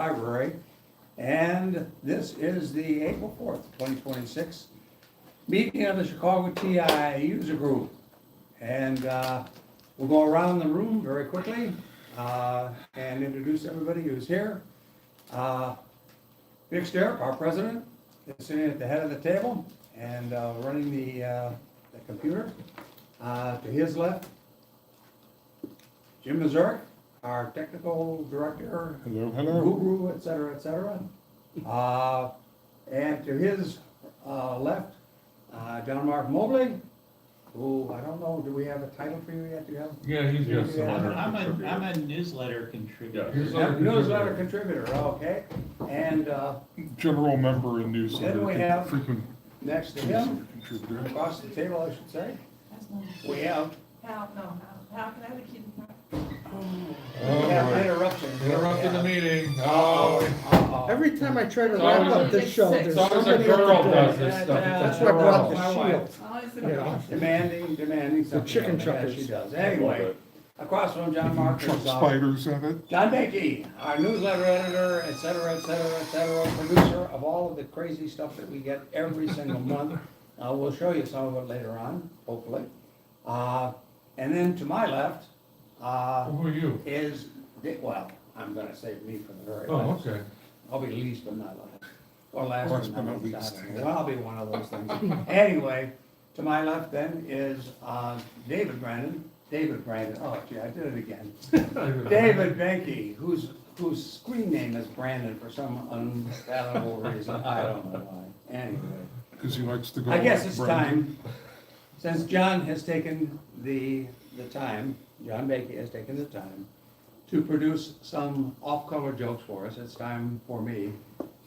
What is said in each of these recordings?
Library. And this is the April 4th, 2026 meeting of the ChicagoTIUG group. And we'll go around the room very quickly and introduce everybody who's here. Vic Stirrup, our president, is sitting at the head of the table and running the computer. To his left, Jim Mazurek, our technical director, Hello. guru, et cetera, et cetera. And to his left, John Mark Mobley, who, I don't know, do we have a title for you yet? Do you have? Yeah, he's got some other I'm contributor. a newsletter contributor. Yeah. Newsletter contributor, okay. And General member and newsletter. Then we have- Frequent next to him, contributor. across the table, I should say, we have, How can I have a kid? we have an interruption. Interrupting the meeting. Uh-oh. Every time I try to It's wrap always up a- this show, it's there's always a somebody girl at the does door. this stuff. That's why I brought the My shield. wife. Always the You know. Demanding something. chicken Yeah, chuckers. she does. Anyway, across from John Mark Chuck is spiders in it. John Bakey, our newsletter editor, et cetera, et cetera, et cetera, producer of all of the crazy stuff that we get every single month. We'll show you some of it later on, hopefully. And then to my left Who are you? is, well, I'm gonna save me for the very Oh, last. okay. I'll be least but not last. Or last Last but not least. I least. don't know. Well, I'll be one of those things. Anyway, to my left then is David Brandon. David Brandon, oh gee, I did it again. David Benke, whose screen name is Brandon for some unfathomable reason. I don't know why. Anyway, Because he likes to go. I guess like it's Brendan. time, since John has taken the time, John Bakey has taken the time to produce some off-color jokes for us. It's time for me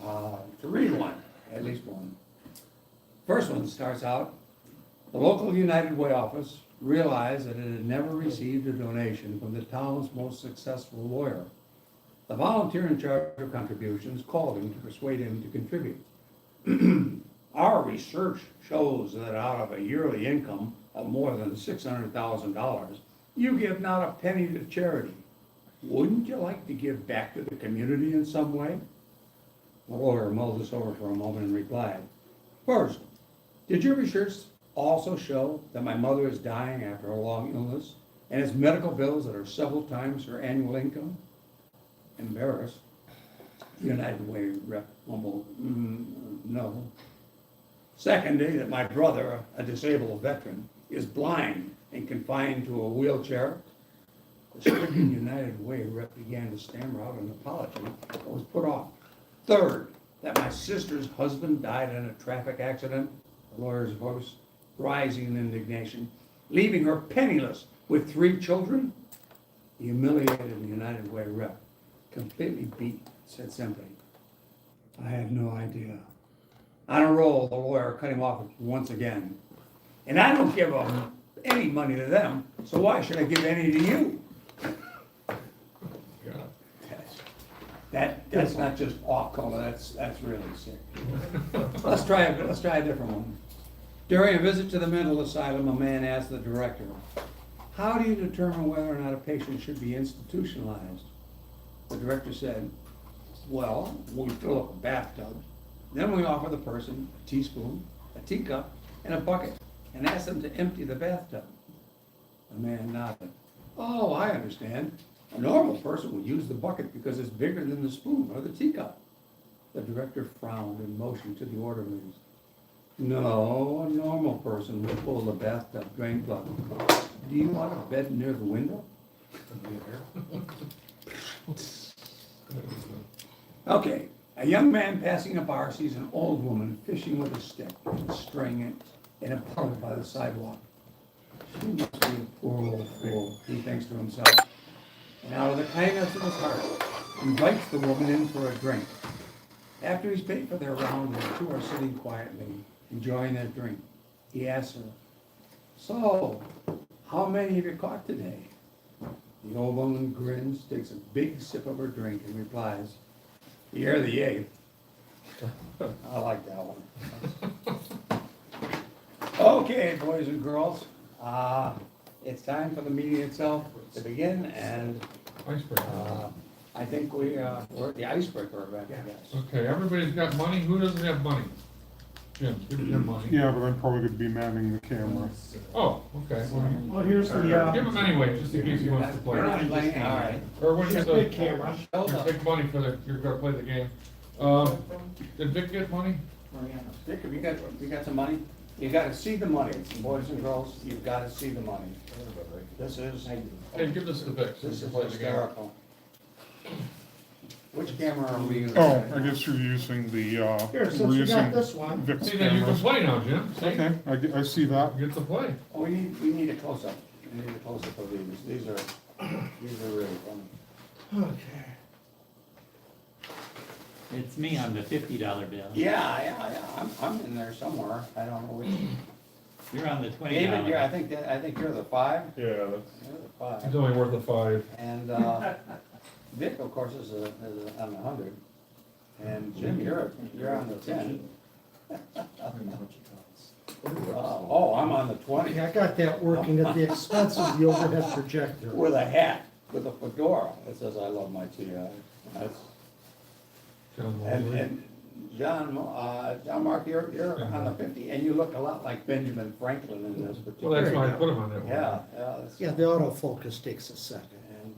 to read one, at least one. First one starts out, the local United Way office realized that it had never received a donation from the town's most successful lawyer. The volunteer in charge of contributions called him to persuade him to contribute. Our research shows that out of a yearly income of more than $600,000, you give not a penny to charity. Wouldn't you like to give back to the community in some way? The lawyer mulled this over for a moment and replied, first, did your research also show that my mother is dying after a long illness and has medical bills that are several times her annual income? Embarrassed, the United Way rep mumbled, no. Secondly, that my brother, a disabled veteran, is blind and confined to a wheelchair. The stricken United Way rep began to stammer out an apology, but was put off. Third, that my sister's husband died in a traffic accident, the lawyer's voice rising in indignation, leaving her penniless with 3 children. The humiliated United Way rep, completely beat, said simply, I had no idea. On a roll, the lawyer cut him off once again. And I don't give any money to them, so why should I give any to you? That's not just off color, that's really sick. Let's try a different one. During a visit to the mental asylum, a man asked the director, how do you determine whether or not a patient should be institutionalized? The director said, well, we fill up a bathtub, then we offer the person a teaspoon, a teacup, and a bucket, and ask them to empty the bathtub. The man nodded. Oh, I understand. A normal person would use the bucket because it's bigger than the spoon or the teacup. The director frowned and motioned to the orderlies. No, a normal person would pull the bathtub drain plug. Do you want a bed near the window? Okay, a young man passing a bar sees an old woman fishing with a stick and string in a puddle by the sidewalk. She must be a poor old fool, he thinks to himself, and out of the kindness of his heart, invites the woman in for a drink. After he's paid for their round, the two are sitting quietly, enjoying their drink. He asks her, so, how many have you caught today? The old woman grins, takes a big sip of her drink, and replies, you're the 8th. I like that one. Okay, boys and girls, it's time for the meeting itself to begin, and Iceberg. I think we're at the icebreaker event, I guess. Okay, everybody's got money, who doesn't have money? Jim, you have money. Yeah, but I'm probably gonna be manning the camera. Oh, okay, well, Well, here's the, give him anyway, just in case he wants to play. You're not playing, all right. Or when you big camera. you take money for the, you're gonna play the game. Did Vic get money? Dick, have you got some money? You gotta see the money, boys and girls, you've gotta see the money. This is, Hey, give this to Vic. so he this can is play the game. hysterical. Which camera are we using? Oh, I guess you're using the, Here, we're since you using got this one. Vic's See, then you can cameras. play now, Jim, see? Okay, I see that. You get to play. Oh, we need a close-up. We need a close-up of these. These are really funny. Okay. It's me on the $50 bill. Yeah, I'm in there somewhere. I don't know which. You're on the $20. David, I think you're the 5. Yeah, You're the it's 5. only worth a 5. And, Vic, of course, is on the 100. And Jim, you're on the 10. Oh, I'm on the 20. I got that working at the expense of the overhead projector. With a hat, with a fedora. It says, I love my TI. That's, John and, Mosley. and John, Mark, you're on the 50, and you look a lot like Benjamin Franklin in this Well, particular. that's why I put him on that one. Yeah, yeah. That's, Yeah, the autofocus takes a second. And,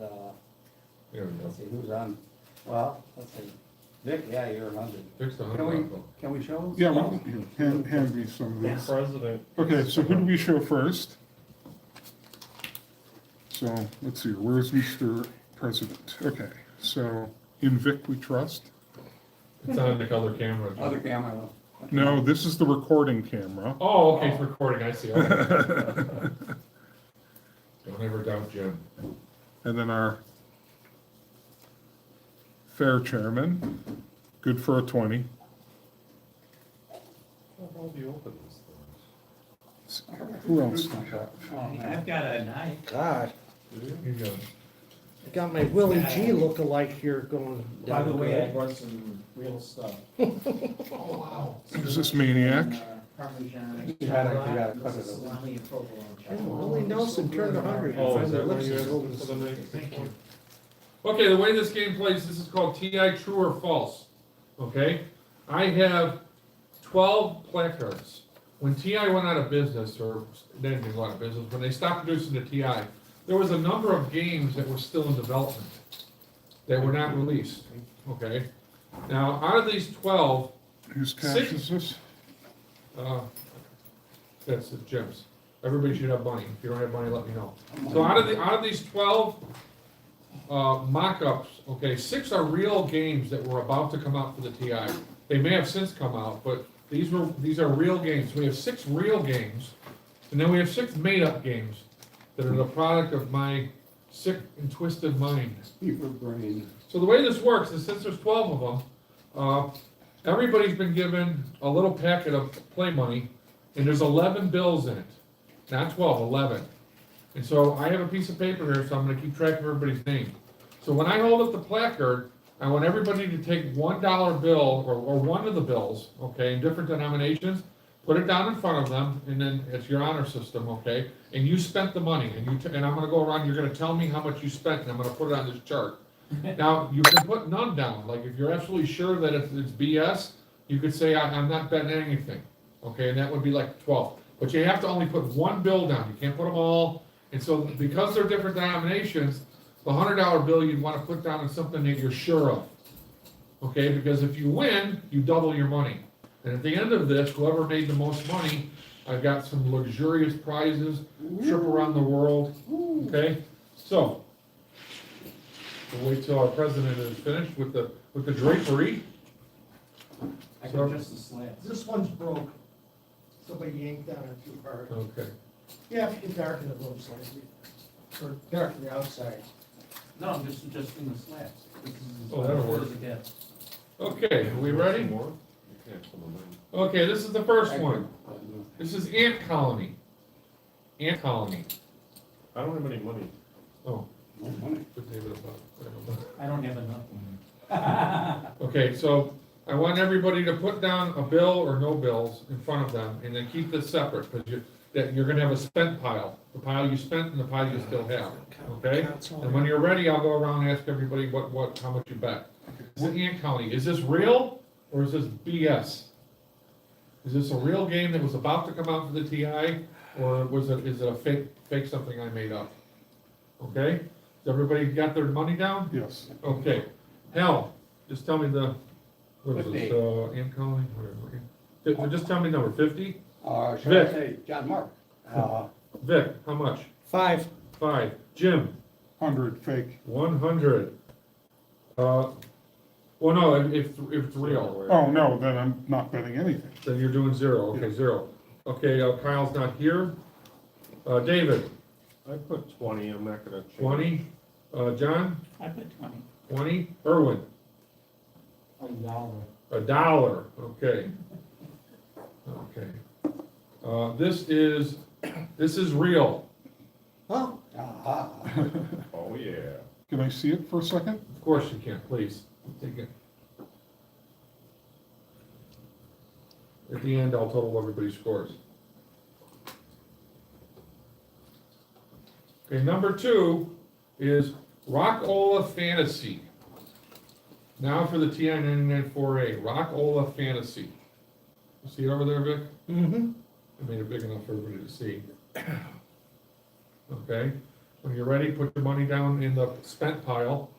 There we go. let's see, who's on, well, let's see. Vic, yeah, you're 100. Fix the Can we, $100 bill. can we show? Yeah, well, here, hand me some of these. President. Okay, so who do we show first? So, let's see, where's Mr. President? Okay, so in Vic we trust? It's on the other camera. Jim. Other camera. No, this is the recording camera. Oh, okay, it's recording, I see. Okay. Don't ever doubt Jim. And then our fair chairman, good for a 20. How do you open this Who else do we have? Oh, man. I've got a knife. God, You go. I got my Willie G lookalike here going By down the the way, I road. brought some real stuff. Who's this maniac? Parmesan. You gotta cut it. Salami and provolone. Willie Nelson turned 100. Oh, and is finally that what lips you his had golden- for the night? Thank you. Okay, the way this game plays, this is called TI True or False. Okay? I have 12 placards. When TI went out of business, or they didn't go out of business, when they stopped producing the TI, there was a number of games that were still in development that were not released. Okay? Now, out of these 12, Whose cash Six. is this? that's the Jim's. Everybody should have money. If you don't have money, let me know. So out of these 12 mock-ups, okay, 6 are real games that were about to come out for the TI. They may have since come out, but these are real games. We have 6 real games, and then we have 6 made-up games that are the product of my sick and twisted mind. Fever brain. So the way this works is since there's 12 of them, everybody's been given a little packet of play money, and there's 11 bills in it. Not 12, 11. And so I have a piece of paper here, so I'm gonna keep track of everybody's name. So when I hold up the placard, I want everybody to take $1 bill, or one of the bills, okay, in different denominations, put it down in front of them, and then it's your honor system, okay? And you spent the money, and and I'm gonna go around, you're gonna tell me how much you spent, and I'm gonna put it on this chart. Now, you can put none down, like if you're absolutely sure that it's BS, you could say, I'm not betting anything, okay, and that would be like 12. But you have to only put one bill down, you can't put them all, and so because they're different denominations, the $100 bill you'd wanna put down in something that you're sure of. Okay, because if you win, you double your money. And at the end of this, whoever made the most money, I've got some luxurious prizes, trip around the world, okay? So, we'll wait till our president is finished with the drapery. I got just the slats. This one's broke. Somebody yanked on it too hard. Okay. Yeah, if you can darken it a little slightly, or darken the outside. No, just in the slats. This is Oh, that'll as good work. as it gets. Okay, are we ready? More? You can't put them in. Okay, this is the first one. This is ant colony. Ant colony. I don't have any money. Oh, No money. put David above. I don't know. I don't have enough. Okay, so I want everybody to put down a bill or no bills in front of them, and then keep this separate, because that you're gonna have a spent pile, the pile you spent and the pile you still have, okay? And when you're ready, I'll go around and ask everybody how much you bet. Ant counting, is this real or is this BS? Is this a real game that was about to come out for the TI, or is it a fake something I made up? Okay, has everybody got their money down? Yes. Okay, Hal, just tell me what is 50. this, Ant counting, whatever. Just tell me number, 50? Should I Vic. say, John Mark? Vic, how much? 5. 5. Jim? 100 fake. 100. Well, no, if it's real, Oh, no, then I'm not betting anything. then you're doing 0, okay, 0. Okay, Kyle's not here. David, I put 20, I'm not gonna change. 20. John, I put 20. 20. Irwin, $1. $1, okay. Okay. This is real. Oh, Ah, Oh, yeah. Can I see it for a second? Of course you can, please. Take it. At the end, I'll total everybody's scores. Okay, number 2 is Rockola Fantasy. Now for the TI 99-4A, Rockola Fantasy. You see it over there, Vic? mm-hmm. I made it big enough for everybody to see. Okay, when you're ready, put your money down in the spent pile.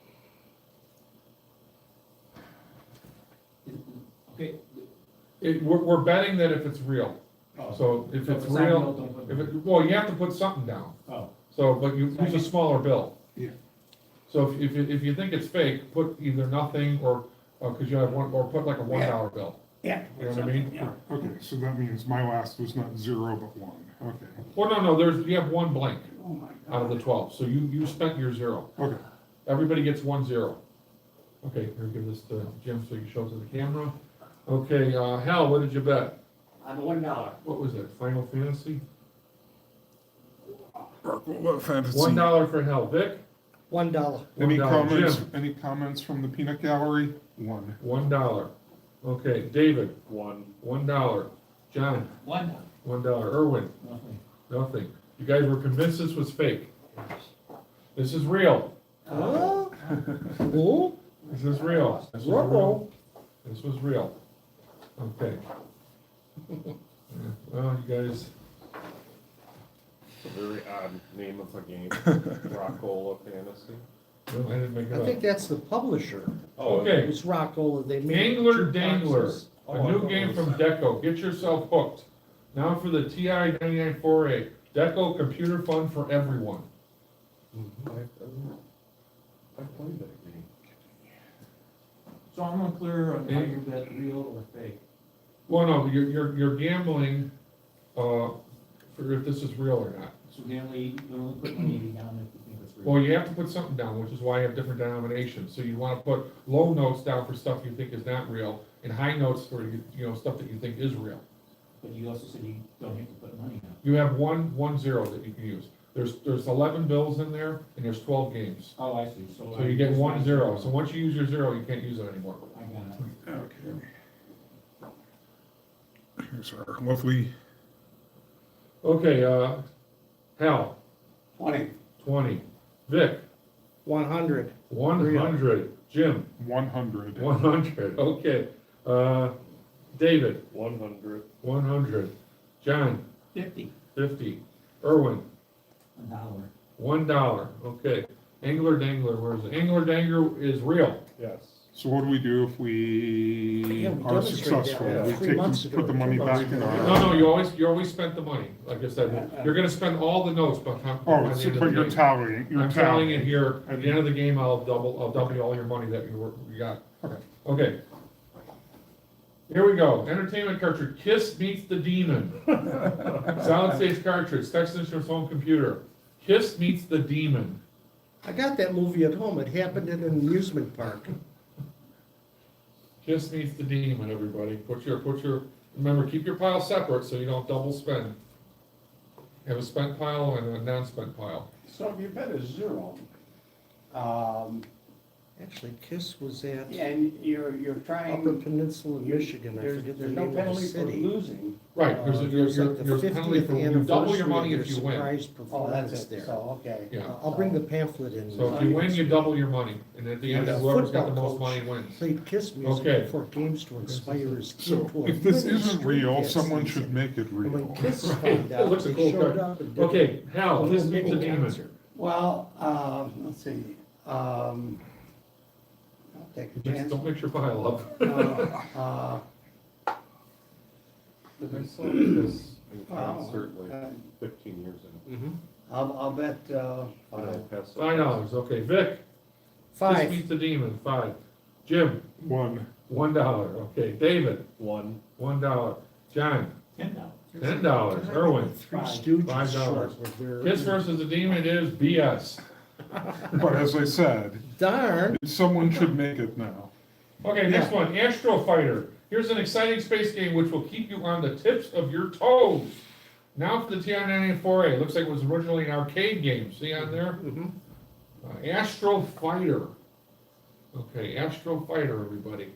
Okay. We're betting that if it's real. So if So it's if it's not real, real, don't put if it. well, you have to put something down. Oh, So, but you use a smaller bill. Yeah. So if you think it's fake, put either nothing or, cause you have one, or put like a $1 bill. yeah. You know what I mean? Yeah. Okay, so that means my last was not 0, but 1. Okay. Well, no, you have one blank Oh, my out of God. the 12, so you spent your 0. Okay. Everybody gets 1 0. Okay, here, give this to Jim so you can show it to the camera. Okay, Hal, what did you bet? On $1. What was it, Final Fantasy? Fantasy. $1 for Hal. Vic? $1. Any $1. comments? Jim? Any comments from the peanut gallery? 1. $1. Okay, David? 1. $1. John? $1. $1. Irwin? Nothing. Nothing. You guys were convinced this was fake. This is real. Oh, This is real. This was real. Ruh-roh. This was real. Okay. Yeah, well, you guys, It's a very odd name of a game. Rockola Fantasy. no, I didn't make I it think up. that's the publisher. Okay, It's Rockola, they made. Angler 2 Dangler, boxes. a new game from Deco. Get yourself hooked. Now for the TI 99-4A. Deco computer fun for everyone. I played that game. So I'm unclear on how you bet real or fake. Well, no, you're gambling, for if this is real or not. So you only put money down if you think it's real. Well, you have to put something down, which is why you have different denominations. So you wanna put low notes down for stuff you think is not real, and high notes for, stuff that you think is real. But you also said you don't have to put money down. You have one zero that you can use. There's 11 bills in there, and there's 12 games. Oh, I see, so. So you get 1 0. So once you use your 0, you can't use it anymore. I got it. Okay. Here's our lovely, Okay, Hal, 20. 20. Vic, 100. 100. Jim, 100. 100. Okay. David, 100. 100. John, 50. 50. Irwin, $1. $1. Okay. Angler Dangler, where is it? Angler Dangler is real. Yes. So what do we do if we Yeah, we are demonstrated that successful? like We 3 take, months ago. put the money back in No, our, no, you always spent the money. Like I said, you're gonna spend all the notes by the time. by oh, the so- end of but the you're game. tallying, you're I'm tallying it tallying. here, at the end of the game, I'll double you all your money that you got. Okay. Okay. Here we go, entertainment cartridge, Kiss Meets the Demon. Solid state cartridge, text into your phone computer. Kiss Meets the Demon. I got that movie at home, it happened in an amusement park. Kiss Meets the Demon, everybody. Remember, keep your pile separate so you don't double spend. Have a spent pile and a non-spent pile. So if you bet a 0, Actually, KISS was at And you're Upper trying, Peninsula, Michigan, I there's, forget the there's no name of the penalty for city. losing. Right, there's a, There's like the there's a penalty 50th for, you double your anniversary money of if their you win. surprise Oh, that's performance it, there. so, okay. Yeah. I'll bring the pamphlet in. So if you win, you double your money, and at the end, The whoever's got the football most coach money wins. Played KISS music Okay. before games to inspire his So kid to a if this winning isn't streak real, that someone season. should make it And when real. KISS Right. found It out, looks a they cool showed card. up and did Okay, Hal, a this little means a mini demon. concert. Well, let's see, I'll take a chance. Don't mix your pile up. I saw this in Wow. concert like Uh, 15 years ago. Mhm. I'll bet, I don't pass it. $5, okay, Vic? This Five. meets the demon, 5. Jim? One, $1, okay, David? One. $1. John? $10. $10. Erwin? Three Stooges $5. short with their. Kiss versus the demon is BS. but as I said, Darn. someone should make it now. Okay, next one, Astro Fighter. Here's an exciting space game which will keep you on the tips of your toes. Now for the TI-94A. Looks like it was originally an arcade game. See on there? Mhm. Astro Fighter. Okay, Astro Fighter, everybody.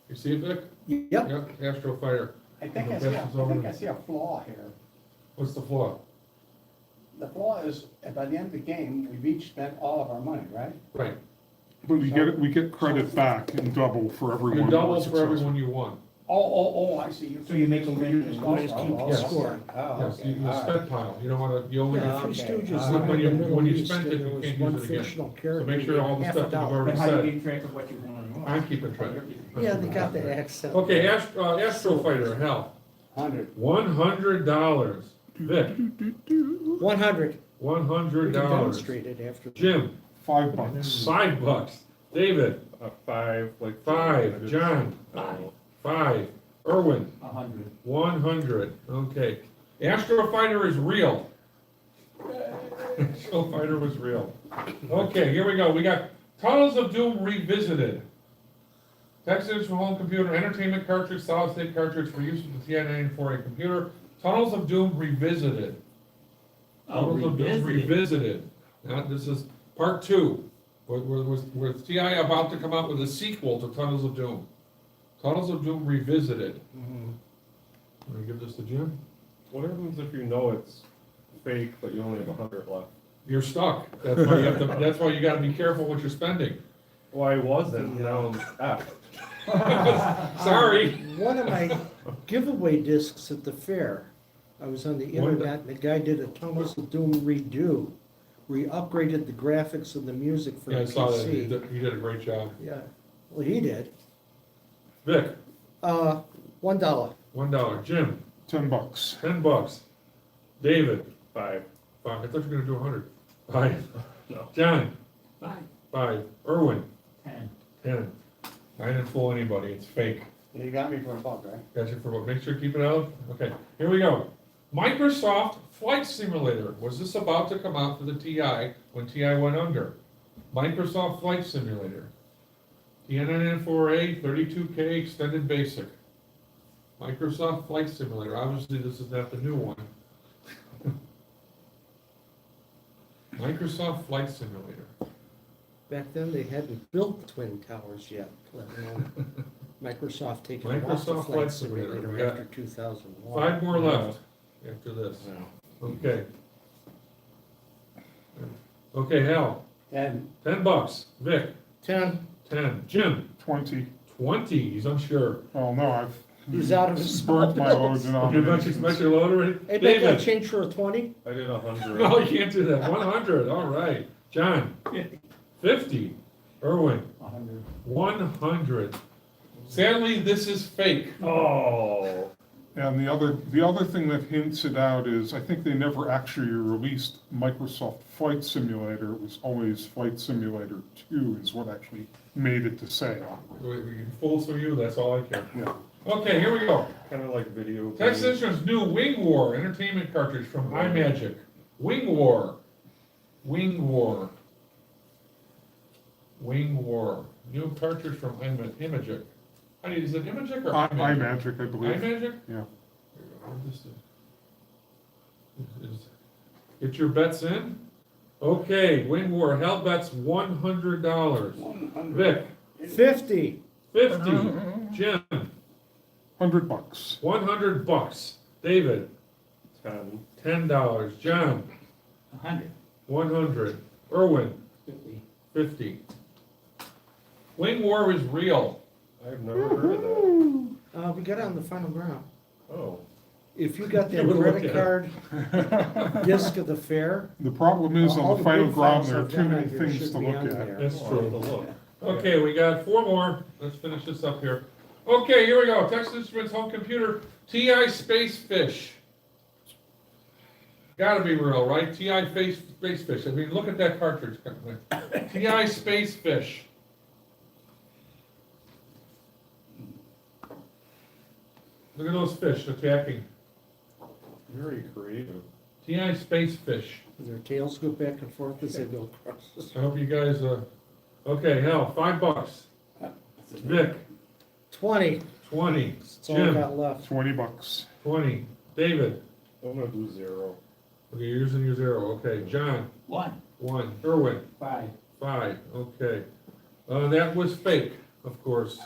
You see it, Vic? Yep. Yep, Astro Fighter. I think The I see, best is I over think there. I see a flaw here. What's the flaw? The flaw is, by the end of the game, we've each spent all of our money, right? Right. But we get credit back in double for everyone. You who double was for successful. everyone you won. Oh, I see. So you make them win and Oh, just keep oh, Yes. score. Oh, Yes, okay, you all right. spent pile. You don't wanna, you only Yeah, get, Three Okay. Stooges. When lived in you- the Middle when you East, spent and it, there you was can't one use it again. fictional So character. make sure all the half stuff a that you've dollar. already But how do you said. keep track of what you won and lost? I'm keeping track. Yeah, they got the accent. Okay, Astro Fighter, hell, 100. $100. Vic, 100. We can $100. demonstrate it after. Jim, $5. $5. David, 5, like. 5. John, Oh, 5. Erwin, 100. 100. Okay. Astro Fighter is real. Astro Fighter was real. Okay, here we go. We got Tunnels of Doom Revisited. Texas from home computer, entertainment cartridge, solid state cartridge for use with the TI-94A computer. Tunnels of Doom Revisited. Tunnels of Doom Revisited. Now, this is part 2. Was TI about to come out with a sequel to Tunnels of Doom? Tunnels of Doom Revisited. Mhm. I'm gonna give this to Jim. What happens if you know it's fake, but you only have 100 left? You're stuck. That's why you have to, that's why you gotta be careful what you're spending. Well, I wasn't, now I'm F. Sorry. One of my giveaway discs at the fair, I was on the internet, and the guy did a Tunnels of Doom redo. We upgraded the graphics and the music for Yeah, the I saw that. PC. You did a great job. Yeah, well, he did. Vic, $1. $1. Jim, $10. $10. David, 5. 5. I thought you were gonna do 100. 5. No. John, 5. 5. Erwin, 10. 10. I didn't fool anybody. It's fake. You got me for a buck, right? Got you for what? Make sure you keep it out. Okay, here we go. Microsoft Flight Simulator. Was this about to come out for the TI when TI went under? Microsoft Flight Simulator. TI-94A 32K Extended Basic. Microsoft Flight Simulator. Obviously, this is not the new one. Microsoft Flight Simulator. Back then, they hadn't built Twin Towers yet, let alone Microsoft taking them off the Microsoft Flight Flight Simulator. We Simulator got after 2001. 5 more left after this. Yeah. Okay. Okay, Hal. 10. $10. Vic. 10. 10. Jim. 20. 20. He's unsure. Oh, no, I've He's out of his. burnt my load You bet denominations. your load already? Hey, make that David. change for a 20? I did 100. No, you can't do that. 100. All right. John. 50. Erwin. 100. 100. Sadly, this is fake. Oh. And the other thing that hints it out is, I think they never actually released Microsoft Flight Simulator. It was always Flight Simulator 2 is what actually made it to sale. Fools for you, that's all I care. Yeah. Okay, here we go. Kind of like video Texas games. Instruments new Wing War entertainment cartridge from iMagic. Wing War. Wing War. Wing War. New cartridge from iMagic. Is it Imagic or iMagic? iMagic, I believe. iMagic? Yeah. Get your bets in. Okay, Wing War, Hell bets $100. Vic, 50. 50. Jim, $100. $100. David, 10. $10. John, 100. 100. Irwin, 50. 50. Wing War is real. I've never heard of that. We got it on the final ground. Oh. If you got that You would look credit at card disc of the fair, The problem is all on the final big ground, files there are I've too got many on here things should to be look on at. there. That's I'll have true. to look. Okay, we got 4 more. Let's finish this up here. Okay, here we go. Texas Instruments home computer, TI Space Fish. Gotta be real, right? TI Space Fish. I mean, look at that cartridge. TI Space Fish. Look at those fish attacking. Very creative. TI Space Fish. their tails go back and forth as they go across the I hope you guys, okay, hell, $5. Vic, 20, 20. that's all I Jim, got left. $20. 20. David, I'm gonna do 0. okay, you're using your 0. Okay, John, 1. 1. Irwin, 5. 5. Okay. That was fake, of course.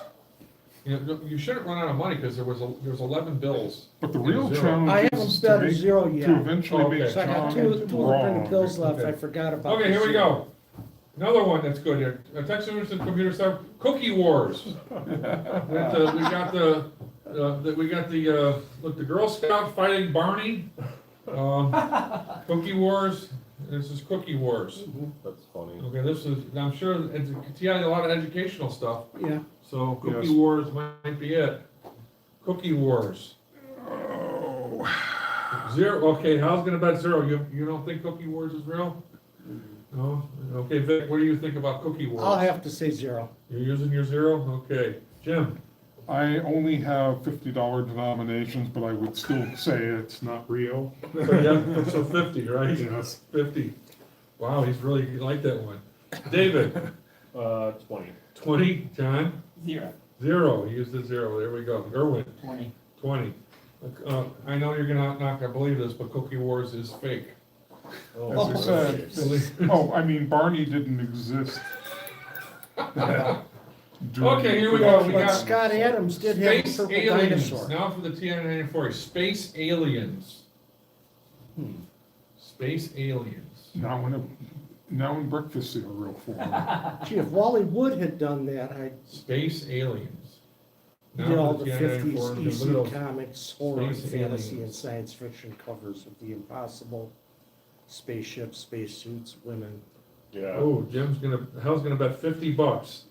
You shouldn't run out of money because there was 11 bills. But the and a real 0. challenge I is haven't to bet a make, zero to yet. eventually Okay. make So I got John two wrong. bills left, I Okay. forgot about. Okay, the here we zero. go. Another one that's good here. Texas Instruments Computer Stuff, Cookie Wars. We got the Girl Scout fighting Barney. Cookie Wars. This is Cookie Wars. That's funny. Okay, this is, I'm sure it's a lot of educational stuff. Yeah, So Cookie Yes. Wars might be it. Cookie Wars. Oh. 0. Okay, Hal's gonna bet 0. You don't think Cookie Wars is real? No. Okay, Vic, what do you think about Cookie Wars? I'll have to say 0. You're using your 0? Okay. Jim? I only have $50 denominations, but I would still say it's not real. So 50, right? Yes. 50. Wow, he's really like that one. David? 20. 20. John? 0. 0. He used the 0. There we go. Irwin? 20. 20. I know you're not gonna believe this, but Cookie Wars is fake. Oh, As I really? said, oh, I mean, Barney didn't exist. Okay, here we go. We But got Scott Adams did have a Space purple Aliens. dinosaur. Now for the TI-94. Space Aliens. Space Aliens. Now in breakfast cereal form. Gee, if Wally Wood had done that, I Space Aliens. Now did all for the TI-94, 50s and the EC little- Comics, horror, Space fantasy, and aliens. science fiction covers of the impossible, spaceships, spacesuits, women. Yeah. Oh, Hell's gonna bet $50.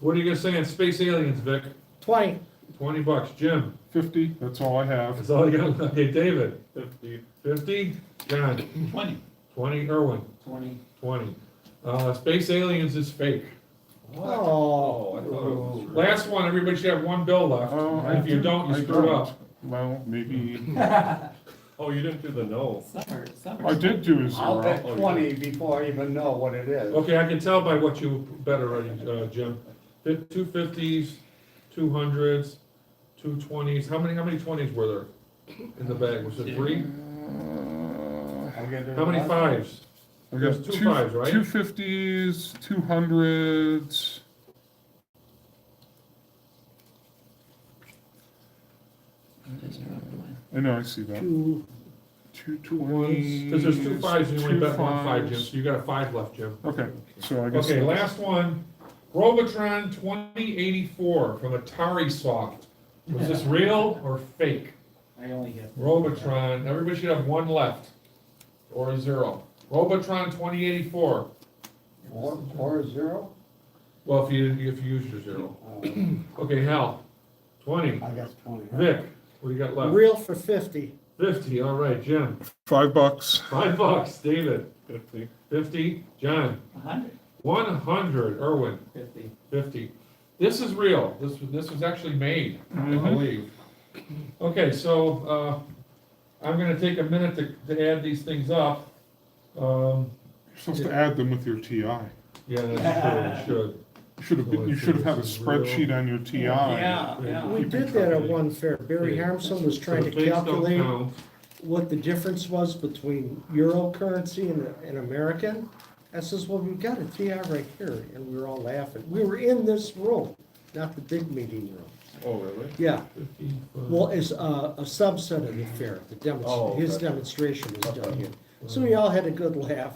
What are you gonna say on Space Aliens, Vic? 20, $20. Jim? 50, that's all I have. That's all you got? Okay, David? 50. 50? John? 20. 20? Irwin? 20. 20. Space Aliens is fake. oh, Oh, I thought it was real. Last one, everybody should have 1 bill left. Oh, If you don't, you I screwed don't. up. Well, maybe, Oh, you didn't do the no. I did do a I'll bet 0. 20 before I even know what it is. Okay, I can tell by what you bet already, Jim. 2 50s, 2 100s, 2 20s. How many 20s were there in the bag? Was it 3? I'm gonna do How many one. 5s? I There's got 2 5s, right? 250s, 200s. I know, I see that. 220s. Because there's 2 5s and you only bet 1 5, Jim, 5s. so you got a 5 left, Jim. Okay, so I guess. Okay, that's- last one. Robotron 2084 from Atari Soft. Was this real or fake? I only have. Robotron, everybody should have 1 left, or a 0. Robotron 2084. Or 0? Well, if you use your 0. Okay, Hal, 20. I guess 20. Vic, what do you got left? real for 50. 50, all right, Jim. $5. $5, David. 50. 50, John. 100. 100, Irwin. 50. 50. This is real. This was actually made, I Mhm. believe. Okay, so I'm gonna take a minute to add these things up. You're supposed to add them with your TI. Yeah, that's true, You should have had a spreadsheet on your TI. Yeah, yeah. We Keep did it that at company. one fair. Barry Yeah. Harmson was So trying to the fakes don't calculate count. what the difference was between Euro currency and American. I says, well, we've got a TR right here, and we were all laughing. We were in this room, not the big meeting room. Oh, really? Yeah, 55. well, it's a subset of the fair, Oh, his okay. demonstration was done here. So we all had a good laugh.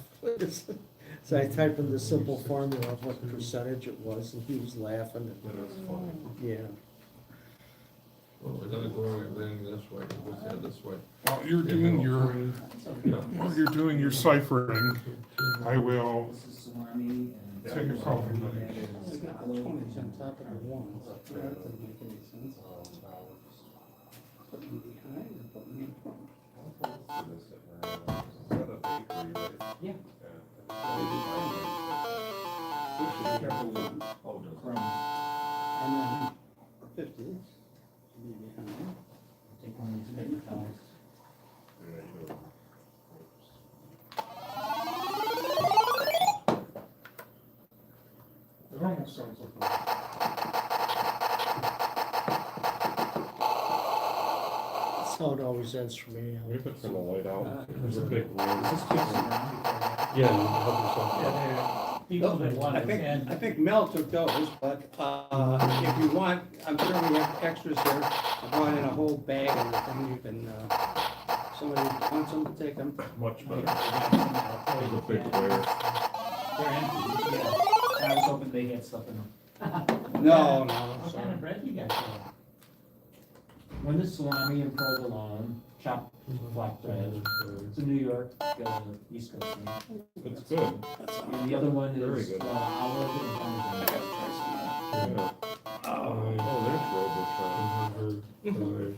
So I typed in the simple formula of what percentage it was, and he was laughing, That is funny. yeah. Oh, we're gonna go everything this way, what's that this way? While you're doing your ciphering, I will This is salami and. take a coffee break. Twenties on top of the ones, that doesn't make any sense. Put me behind or put me in front? Yeah. Oh, does it? And then fifties, be behind. Take one of these paper towels. Yeah, you know. It almost sounds like That's how it always ends for me. We could turn the light out. There's a big This is too salami. Yeah, help yourself. People that want I it, think, and I think Mel took those, but, if you want, I'm sure we have extras here. I brought in a whole bag of everything, you can, somebody wants them to take them. Much they're better. There's a big layer. empty, yeah. I was hoping they had stuff in them. No, no, What sorry. kind of bread you got there? One is salami and provolone, chopped black bread. It's a New York, East Coast thing. It's good. And the other one Very is good. olive and parmesan. Yeah. Oh, there's Robichon.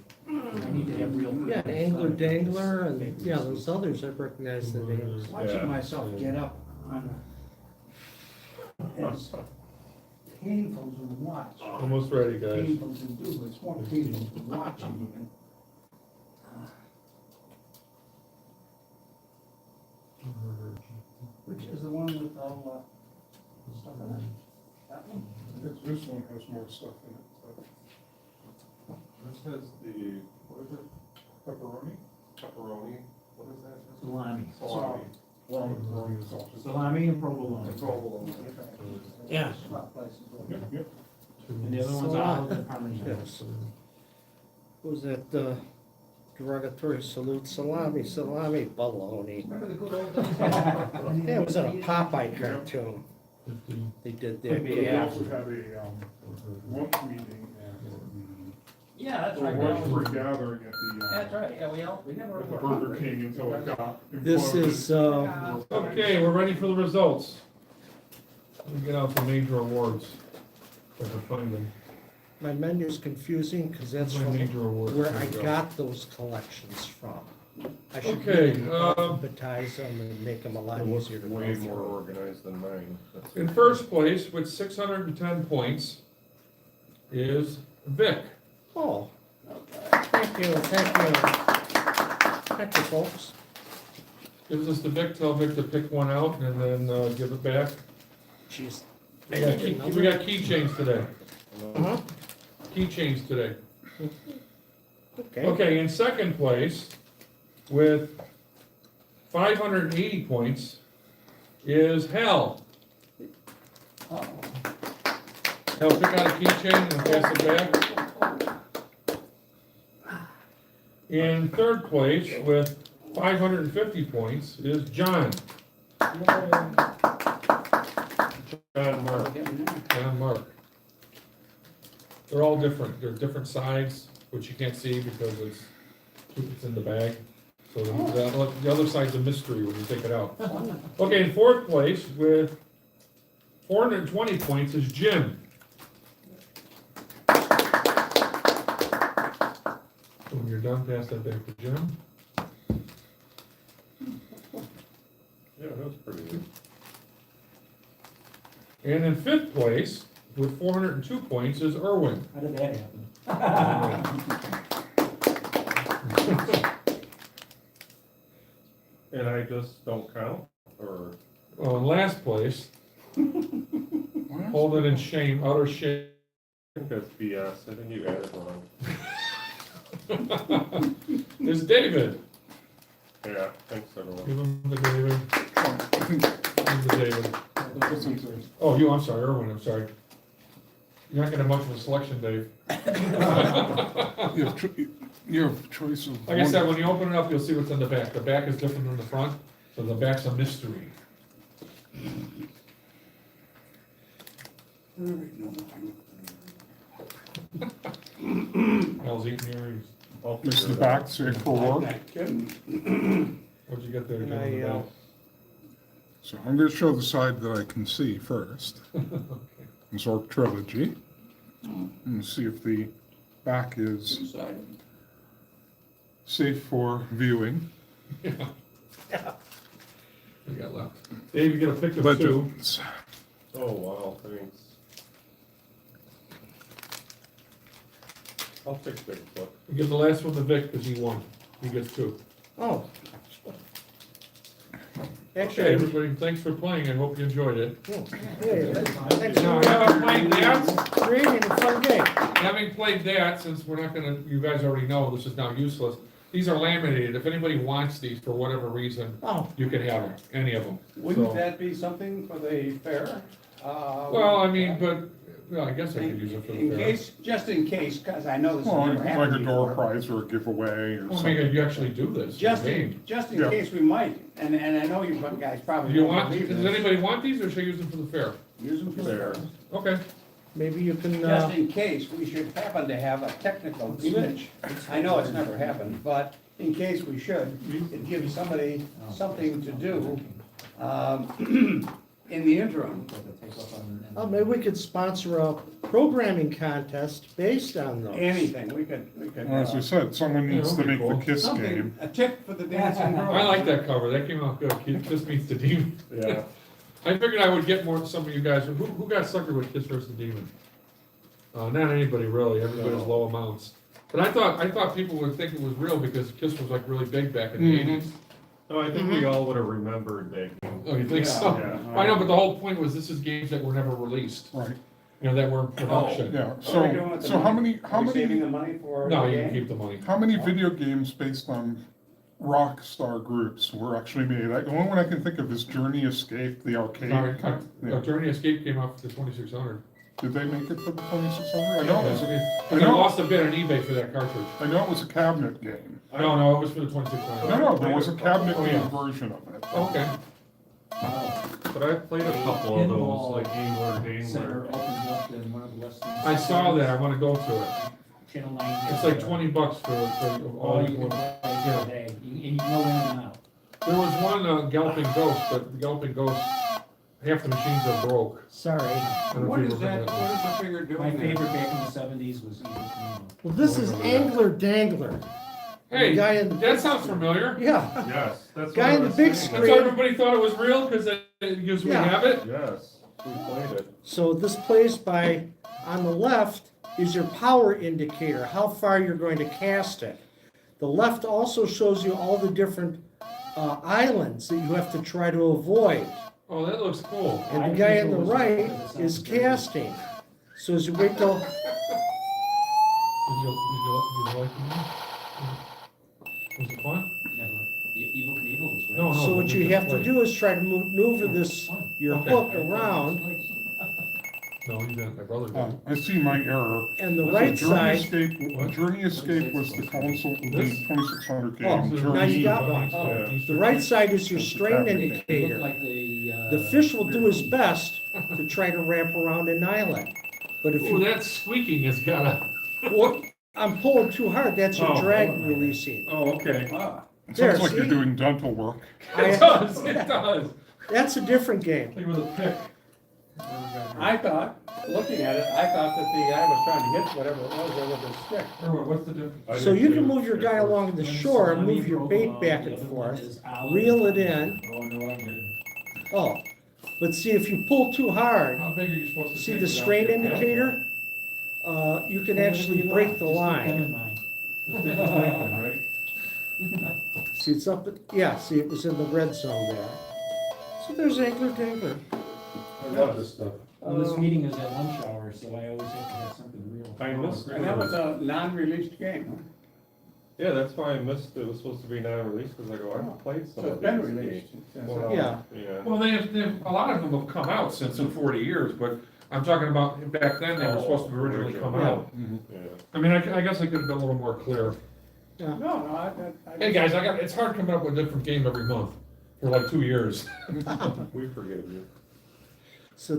I need to have real. Yeah, Angler Dangler, and, yeah, those others, I recognize the names. Yeah. Watching myself get up on a, it's painful to watch. Almost ready, guys. Painful to do, it's more painful to watch even. Which is the one with all, stuff in it? That one? this one has more stuff in it, but This has the, what is it? pepperoni. Pepperoni? What is that? Salami. Salami. Well, Pepperoni is also. salami and provolone. And provolone. Yeah. Spot places. Yep, yep. And the other one's Salami. olive and parmesan. Yes. What was that, derogatory salute, salami, baloney. Remember the good old days? Yeah, it was in a Popeye cartoon, 50. they did Could that. be, We yeah. also had a, lunch meeting and Yeah, that's the right. boys were gathering at That's right, yeah, we never. at the Burger King until it got. This is, Okay, we're ready for the results. Let me get out the major awards. If I can find them. my menu's confusing, because that's My from major awards. where Here I we go. got those collections from. I should Okay, really alphabetize them and make them a lot It looks easier to way go more through. organized than mine. That's- In first place, with 610 points, is Vic. Oh, thank you, folks. Gives us the Vic, tell Vic to pick one out and then give it back. Jeez. We got keychains today. Uh-huh. Keychains today. Okay. Okay, in second place, with 580 points, is Hal. Uh-oh. Hal, pick out a keychain and pass it back. In third place, with 550 points, is John. John Mark. John Mark. They're all different. They're different sides, which you can't see because it's in the bag. So the other side's a mystery when you take it out. Okay, in fourth place with 420 points is Jim. So when you're done, pass that back to Jim. Yeah, that's pretty good. And in fifth place with 402 points is Irwin. How did that happen? And I just don't count, or? Well, in last place, hold it in shame, utter shame. I think that's BS. I think you added wrong. Is David. Yeah, thanks everyone. Give him the David, I think give him the David. that wasn't a- Oh, I'm sorry, Erwin, I'm sorry. You're not gonna have much of a selection, Dave. you have choice of. Like I said, when you open it up, you'll see what's in the back. The back is different than the front, so the back's a mystery. Al's eating yours. Is the back safe for work? What'd you get there, And Jim, in the back? So I'm gonna show the side that I can see first. Zork Trilogy. And see if the back is Inside. safe for viewing. We got left. Dave, you get a pick of But two. Oh, wow, thanks. I'll take Bigfoot. You give the last one to Vic, because he won. He gets two. Oh. Okay, Actually, everybody, thanks for playing. I hope you enjoyed it. thanks Now, for having played that, creating a fun game. having played that, since we're not gonna, you guys already know this is now useless. These are laminated. If anybody wants these for whatever reason, Oh, you can have them, any of them. Wouldn't So- that be something for the fair? Well, I mean, but, well, I guess I could use it for the In fair. case, just in case, because I know this has Well, never like happened a door before. prize or a giveaway or Well, something. maybe you actually do this. Just game. in Yeah. case we might, and I know you guys probably Do you don't want, believe does this. anybody want these, or should I use them for the fair? Use them for the fair. Okay. maybe you can, Just in case, we should happen to have a technical glitch. I know it's never happened, but in case we should, it gives somebody something to do, in the interim. maybe we could sponsor a programming contest based on those. Anything, we could, Well, as I said, someone needs to that'd be make the cool. KISS something, game. a tip for the dancing girl. I like that cover. That came out good. Kiss meets the demon. Yeah. I figured I would get more, some of you guys, who got suckered with Kiss vs. the Demon? Not anybody really, everybody's low amounts. But I thought people would think it was real because Kiss was like really big back in the Mhm. 80s. No, I think we all would have remembered that game. Oh, you think so? Yeah. I know, but the whole point was this is games that were never released, Right, you know, that were in production. yeah, What are we doing with the so how money? many, Are we saving the money for the No, you can game? keep the money. how many video games based on rock star groups were actually made? The only one I can think of is Journey Escape, the arcade. Yeah. Journey Escape came out for the 2600. Did they make it for the 2600? I know it was, I lost a bit on eBay for that cartridge. I know it was a cabinet game. No, it was for the 2600. No, there was a cabinet Oh, game yeah. version of it. Okay. But I played a couple of those, like Engler, Center Dangler. opens up in one of the western. I saw that, I wanna go to it. Channel 9. It's like $20 for all Oh, these you can ones. play every day, and you know in and out. There was one Galloping Ghost, but the Galloping Ghost, half the machines are broke. Sorry. I don't know What if you is that, remember what is the figure doing My there? favorite back in the 70s was Evil Knievel. Well, this is Angler Dangler. Hey, The guy in- that sounds familiar. Yeah, Yes, that's Guy what in I the was big saying. That's why everybody thought it was real, because we Yeah. have it. Yes, we played it. so this plays by, on the left is your power indicator, how far you're going to cast it. The left also shows you all the different islands that you have to try to avoid. Oh, that looks cool. And the guy on the right is casting. So as you wait till, Did you like it? Was it fun? Never. Evil Knievel was great. No, no. so what you have to Wait. do is try to maneuver this, your Okay. hook around, No, you didn't, my brother did. I see my error. and the right Journey side, Escape, Journey Escape was the console, the This? 2600 Oh, game. This is now you got East- one. East- the right side is your strain It indicator. looked like the. The fish will do his best to try to wrap around an island. But if Ooh, you, that squeaking has gotta. well, I'm pulling too hard, that's your Oh. drag releasing. Oh, okay. Ah, It There, sounds like you're see? doing dental work. It does, it does. That's a different game. Like with a pick. I thought, looking at it, I thought that the guy was trying to hit whatever it was there with his stick. Erwin, what's the difference? I So did you can too. move your guy along the shore and move your bait back and forth, reel it in. Oh, no, I'm good. Oh, but see, if you pull too hard, How big are you supposed to see take the it out strain there? indicator? You can actually break the line. Just take the length, right? See, it's up, yeah, see, it was in the red zone there. So there's Angler Dangler. I love this stuff. Well, this meeting is at lunch hour, so I always have to have something real. I missed And that was a non-released game, Yeah, that's why I missed, it was supposed to be non-released, because I go, I haven't played some So of it's been these released. games. Well, Yeah. Yeah. Well, a lot of them have come out since in 40 years, but I'm talking about back then, they were supposed to originally come out. Yeah. I mean, I guess I could have been a little more clear. No, no, Hey, guys, it's hard coming up with a different game every month for like 2 years. We forgive you. So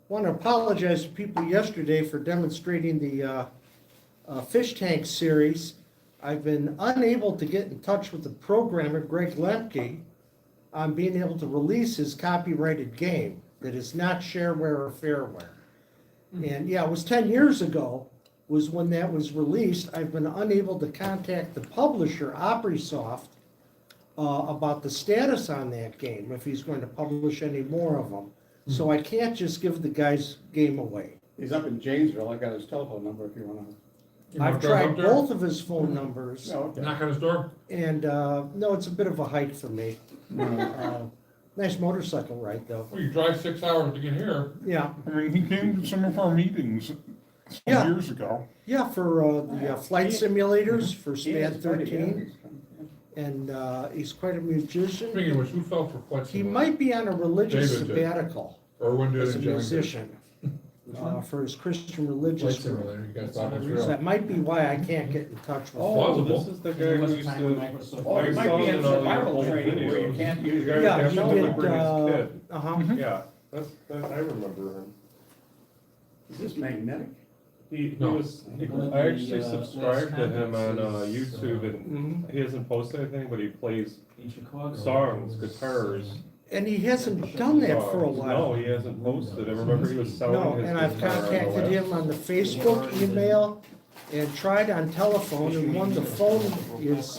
want to apologize to people yesterday for demonstrating the fish tank series. I've been unable to get in touch with the programmer, Greg Lemke, on being able to release his copyrighted game that is not shareware or fairware. And yeah, it was 10 years ago was when that was released. I've been unable to contact the publisher, OperiSoft, about the status on that game, if he's going to publish any more of them. So I can't just give the guy's game away. He's up in Janesville. I got his telephone number if you wanna. You wanna I've drive tried up there? both of his phone numbers, No, okay. Knock on his door? and, no, it's a bit of a hike for me. Nice motorcycle ride, though. Well, you drive 6 hours to get here. Yeah, I mean, he came to some of our meetings Yeah. some years ago. yeah, for the flight simulators for He is SPAD pretty 13, good. and he's quite a musician. Speaking of which, who fell for flight He simulator? might be on a religious David did. sabbatical Erwin did as a and John did. musician, for his Christian Flight religious group. simulator, you guys thought it was So real. that might be why I can't get in touch with him. Oh, this is the guy who used to. Oh, he might be in I saw it on survival your training where you videos. can't use your. Yeah, That's he how they did, bring his kid. Uh-huh. Yeah, I remember him. Is this magnetic? He No. was, One of I the, actually subscribed to him on YouTube, and Mhm. he hasn't posted anything, but he plays In Chicago. songs, guitars. And he hasn't done that for a songs. while. No, he hasn't posted. I remember he was selling No, his and I've guitar on the contacted web. him on the Facebook, email, and tried on telephone, and one, the phone is,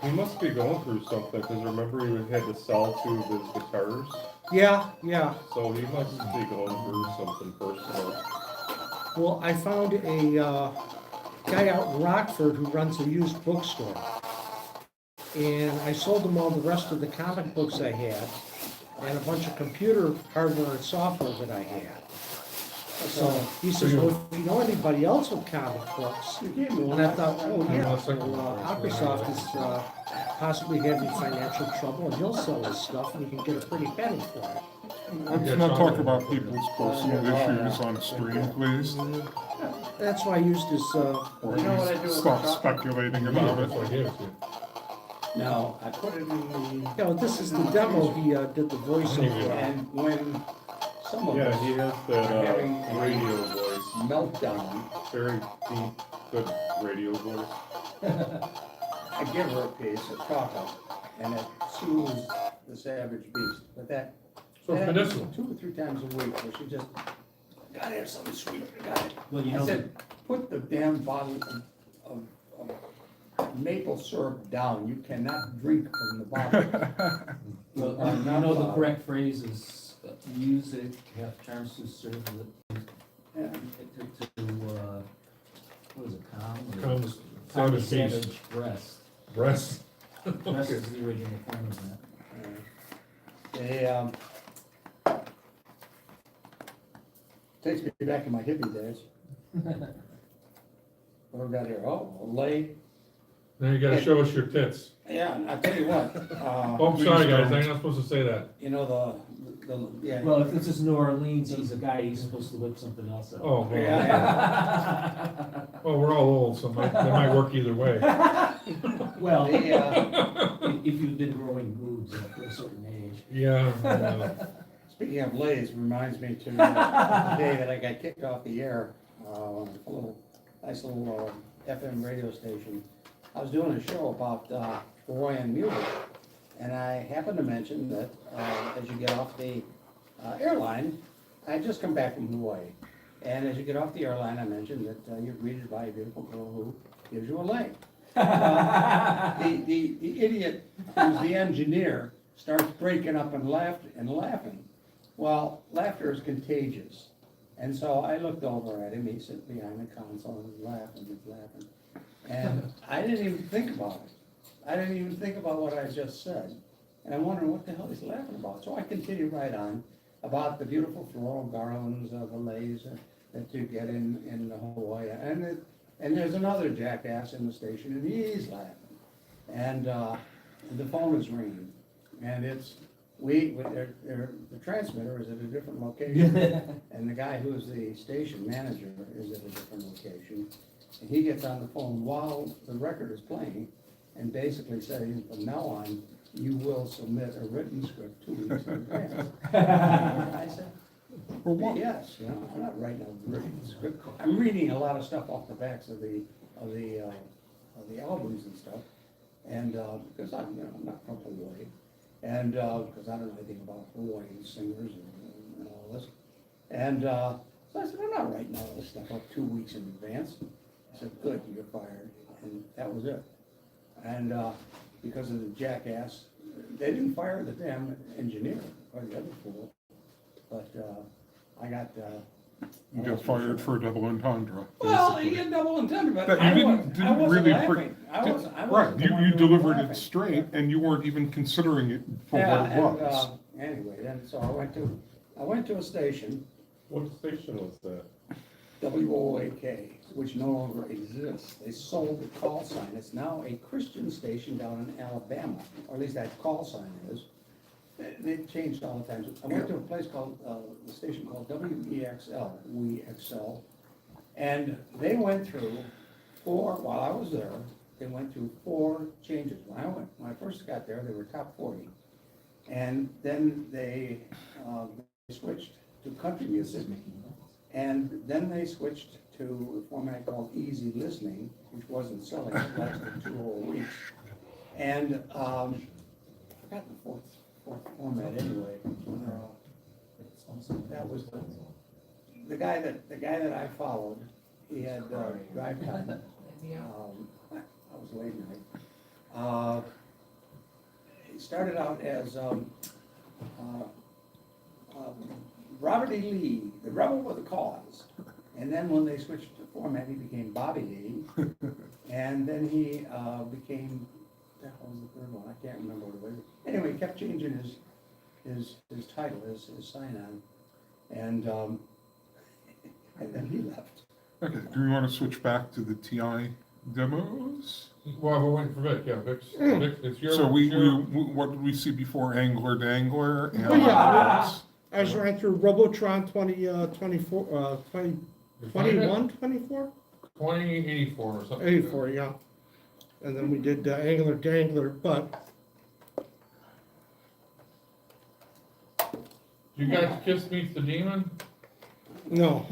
He must be going through something, because remember he had to sell 2 of his guitars, yeah, so he must be going through something personal. Well, I found a guy out in Rockford who runs a used bookstore. And I sold him all the rest of the comic books I had, and a bunch of computer hardware and software that I had. So he says, well, if you know anybody else with comic books, and I thought, oh yeah, well, OperiSoft is possibly having financial trouble, and he'll sell his stuff, and you can get a pretty penny for it. Let's not talk about people's personal issues on stream, please. That's why I used his, Or You know what I do at with least stop the shop? speculating about That's it. what I gave it to you. No, I put it in the, you know, this is the demo he did the voiceover on. and when some of Yeah, us he has that Having a- radio voice, meltdown, very deep, good radio voice. I give her a piece of chocolate, and it soothes the savage beast. But that So it's happens medicinal. 2 or 3 times a week, where she just, gotta have something sweet, got it. Well, you I know, said, put the damn bottle of maple syrup down. You cannot drink from the bottle. well, you know the correct phrase is music hath charms to serve the, Yeah. what is it, calm? or- Comes Calm the savage savage beast. breast. Breast. Breast is the original form of that. They, takes me back to my hippie days. What we got here? Oh, a lay. Now you gotta show us your tits. Yeah, and I'll tell you what, Oh, I'm sorry, Please guys, don't. I'm not supposed to say that. you know, yeah. Well, if this is New Orleans, he's a guy, he's supposed to whip something else out. Oh, well, Yeah. well, we're all old, so they might work either way. Well, The, if you've been growing boobs after a certain age. Yeah, speaking of lays, reminds me to the day that I got kicked off the air, on a nice little FM radio station. I was doing a show about Hawaiian music, and I happened to mention that as you get off the airline, I had just come back from Hawaii. And as you get off the airline, I mentioned that you're greeted by a beautiful girl who gives you a lay. The idiot who's the engineer starts breaking up and laughing. Well, laughter is contagious. And so I looked over at him, he's sitting behind the console and he's laughing. And I didn't even think about it. I didn't even think about what I just said. And I'm wondering what the hell he's laughing about. So I continued right on about the beautiful floral garlands of the lays that you get in Hawaii. And And there's another jackass in the station, and he's laughing. And the phone is ringing, and it's, the transmitter is at a different location. And the guy who's the station manager is at a different location. And he gets on the phone while the record is playing and basically saying, from now on, you will submit a written script 2 weeks in advance. I said, For what? yes, you know, I'm not writing a written script. I'm reading a lot of stuff off the backs of the albums and stuff. And, because I'm, you know, I'm not from Hawaii. And, because I don't know anything about Hawaiian singers and all this. And, so I said, I'm not writing all this stuff up 2 weeks in advance. I said, good, you're fired. And that was it. And, because of the jackass, they didn't fire the damn engineer or the other fool. But, I got, You got fired for a double entendre. well, basically. you get double entendre, but That I you wasn't didn't really laughing. I Right, wasn't the one you who was delivered laughing. it straight, and you weren't even considering it for Yeah, what it and, was. anyway, then, so I went to a station, What station was that? WOAK, which no longer exists. They sold the call sign. It's now a Christian station down in Alabama, or at least that call sign is. They've changed all the time. I went to a place called, the station called WEXL, We Excel. And they went through while I was there, they went through 4 changes. When I first got there, they were top 40. And then they switched to country music. And then they switched to a format called easy listening, which wasn't selling, it lasted 2 whole weeks. And, I forgot the fourth format anyway. That was the guy that I followed, he had, drive time. I was late night. He started out as, Robert E. Lee, the rebel with a cause. And then when they switched to format, he became Bobby Lee. And then he became, that was the third one, I can't remember what it was. Anyway, he kept changing his title, his sign-on. And then he left. Okay, do we want to switch back to the TI demos? Well, we're waiting for Vic, yeah, Vic, it's your. So it's your- what did we see before? Angler Dangler? And Oh, yeah. I just ran through Robotron 24, 21, 24? 2084 or something. 84, yeah. And then we did Angler Dangler, but You guys Kiss Meets the Demon? no.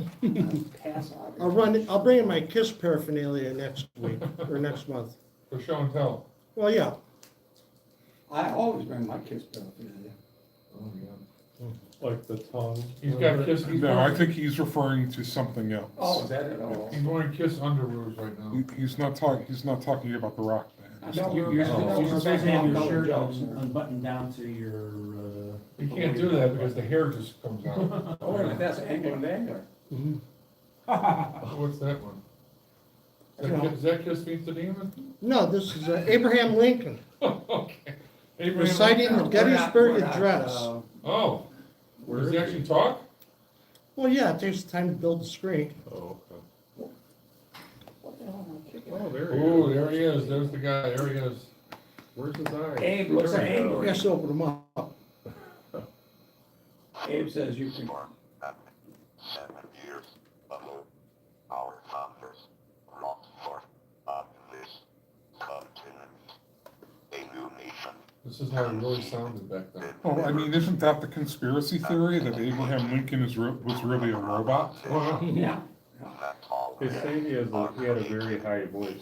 Pass out. I'll bring in my KISS paraphernalia next week, or next month. For show and tell. Well, yeah. I always bring my kids paraphernalia. Oh, yeah. Like the tongue? He's got Kiss, No, I think he's referring to something else. Oh, is that it? Oh. he's wearing Kiss underoos right now. He's not talking about the rock band. I thought we were- You're I thought we were supposed to have talking your about shirt jokes, or- unbuttoned down to your, You can't do that because the hair just comes out. Oh, wait a minute, that's Angler and Angler. What's that one? Is that Kiss Meets the Demon? No, this is Abraham Lincoln Okay. Abraham reciting the Lincoln. Gettysburg We're not, Address. Oh, does he actually talk? Well, yeah, it takes time to build the screen. Oh, okay. What the hell am I kicking? Oh, there he Oh, is. there he is, there's the guy, there he is. Where's his eye? Abe looks There we go. angry. Yes, open them up. Abe says you can. 7 years ago, our founders brought forth on this continent a new nation. This is how he really sounded back then. Oh, I mean, isn't that the conspiracy theory that Abraham Lincoln was really a robot? Yeah. That all His thing is that he had a very high voice.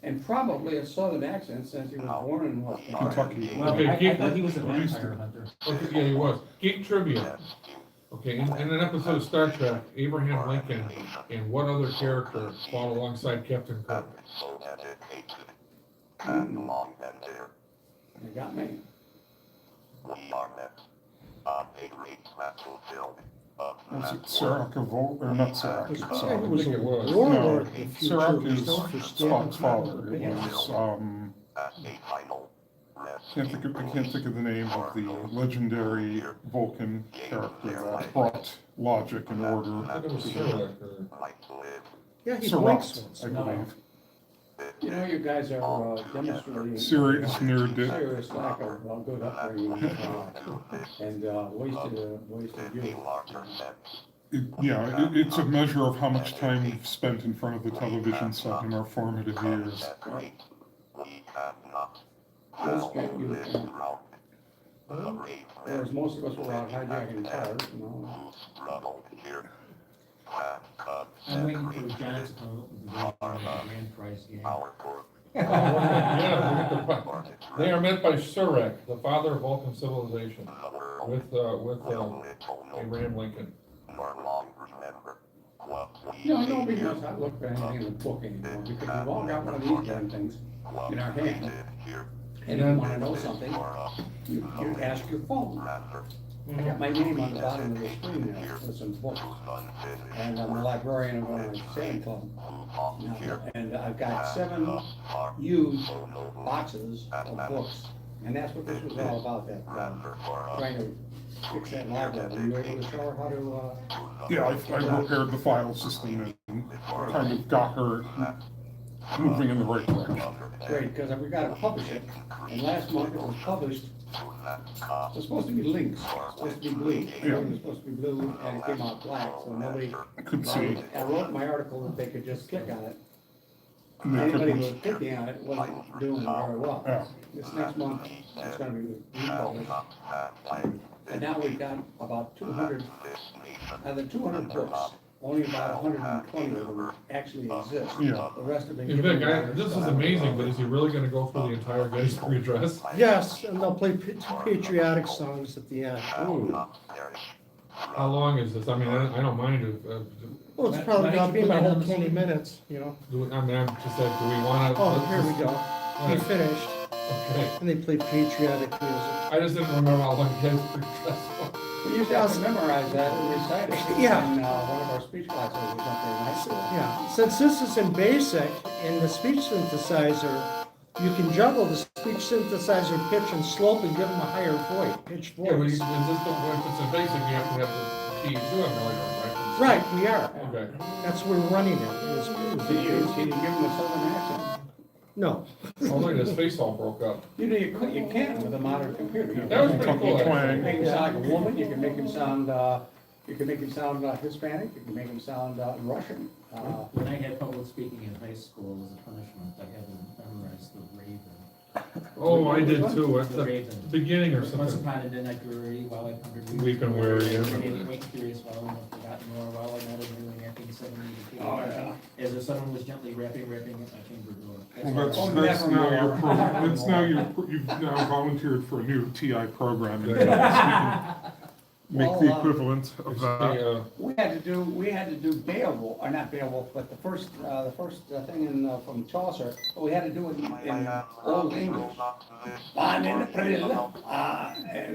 And probably a southern accent since he was born in what? Kentucky. well, Okay, I thought he was a At least- vampire hunter. Okay, yeah, he was. Geek trivia. Okay, in an episode of Star Trek, Abraham Lincoln and what other character fought alongside Captain Kirk? so dedicated and long and dear. You got me. We are met on a great battlefield of Was it Matsura. or not Serac? It It's, was think it was. Warlord, no, the future Serac was is known for Spock's father. standing It was, As a final rest. I can't think of the name of the legendary Vulcan character that brought logic and order. I think it was Sherlock or. Might live Yeah, he Sir blinks Ross, once. I in a while. believe. You know, you guys are demonstrating. Serious near did. Serious lack of good upbringing, and wasted youth. It's a measure of how much time we've spent in front of the television set in our formative years. Whereas most of us were out hijacking cars, you know. I'm waiting for John to come up with the grand prize game. Yeah, they are meant by Surak, the father of Vulcan civilization, with Abraham Lincoln. No, because I look for anything in the book anymore, because we've all got one of these damn things in our hand. And then when I know something, you ask your phone. I got my name on the bottom of the screen there with some books. And I'm a librarian of a sailing club. And I've got 7 used boxes of books. And that's what this was all about, that, trying to fix that library. Were you able to show her how to, Yeah, I repaired the file system and kind of got her moving in the right direction. Great, because we gotta publish it, and last month it was published, it was supposed to be links, supposed to be blue. It was supposed to be blue, and it came out black, so nobody. Could see. I wrote in my article that they could just click on it. And they Anybody who couldn't- was clicking on it wasn't doing very well. Yeah. This next month, it's gonna be republished. And now we've got about 200, out of the 200 books, only about 120 of them actually exist. Yeah. The rest have been Hey given. Vic, this is amazing, but is he really gonna go through the entire Gettysburg Address? Yes, and they'll play patriotic songs at the end. How long is this? I mean, I don't mind if, Well, it's probably gonna be my whole 20 minutes, you know? I mean, I'm just saying, do we wanna? Oh, here we go. He finished, Okay, and they play patriotic music. I just didn't remember how long Gettysburg Address was. We used to have to memorize that and recite it. Yeah. In one of our speech classes or something in high school. Yeah, since this is in BASIC, in the speech synthesizer, you can juggle the speech synthesizer pitch and slope and give them a higher voice, pitch Yeah, but voice. is this the, if it's a basic, you have to have the keys to it, right? Right, we are. Okay. That's where we're running it. Can you give them a southern accent? No. Oh, look, his face all broke up. You know, you can with a modern computer. You That was can pretty cool. make him sound like a woman, you can make him sound, Hispanic, you can make him sound, Russian. When I had public speaking in high school as a punishment, I had to memorize the Raven. Oh, I did too, at The the Raven. beginning or Once something. upon a midnight brewery, while I pondered. Weep and weary, yeah. Wait curious, while I have forgotten more, while I nodded kneeling after suddenly the Oh, yeah. as if someone was gently rapping at my chamber door. Well, that's now your, that's now you've now volunteered for a new TI program. And you can make the equivalent of that. We had to do Beowulf, or not Beowulf, but the first thing in, from Chaucer, but we had to do it in Old English. And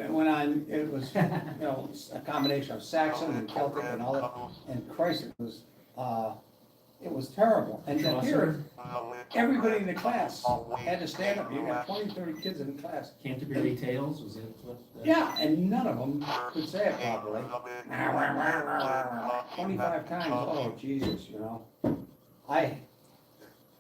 it went on, it was, you know, a combination of Saxon and Celtic and all that, and Christ, it was terrible. And to hear it, everybody in the class had to stand up, you got 20, 30 kids in the class. Canterbury Tales, was it what? Yeah, and none of them could say it properly. 25 times, oh Jesus, you know.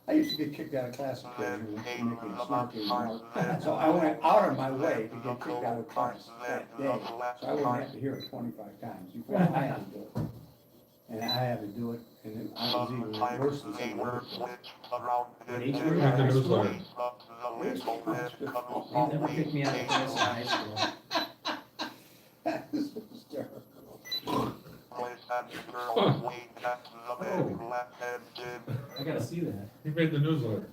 I used to get kicked out of class occasionally for making a snarky remark. So I went out of my way to get kicked out of class that day, so I wouldn't have to hear it 25 times. I had to do it. And I had to do it, and I was even worse than some of the Read the newsletter. They never picked me out of class in high school. This was terrible. I gotta see that. He made the newsletter.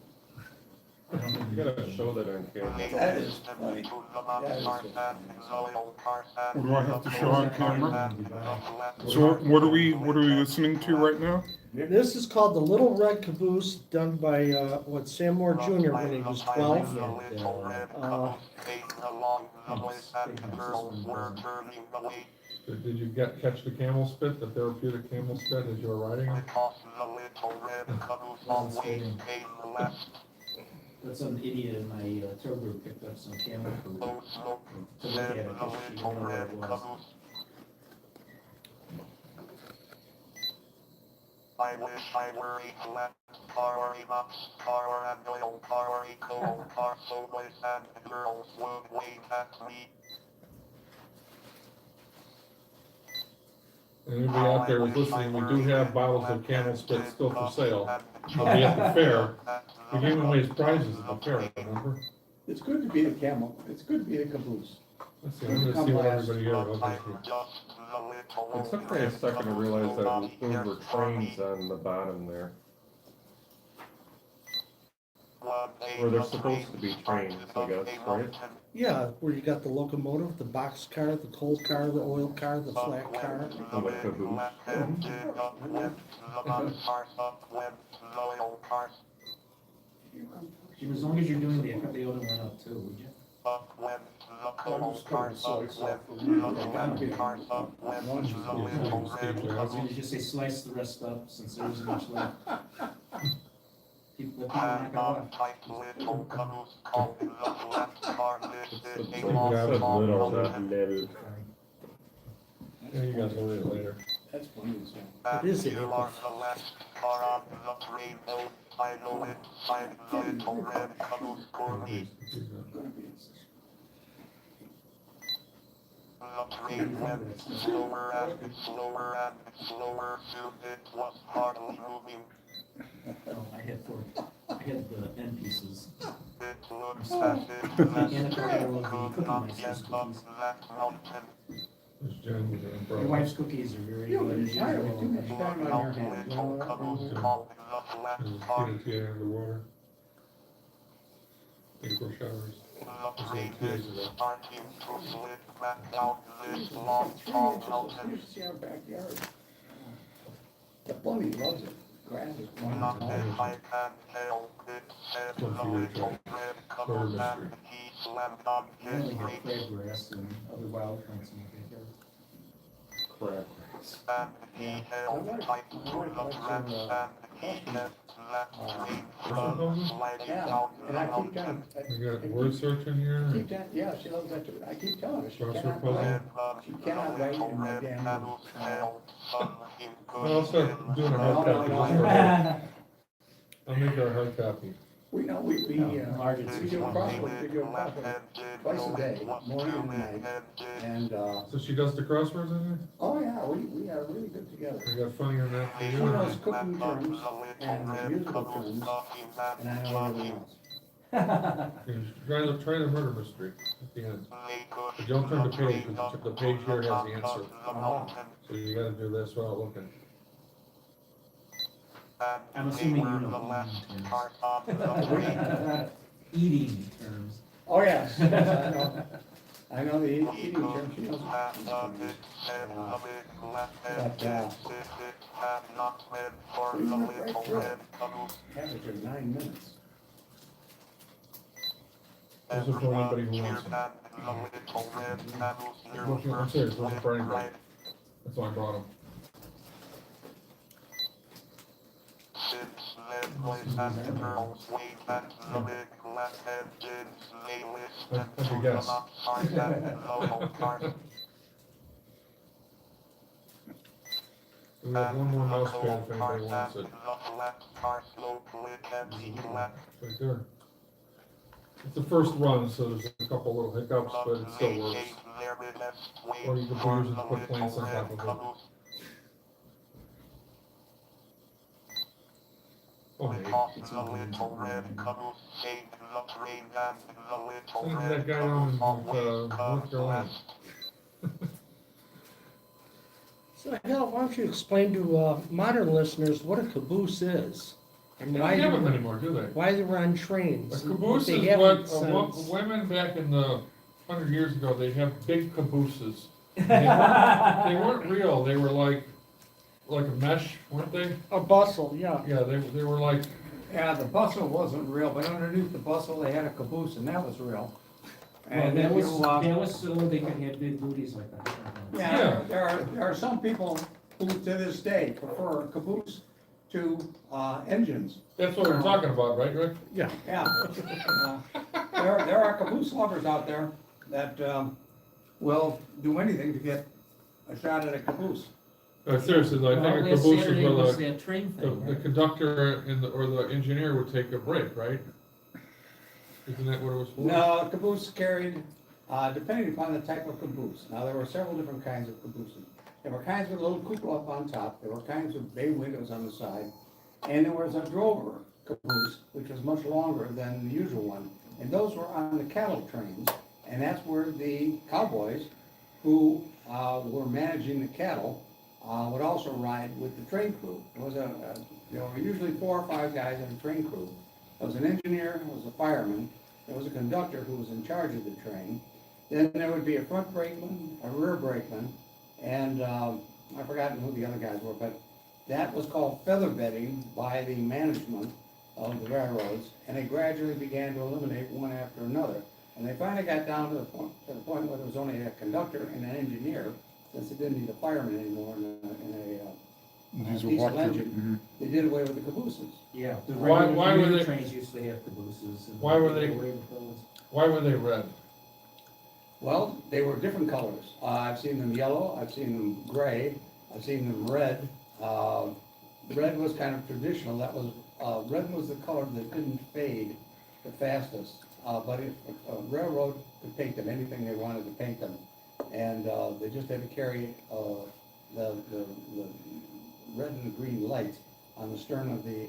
You gotta show that on camera. That is funny. That is funny. What do I have to show on camera? So what are we listening to right now? This is called The Little Red Caboose, done by, Sam Moore Jr. when he was 12. Did you catch the camel spit, the therapeutic camel spit as you were writing it? But some idiot in my tour group picked up some camel food to look at it, because she didn't know what it was. I wish I were a left car or a box car and oil car or a coal car so boys and girls would wave at me. Anybody out there who's listening, we do have bottles of Camel Spit still for sale. They'll be at the fair. We gave away as prizes at the fair, remember? It's good to be a camel, it's good to be a caboose. Let's see, I'm gonna see what everybody here will do. It took me a second to realize that those were trains on the bottom there. Where they're supposed to be trains, I guess, right? Yeah, where you got the locomotive, the box car, the coal car, the oil car, the flat car. And the caboose. As long as you're doing the other one up too, would you? I was gonna just say slice the rest up since there isn't much left. People not gonna Little. Yeah, you guys will read it later. That's funny as hell. It is a nickel. I know inside the little red caboose for me. The train went slower and slower and slower, soon it was hardly moving. Oh, I had the end pieces. It looks as if the And a couple of the could Cookie not Monsters get up cookies. that mountain. There's Jen with the Your umbrella. wife's cookies are very You good. don't tire with too much usual. time on your hands. Little caboose called the flat There's car. TNT underwater. April showers. The train is starting to slip back down this long, tall mountain. You should see our backyard. The bunny loves it, grass is growing Not tall. that I can tell, it said the little red caboose and he slammed on I his only have brakes. crabgrass and other wild plants in my backyard. Crap. And he held tight to the fence and he kept that train from sliding Yeah, down and the I keep mountain. telling, You got word search in here? keep telling, yeah, she loves that too. I keep telling her, she Crossword cannot puzzle? write. Then She the cannot write little in my red damn caboose held something Well, I'll good start in doing a her hard copy. No, just no, for no. her. I'll make her a hard copy. We know, we do a crossword, we do a left crossword hand did twice know a day, it was morning and human night. and did And, So she does the crosswords in there? oh yeah, we are really good together. I got funnier than that for She you. knows cooking terms and musical terms, and I know everything else. Try the murder mystery at the end. But don't turn the page, because the page here has the answer. So you gotta do this without looking. I'm assuming you know eating terms. Oh, yes, I know. I know the eating term, she knows. Have it for 9 minutes. Those are for anybody who wants them. I'm serious, those are for anybody. That's why I brought them. Since then, boys and girls wait at the big left hand kids, they listen That's a to guess. the upside and the local part. We have one more mouse pad if anybody wants it. The left part locally can be left. Right there. It's the first run, so there's a couple little hiccups, but it still works. Or you can use it to put plants on top of it. Oh, hey. Send that guy on in North Carolina. So hell, why don't you explain to modern listeners what a caboose is? And They why don't have them they, anymore, do they? why they run A trains? caboose They is what, haven't since- women back in the 100 years ago, they have big cabooses. They weren't real, they were like a mesh, weren't they? A bustle, yeah. Yeah, they were like, Yeah, the bustle wasn't real, but underneath the bustle, they had a caboose, and that was real. And And that then was, you, that was so they could have big booties like that. yeah, there are some people who to this day prefer caboose to, engines. that's what we're talking about, right, Rick? Yeah. There are caboose lovers out there that, will do anything to get a shot at a caboose. Seriously, though, I Well, think a last caboose is Saturday where was the, that train the, thing, the right? conductor and the, or the engineer would take a break, right? Isn't that what it was for? No, caboose carried, depending upon the type of caboose. Now, there were several different kinds of cabooses. There were kinds with a little cupola up on top, there were kinds with bay windows on the side, and there was a drover caboose, which was much longer than the usual one. And those were on the cattle trains, and that's where the cowboys who were managing the cattle would also ride with the train crew. There were usually 4 or 5 guys in a train crew. There was an engineer, there was a fireman, there was a conductor who was in charge of the train. Then there would be a front brakeman, a rear brakeman, and I've forgotten who the other guys were, but that was called feather bedding by the management of the railroads, and they gradually began to eliminate one after another. And they finally got down to the point where there was only a conductor and an engineer, since they didn't need a fireman anymore in a Diesel diesel electric, engine. They did away with the cabooses. Yeah, the Why regular were commuter they- trains used to have cabooses. and Why were did they- away with those. Why were they red? Well, they were different colors. I've seen them yellow, I've seen them gray, I've seen them red. Red was kind of traditional, red was the color that didn't fade the fastest. But if a railroad could paint them, anything they wanted to paint them. And they just had to carry the red and the green lights on the stern of the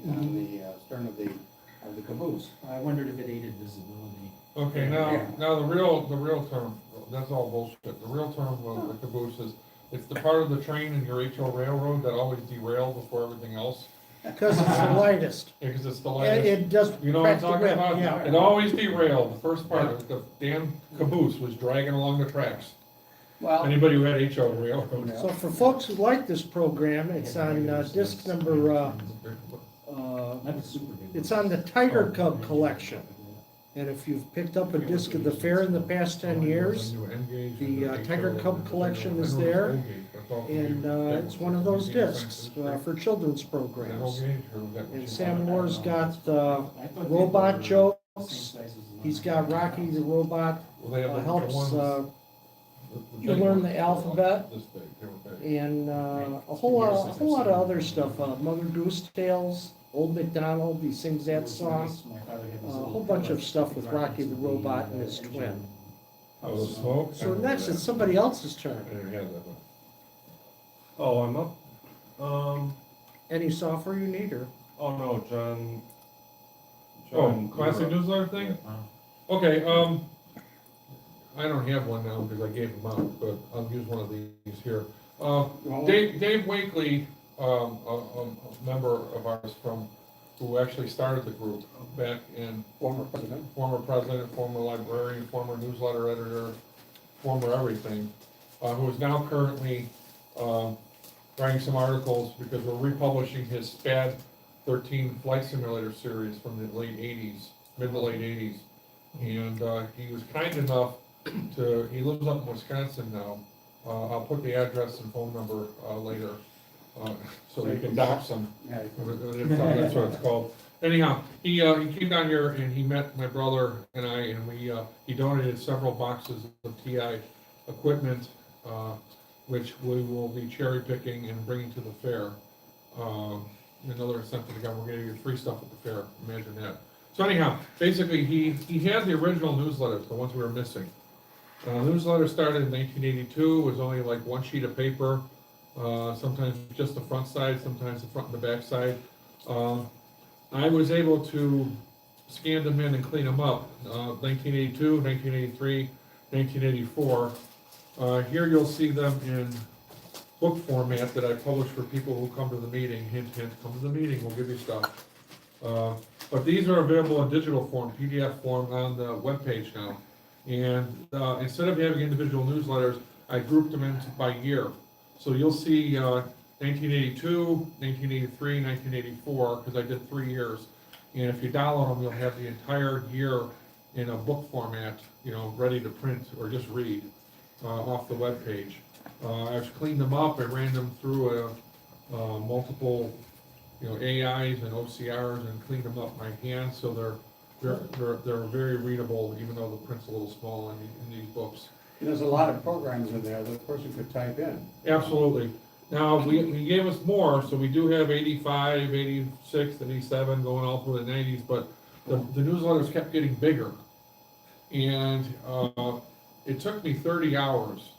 caboose. I wondered if it aided visibility. Okay, now the real term, that's all bullshit. The real term of the caboose is, it's the part of the train in your HO railroad that always derail before everything else. Because it's the lightest. Because it's the And lightest. it does You know what I'm crack the talking whip, about? yeah. It always derailed. The first part of it, the damn caboose was dragging along the tracks. Well, Anybody who had HO railroad. So for folks who like this program, it's on disc number, Not the super big. it's on the Tiger Cub collection. And if you've picked up a disc of the fair in the past 10 years, the Tiger Cub collection is there, and it's one of those discs for children's programs. And Sam Moore's got robot jokes, he's got Rocky the Robot, helps you learn the alphabet, and a whole lot of other stuff, Mother Goose Tales, Old MacDonald, he sings that song. A whole bunch of stuff with Rocky the Robot and his twin. Oh, the smoke? So next, it's somebody else's turn. I didn't have that one. Oh, I'm up. Any software you need, or? Oh no, John. Oh, classic you're up. newsletter thing? Okay, I don't have one now because I gave them out, but I'll use one of these here. Dave Wakely, a member of ours who actually started the group back in, former president. former president, former librarian, former newsletter editor, former everything, who is now currently writing some articles because we're republishing his SPAD 13 flight simulator series from the late 80s, mid to late 80s. And he was kind enough he lives up in Wisconsin now. I'll put the address and phone number later, so you can dox him. Yeah, That's what it's called. Anyhow, he came down here and he met my brother and I, and he donated several boxes of TI equipment, which we will be cherry picking and bringing to the fair. Another incentive to the government, we're gonna get free stuff at the fair, imagine that. So anyhow, basically he had the original newsletters, the ones we were missing. Newsletter started in 1982, it was only like one sheet of paper, sometimes just the front side, sometimes the front and the back side. I was able to scan them in and clean them up, 1982, 1983, 1984. Here you'll see them in book format that I publish for people who come to the meeting. Hint, hint, come to the meeting, we'll give you stuff. But these are available in digital form, PDF form on the webpage now. And instead of having individual newsletters, I grouped them into by year. So you'll see 1982, 1983, 1984, because I did 3 years. And if you download them, you'll have the entire year in a book format, ready to print or just read off the webpage. I've cleaned them up, I ran them through multiple AIs and OCRs and cleaned them up by hand, so they're very readable, even though the print's a little small in these books. There's a lot of programs in there that a person could type in. Absolutely. Now, he gave us more, so we do have 85, 86, 87 going all through the 90s, but the newsletters kept getting bigger. And it took me 30 hours,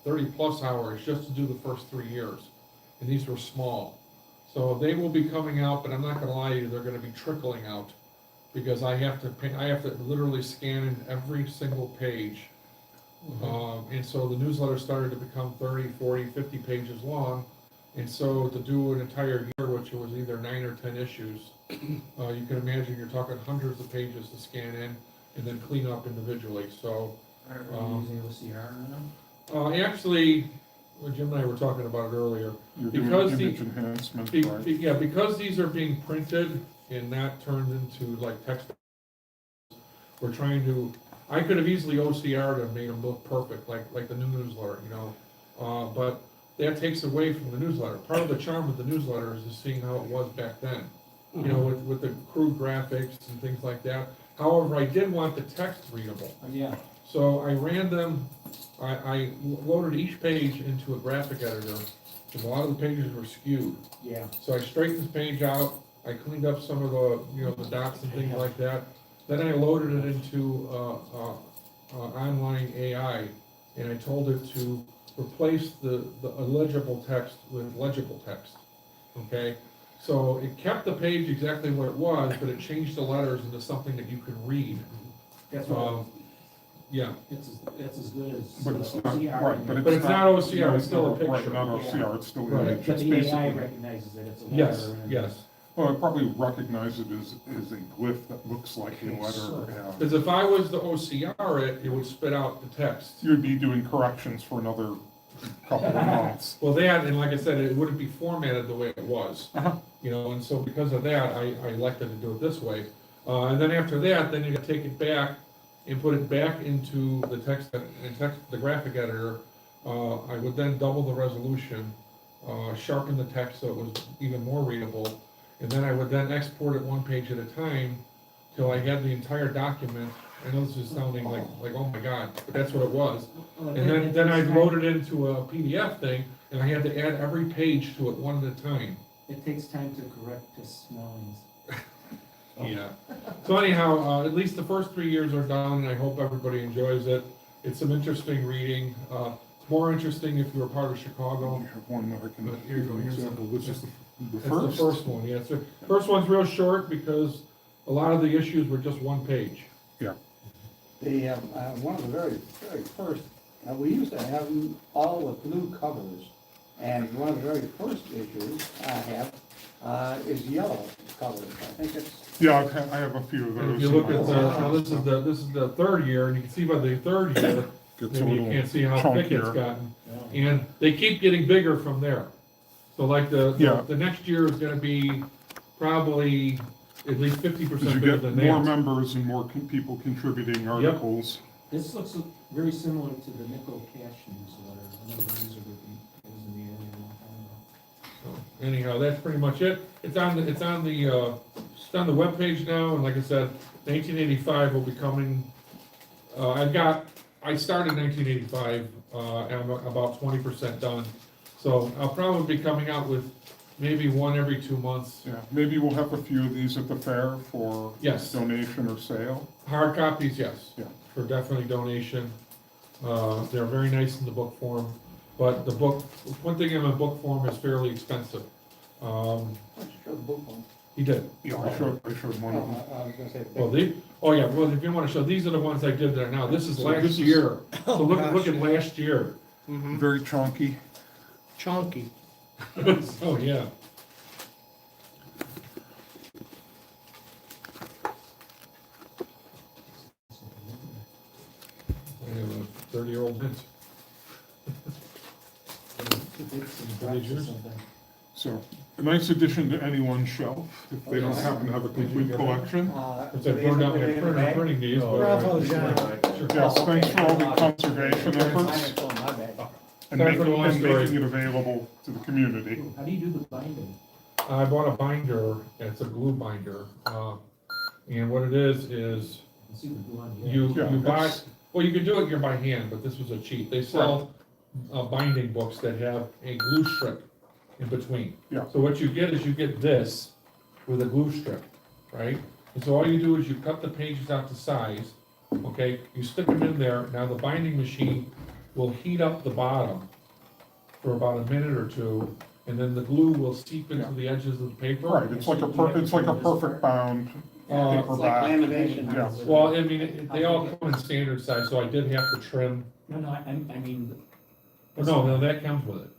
30 plus hours, just to do the first 3 years. And these were small. So they will be coming out, but I'm not gonna lie to you, they're gonna be trickling out. Because I have to literally scan in every single page. And so the newsletter started to become 30, 40, 50 pages long. And so to do an entire year, which was either 9 or 10 issues, you can imagine you're talking hundreds of pages to scan in and then clean up individually, so. Are you using OCR on them? Actually, well, Jim and I were talking about it earlier. You're doing Because image enhancement, right? Yeah, because these are being printed and not turned into like text, we're trying to, I could have easily OCR'd and made them look perfect, like the new newsletter, you know, but that takes away from the newsletter. Part of the charm of the newsletter is just seeing how it was back then, you know, with the crude graphics and things like that. However, I did want the text readable. Yeah. So I ran them, I loaded each page into a graphic editor, because a lot of the pages were skewed. Yeah. So I straightened this page out, I cleaned up some of the, you know, the dots and things like that. Then I loaded it into online AI, and I told it to replace the illegible text with legible text, okay? So it kept the page exactly what it was, but it changed the letters into something that you could read. That's what, Yeah, it's as good as. But it's not, OCR. right, but But it's not OCR, no, it's still a right, picture. not OCR, it's still Right. image, But it's the AI basically, recognizes that it's a letter. yes, and- yes. well, it probably recognizes it as a glyph that looks like a letter, yeah. Because if I was to OCR it, it would spit out the text. You'd be doing corrections for another couple of months. Well, that, and like I said, it wouldn't be formatted the way it was. You know, and so because of that, I elected to do it this way. And then after that, then you gotta take it back and put it back into the the graphic editor. I would then double the resolution, sharpen the text so it was even more readable. And then I would then export it one page at a time till I had the entire document. I know this is sounding like oh my God, but that's what it was. And then I'd load it into a PDF thing, and I had to add every page to it one at a time. It takes time to correct the smellings. Yeah. So anyhow, at least the first 3 years are done, and I hope everybody enjoys it. It's some interesting reading. It's more interesting if you're a part of Chicago. You have one that I can But here you give go, an here's example, this is the It's the first. first one, yeah. So first one's real short because a lot of the issues were just one page. Yeah, The, one of the very first, we used to have them all with blue covers, and one of the very first issues I have is yellow covers. I think it's, yeah, I have a few of And those. if you in look my at the, office. now this is the third year, and you can see by the third year, Gets a maybe you little can't see how thick it's chunkier. gotten. And they keep getting bigger from there. So like Yeah. the next year is gonna be probably at least 50% Because you bigger get than more that. members and more people contributing articles. This looks very similar to the nickel cash newsletter. I know the user group was in the area a long time ago. So anyhow, that's pretty much it. It's on the webpage now, and like I said, 1985 will be coming. I started 1985, and I'm about 20% done. So I'll probably be coming out with maybe one every 2 months. Yeah, maybe we'll have a few of these at the fair for Yes. donation or sale. Hard copies, yes. Yeah. For definitely donation. They're very nice in the book form, but the book, one thing in a book form is fairly expensive. let's show the book one. He did. Yeah, I showed one of them. I was gonna say. Well, well, if you wanna show, these are the ones I did there now. This is So last this is- year. So Oh, look gosh. at last year. Very chunky. Chunky. Oh, yeah. I have a 30-year-old mint. What is yours? So, a nice addition to anyone's shelf, if they don't happen to have a complete collection. It's a burned out my printing these, but. Bravo, John. Sure. Yes, thanks for all the conservation efforts and Sorry for the long making story. it available to the community. How do you do the binding? I bought a binder, and it's a glue binder, and what it is I can see the blue on the edge. you Yeah, buy, it's- well, you could do it by hand, but this was a cheat. They sell binding books that have a glue strip in between. Yeah. So what you get is you get this with a glue strip, right? And so all you do is you cut the pages out to size, okay? You stick them in there. Now the binding machine will heat up the bottom for about a minute or two, and then the glue will seep into Yeah. the edges of the paper. Right, it's like it's like a perfect bound Uh, It's like paperback. lamination. Yeah. Well, I mean, they all come in standard size, so I did have to trim. No, I mean. Oh, no, that comes with it.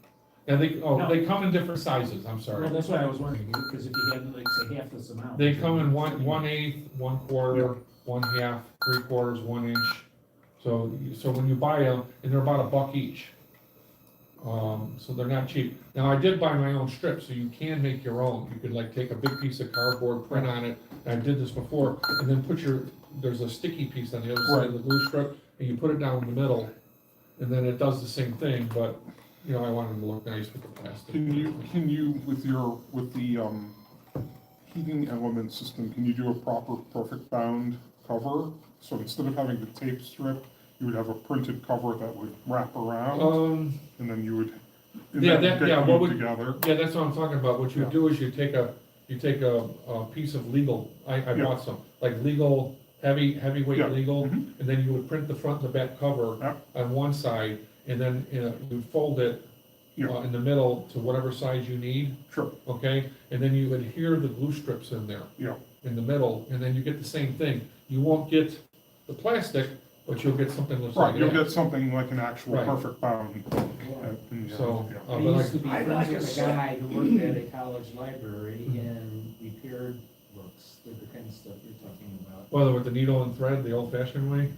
Yeah, No. they come in different sizes, I'm Well, sorry. that's what I was wondering, because if you had, like, say, half this amount. They come in 1/8, 1/4, 1/2, 3/4, 1 inch. So when you buy them, and they're about $1 each. So they're not cheap. Now, I did buy my own strips, so you can make your own. You could like take a big piece of cardboard, print on it, and I did this before, and then there's a sticky piece on the other side of the glue strip, and you put it down in the middle, and then it does the same thing, but, you know, I wanted them to look nice with the plastic. Can you, with the heating element system, can you do a proper perfect bound cover? So instead of having the tape strip, you would have a printed cover that would wrap around, and then you would, and Yeah, then get what glued would, together. yeah, that's what I'm talking about. What you Yeah. do is you take a piece of legal, I Yeah. bought some, like legal, heavyweight Yeah. legal, Mhm. and then you would print the front and the back cover Yeah. on one side, and then, you'd fold it Yeah. in the middle to whatever size you need, Sure, okay? And then you adhere the glue strips in there, yeah, in the middle, and then you get the same thing. You won't get the plastic, but you'll get something that looks like right, you'll that. get something like an actual Right. perfect bound. So, Yeah. I but used to be I friends like with it. a guy who worked at a college library and repaired books, the kind of stuff you're talking about. whether with the needle and thread, the old fashioned way,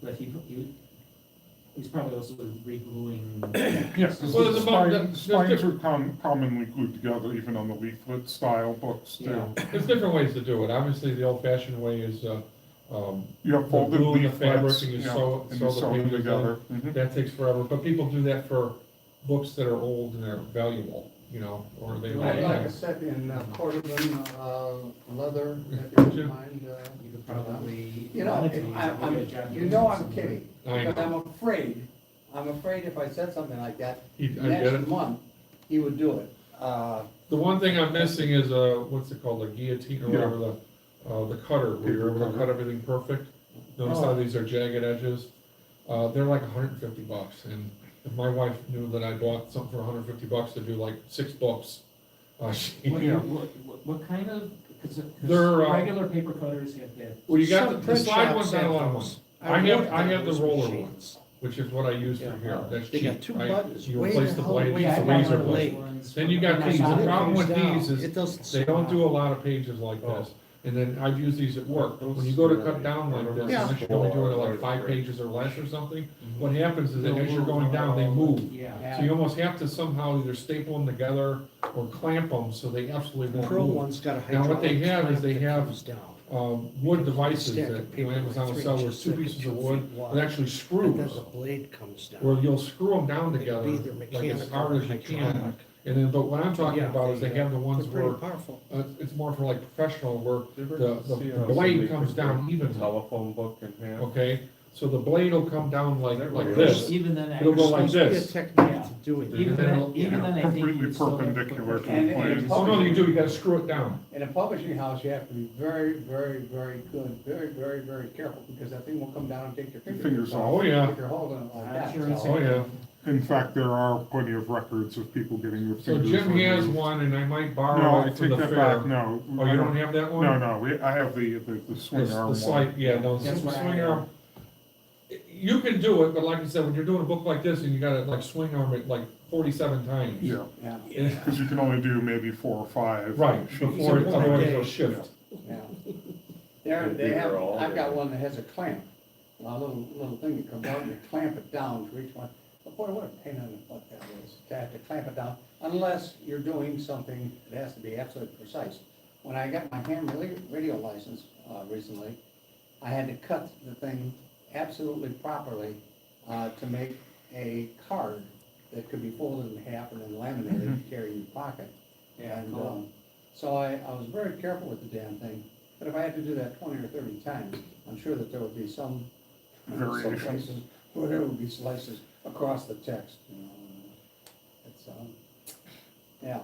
But he's probably also re-gluing. Yes, 'cause Well, the there's about- spines are commonly glued together, even on the leaflet style books too. Yeah. there's different ways to do it. Obviously, the old fashioned way is, You have the folded glue in the leaflets. fabric and you yeah, sew and the you sew them pages together. in. Mhm. That takes forever, but people do that for books that are old and they're valuable, you know, or they. I'd like a set in cordovan, leather, if you don't mind. You could probably. You know, I'm kidding, I because know. I'm afraid if I said something like that, I get next it. month, he would do it. The one thing I'm missing is what's it called, a guillotine or Yeah. whatever, the cutter, where you're able to Paper cut cutter. everything perfect. Notice how these are jagged edges? They're like $150, and if my wife knew that I bought something for $150 to do like 6 books, she, What kind of, because They're, regular paper cutters have that. well, you got Some the print slide shops ones, not a have lot of those. money. worked I on have the those roller machines. which is what I use for Yeah. here, that's They cheap. got 2 right? buttons. You way replace the the hell blade, way it's a down razor on the blade. blade. Then you got these, the When it problem with comes down, these is, it doesn't they don't do a stop. lot of pages like Oh. this. And then I've used these at work. When you go to cut down like this, Yeah. unless you're only doing it like 5 pages or less or something, what happens is that as you're going down, they move. Yeah. So you almost have to somehow either staple them together or clamp them so they absolutely The won't Pro move. one's got a Now, what they hydraulic have is clamp they that have, comes down. Wood devices Stack that, of paper Amazon will like sell 3 with inches 2 thick and pieces 2 of wood, feet wide. with actually And screws, then the blade comes down. where you'll screw them down They could together, be either like as mechanical hard or as you can. hydraulic. And then, but what I'm talking Yeah, about is they have the ones They're pretty where, powerful. it's more for like professional where Did you the ever see how blade somebody comes could down break a evenly, telephone book in half? okay? So the blade will come down like Really? this, Even then. It'll go like Supposed to be a this. technique Yeah. to do it. Even then, even then, I think. Completely you still have to put perpendicular to that- the And plane. oh no, you do, you gotta screw it down. In a publishing house, you have to be very, very, very good, very, very, very careful, because that thing will come down and take your Fingers off. off. Oh, yeah. If you're holding it like I'm that. sure it's- so- Oh, yeah. In fact, there are plenty of records of people getting their So fingers Jim has removed. one and I might No, borrow I it for take the that fair. back, no. Oh, you don't have that one? No, I have the swing The arm slide, one. yeah, no, That's what I swing have. arm. You can do it, but like I said, when you're doing a book like this and you gotta like swing arm it like 47 times. Yeah, Yeah, because you can only do maybe 4 or 5. Right, sheets. before, It's a otherwise one-day. it'll shift. yeah. They They have, are all I've got there. one that has a clamp, a little thing that comes out and you clamp it down for each one. But boy, what a pain in the butt that is, to have to clamp it down, unless you're doing something that has to be absolutely precise. When I got my ham radio license, recently, I had to cut the thing absolutely properly, to make a card that could be folded in half and then laminated to carry in your pocket. And, so I was very careful with the damn thing, but if I had to do that 20 or 30 times, I'm sure that there would be some Variations. places where there would be slices across the text, you know. It's, Yeah.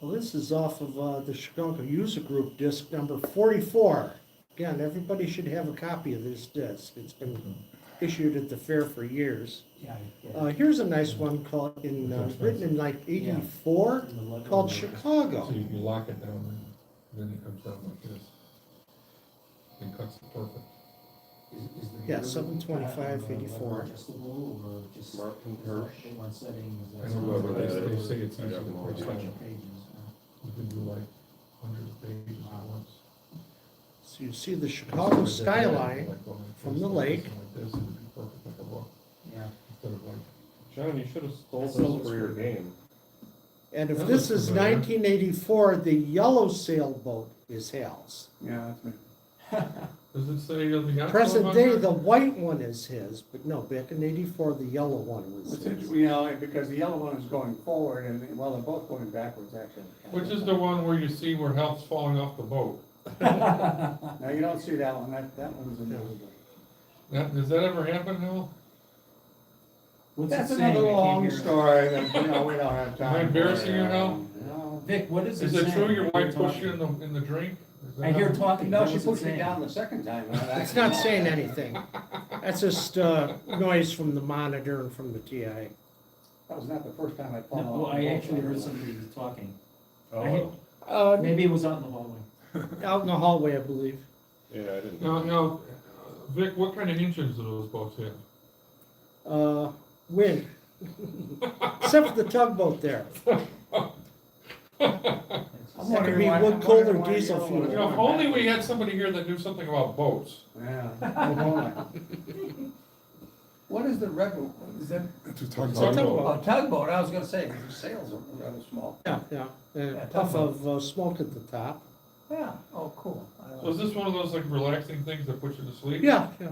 Well, this is off of the Chicago User Group disc number 44. Again, everybody should have a copy of this disc. It's been issued at the fair for years. Yeah. Here's a nice one called written in like 84, called Chicago. So you lock it down and then it comes down like this. And cuts it perfect. Yeah, 725/84. Adjustable or just Martin Hirsch. one setting? I don't know, but they say it's I easy to have no break idea. down. You can do like hundreds of pages at once. So you see the Chicago skyline Like going like from this, the like lake. this, and like this, it'd be perfect like a book, Yeah. instead of like. John, you should have stole That's this for your game. And if That this looks is familiar. 1984, the yellow sailboat is Hal's. Yeah, that's me. Does it say the yacht club Present on day, there? the white one is his, but no, back in 84, the yellow one was It's his. interesting, you know, because the yellow one is going forward and, well, they're both going backwards, actually. Which is the one where you see where Hal's falling off the boat? No, you don't see that one, that one's a little bit. Does that ever happen, Hal? What's it That's saying? another I can't long hear it. story that, you know, we don't have time. Am I embarrassing you for. now? No. Vic, what is it Is saying? it true your I hear wife pushed you talking. in the drink? Is that I hear how- talking. No, What she was it pushed me saying? down the second time. It's not saying anything. That's just noise from the monitor and from the TI. That was not the first time I'd fallen No, off. well, the I boat. actually heard somebody talking. Oh, Maybe it was out in the hallway. Out in the hallway, I believe. yeah, I didn't. Now, Vic, what kind of engines do those boats have? Wind. Except for the tugboat there. I'm That could wondering be why- wood I'm coal or wondering why diesel the yellow fuel. one You is know, if going only we backwards. had somebody here that knew something about boats. Yeah. Oh, boy. What is the red one? Is that It's a It's a tugboat. tugboat. a tugboat? I was gonna say, 'cause the sails are rather small. Yeah, yeah. And Yeah, a puff tugboat. of smoke at the top. Yeah, oh, cool. So is this one of those like relaxing things that put you to sleep? Yeah, yeah.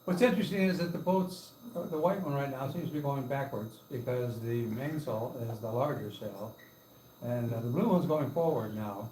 What's interesting is that the boats, the white one right now seems to be going backwards because the mainsail is the larger sail. And the blue one's going forward now,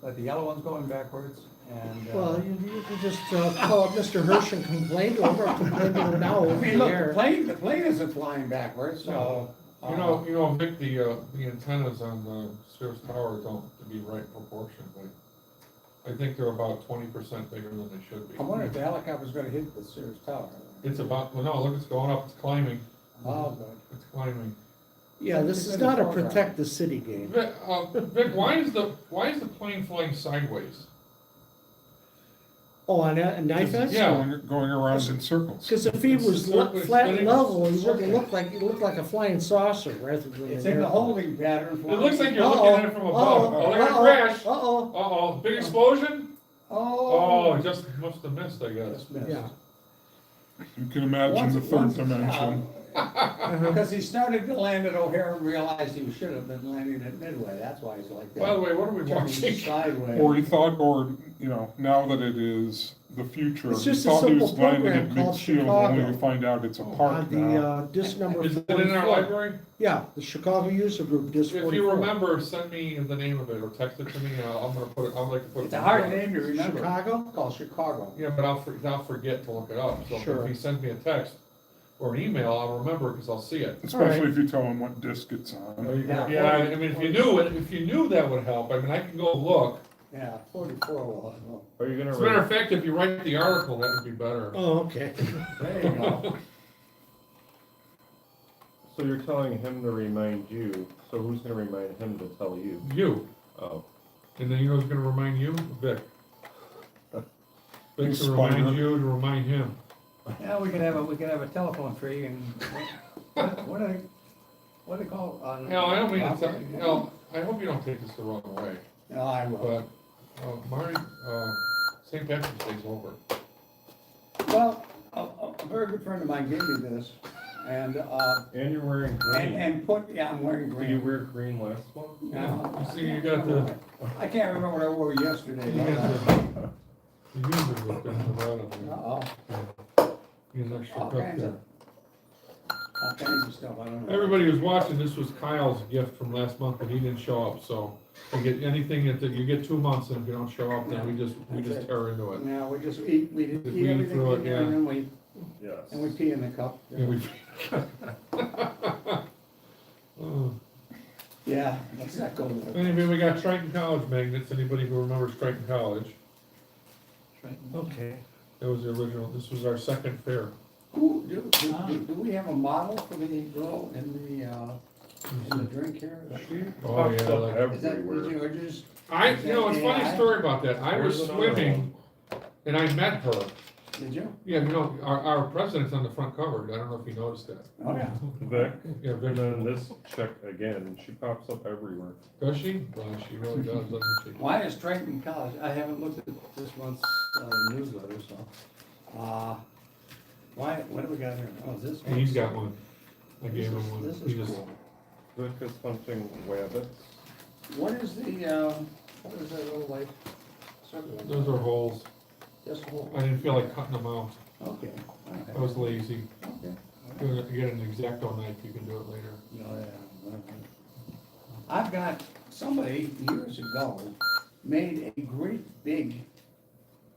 but the yellow one's going backwards and. Well, you can just call up Mr. Hirsch and complain to him, or complain to him now I over mean, the look, the air. plane isn't flying backwards, so. You know, Vic, the antennas on the Sears Tower don't to be right proportion, but I think they're about 20% bigger than they should be. I wonder if the helicopter's gonna hit the Sears Tower. It's about, well, no, look, it's going up, it's climbing, Oh, good. it's climbing. Yeah, this is not a protect the city game. Vic, why is the plane flying sideways? Oh, on a knife edge? Yeah. Going around in circles. Because if he It's was circling, flat and spinning. level, he wouldn't look like a flying saucer rather than It's an in the airplane. holding pattern. It looks like you're looking at it from above. Oh, they're gonna crash. Uh-oh. Uh-oh, big explosion? Oh. Oh, just must have missed, I guess. Just missed. Yeah. You can imagine the third Once- dimension. Because he started to land at O'Hare and realized he should have been landing at Midway, that's why he's like that. By the way, what are we Turning watching? sideways. Or he thought, now that it is the future, It's he just a thought he was simple landing program at called midfield, only Chicago. to find out it's a On park now. the disc number Is it in our 44. library? Yeah, the Chicago User Group, disc If 44. you remember, send me the name of it or text it to me, and I'm gonna put it, I'd like to put it. It's a hard name to remember. Chicago? It's called Chicago. Yeah, but I'll forget to look it up, so Sure. if he sends me a text or an email, I'll remember, because I'll see it. Especially if you tell him what disc it's on. Yeah. Yeah, I mean, if you knew that would help, I mean, I can go look. Yeah, 44 will, Are you gonna As a matter write, of fact, if you write the article, that would be better. Oh, okay. there you go. so you're telling him to remind you, so who's gonna remind him to tell you? You, Oh, and then you know who's gonna remind you? Vic. Vic to Spider. remind you to remind him. Yeah, we could have a telephone tree and, what do they call it? No, I don't mean to tell, I hope you don't take this the wrong way, No, I will. but, St. Patrick's Day's over. Well, a very good friend of mine gave me this and, and you're wearing green. and I'm wearing Did you green. wear green last month? No, You see, you got the, I can't remember what I wore yesterday. you got the user with the Uh-oh, Get an extra all cup kinds there. of, all kinds of stuff, I don't know. Everybody who's watching, this was Kyle's gift from last month, but he didn't show up, so you get anything, you get 2 months, and if you don't show up, then we just tear into it. Yeah, we just eat We eat everything through we it, can yeah. and then we Yes. And we pee in the cup. Yeah, we- Oh. Yeah, let's not go there. Anyway, we got Triton College magnets, anybody who remembers Triton College, Okay. that was the original, this was our second fair. Who, do we have a model for the girl in the drink here? Oh, yeah, like, Is that, Everywhere. or just, it's a funny story about that, I was There's another swimming, and I met her, did you? yeah, our president's on the front cover, I don't know if you noticed that. Oh, yeah. Vic, Yeah, and Vic, then this chick again, she pops up everywhere. does she? Well, she really does, doesn't she? Why is Triton College, I haven't looked at this month's newsletter, so, what do we got here? Oh, is this? And he's got one, I gave him one. This He is just- cool. Vic is hunting rabbits. What is that little like circle? Those are holes, Just a hole. I didn't feel like cutting them out, Okay. I was lazy. Okay. You get an X-Acto knife, you can do it later. No, yeah, okay. I've got, somebody years ago made a great big,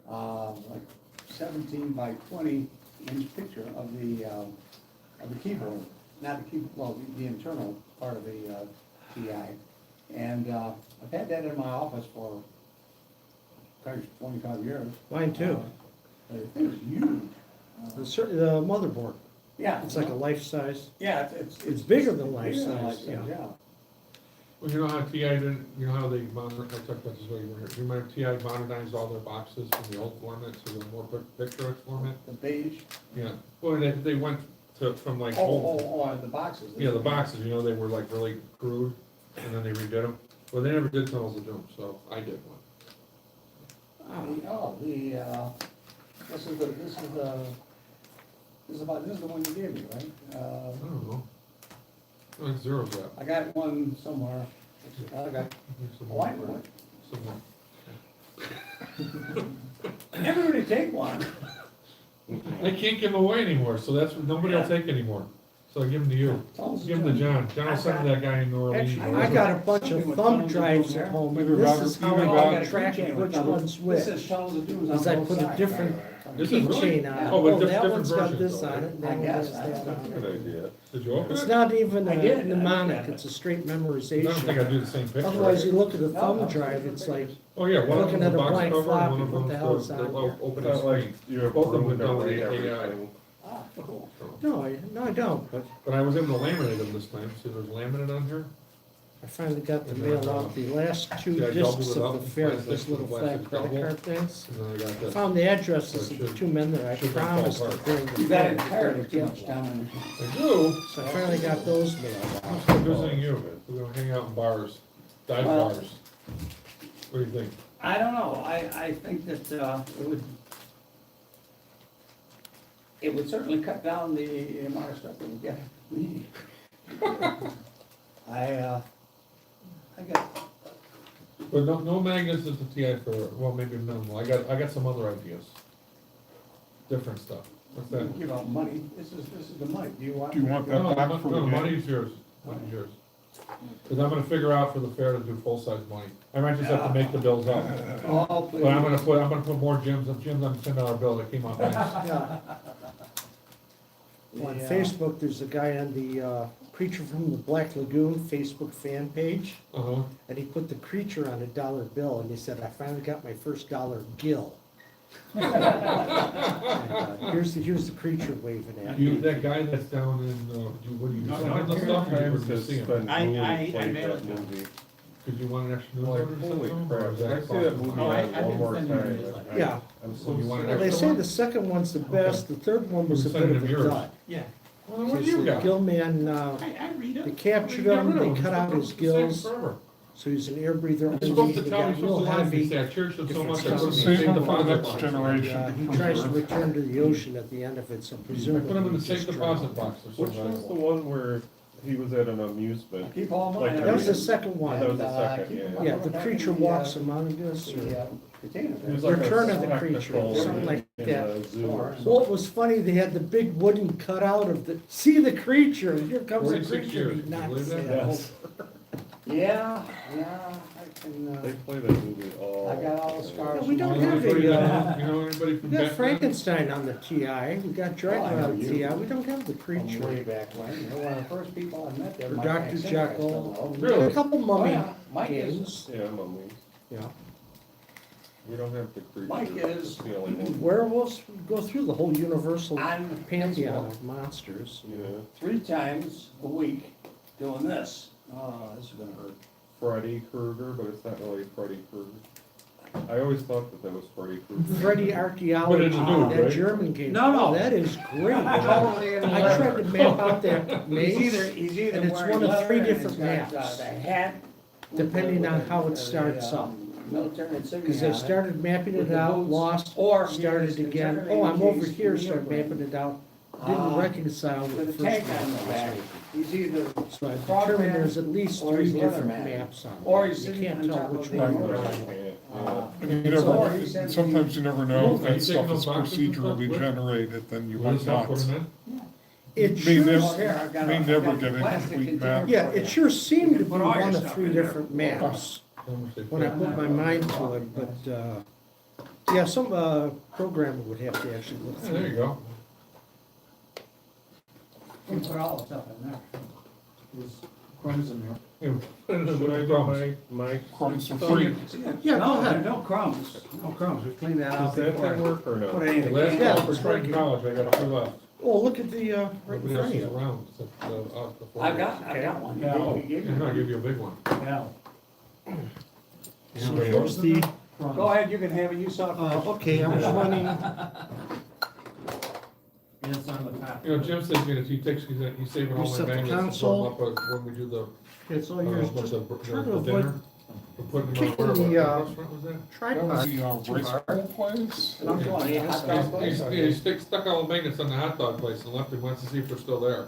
like 17 by 20 inch picture of the keyboard, not the keyboard, well, the internal part of the TI. And I've had that in my office for, gosh, 25 years. Mine too. The thing is huge. The motherboard, Yeah. it's like a life size. Yeah, It's bigger than life bigger than size, yeah. yeah. Well, you know how TI didn't, you know how they modernized, I talked about this while you were here, you remember TI modernized all their boxes from the old format to the more picture format? The beige. Yeah, well, they went from like Oh, old, the boxes. yeah, the boxes, you know, they were like really crude, and then they redid them. Well, they never did Tunnels of Doom, so I did one. This is the one you gave me, right? I don't know. Like zeros up. I got one somewhere. I got There's a some white more. one. Some more. Everybody take one. I can't give them away anymore, so that's, nobody will take anymore. So I give them to you. Give them to John. John will send to that guy in New Orleans. Actually, I got a bunch of thumb drives at home, and this is how I keep track of which one's which. This is Tunnels of Doom on Is I both put a sides. different This is really- keychain on it. Oh, but Oh, there's that different one's got versions, this though, on right? it, and I that one guess, has I that don't on Good it. idea. Did you open It's it? not even I a did. mnemonic, it's a straight I don't think I memorization. do the same picture. Otherwise, you look at a No, thumb no. drive, it's like, Oh, yeah, one of looking them's at the a box blank cover, floppy, and one of what the them's hell is the on here? open It's not like screen. you have Both of them room would to know write the AI. everything. Ah, cool. no, I don't, but But I was able to laminate them this time, see there's laminate on here? I finally got to mail out the last two Yeah, I doubled discs it of up, the fair, plastic, those little plastic flat credit double. card things. And then I got I this. found the addresses of the two men that I Should not fall promised to apart. bring the You got fair. entirely too much time. I do. So I finally got those mailed I'm out. still visiting you. We're gonna hang out in bars, dive Well- bars. What do you think? I don't know, I think that, it would certainly cut down the amount of stuff that we get. I got, But no magnets at the TI for, well, maybe minimal. I got some other ideas. Different stuff. What's that? give out money, this is the money, do you want? Do you want that No, back no, for the no, game? money's yours. Money's yours. Cause I'm gonna figure out for the fair to do full-size money. I might just have to make the bills up. Oh, please. But I'm gonna put more gyms on $10 bill that came out nice. Yeah. On Yeah. Facebook, there's a guy on the Creature from the Black Lagoon Facebook fan page, Uh-huh. and he put the creature on a dollar bill, and he said, I finally got my first dollar gill. And, here's the creature waving at me. That guy that's down in, what do you, send the stuff, or you Sometimes see it's him? been I really played mailed that it. movie. Cause you want an extra Like, newsletter or holy something? crap, or is if I that see that fine? movie Oh, I on one didn't more send you time. the newsletter. I- Yeah. I'm so Well, you want an Well, they extra say one? the second one's the best, the third one was a Send bit it of to a yours. dud. Yeah, Well, then what do you The got? gill man, I read they it. captured Well, you him, got rid they of cut him. out his It's the same gills, forever. so he's an air breather You're only, supposed to he tell me, got you're real supposed to let me heavy. say, I cherished it so Different much, I stuff. put Save the Save them for the deposit next box. generation. And, to he tries to preserve. return to the ocean at the end of it, so I presumably. put him in the he safe just deposit drowned. box or Which something. was the one where he was at an amusement? Keep all Like mine. the That was the second one. That was the And, second, keep yeah. them Yeah, all the back creature in the, walks among us, or, container. He was like a Return of the spectacle Creature, something like in that. a zoo or well, it was funny, they had the big wooden cutout of the, see the creature, and here comes the 46 creature, years, and he can you knocks believe that? it Yes. over. Yeah, I can, They play that movie all. I got all the scars we don't have Anybody, a, you know anybody from we got back then? Frankenstein on the TI, we got Dracula on the TI, we don't have the From way creature. back when, you know, one of the first people I met there. Or Mike Dr. Maxine, I Jekyll. still know. We got a couple Oh, mummy yeah. Mike is, games, Yeah, mummies. yeah. We don't have the creature. Mike That's is- the only one. Werewolves go through the whole universal On pantheon Facebook, of monsters. Yeah, 3 times a week doing this. Oh, this is gonna hurt. Freddy Krueger, but it's not really Freddy Krueger. I always thought that was Freddy Krueger. Freddy Archaeology, But it's new, that right? German game. No, no. Oh, that is great. Totally in I leather. tried to map out that He's either, maze, he's either and it's wearing one of leather 3 and different he's got, maps, the hat. depending with on the- how it the, starts up. Military insignia Because I on it. started mapping With it the out, boots, lost, or started he's again. entirely Oh, I'm over encased here, in started leather. mapping it out. Didn't reconcile with With the a first tank on the back. map. He's either So I frog determined man, there's at least or 3 he's different Leatherman. maps on Or it. he's You sitting can't on tell top which of the one. I motor. can't, Uh, yeah. You It's all- never, sometimes you never know if Are you that stuff taking is those boxes and stuff procedurally with? generated, then you Will might this help not. put 'em in? It May sure, never- Oh, here, I've got may I've never got get a plastic complete container map. yeah, for you. it sure seemed to be Put all your one of stuff 3 in there. different maps How much they when I put? put my mind to it, but, yeah, some, programmer would have to actually look Yeah, through. there you go. You put all the stuff in there. There's crumbs in there. Yeah, put it in the Should I little do crumbs. my Crumbs are So free. you- Yeah, go no, ahead. no crumbs, no crumbs, we cleaned that out Does that before. thing work or Put no? any of the Last cans. Yeah, call for it's Triton working. College, I got a few left. Oh, look at the, right in Nobody front else of is you. around, except, the four I've of us. got, I've got one. Yeah. You gave Yeah, me no, I'll one. give you a big one. Yeah. So here's the, Go ahead, you can have it, you saw it. okay, I was running, And it's on the top. You know, Jim says, you know, he's saving all You my set the magnets to console. put 'em up when we do the, it's all yours, what just the try to dinner. avoid We're putting them kicking on, the, what restaurant was that? That was tripod. the rice bowl place. And I'm going, yeah, hot dog place. He stuck all the magnets on the hot dog place and left it, wants to see if they're still there.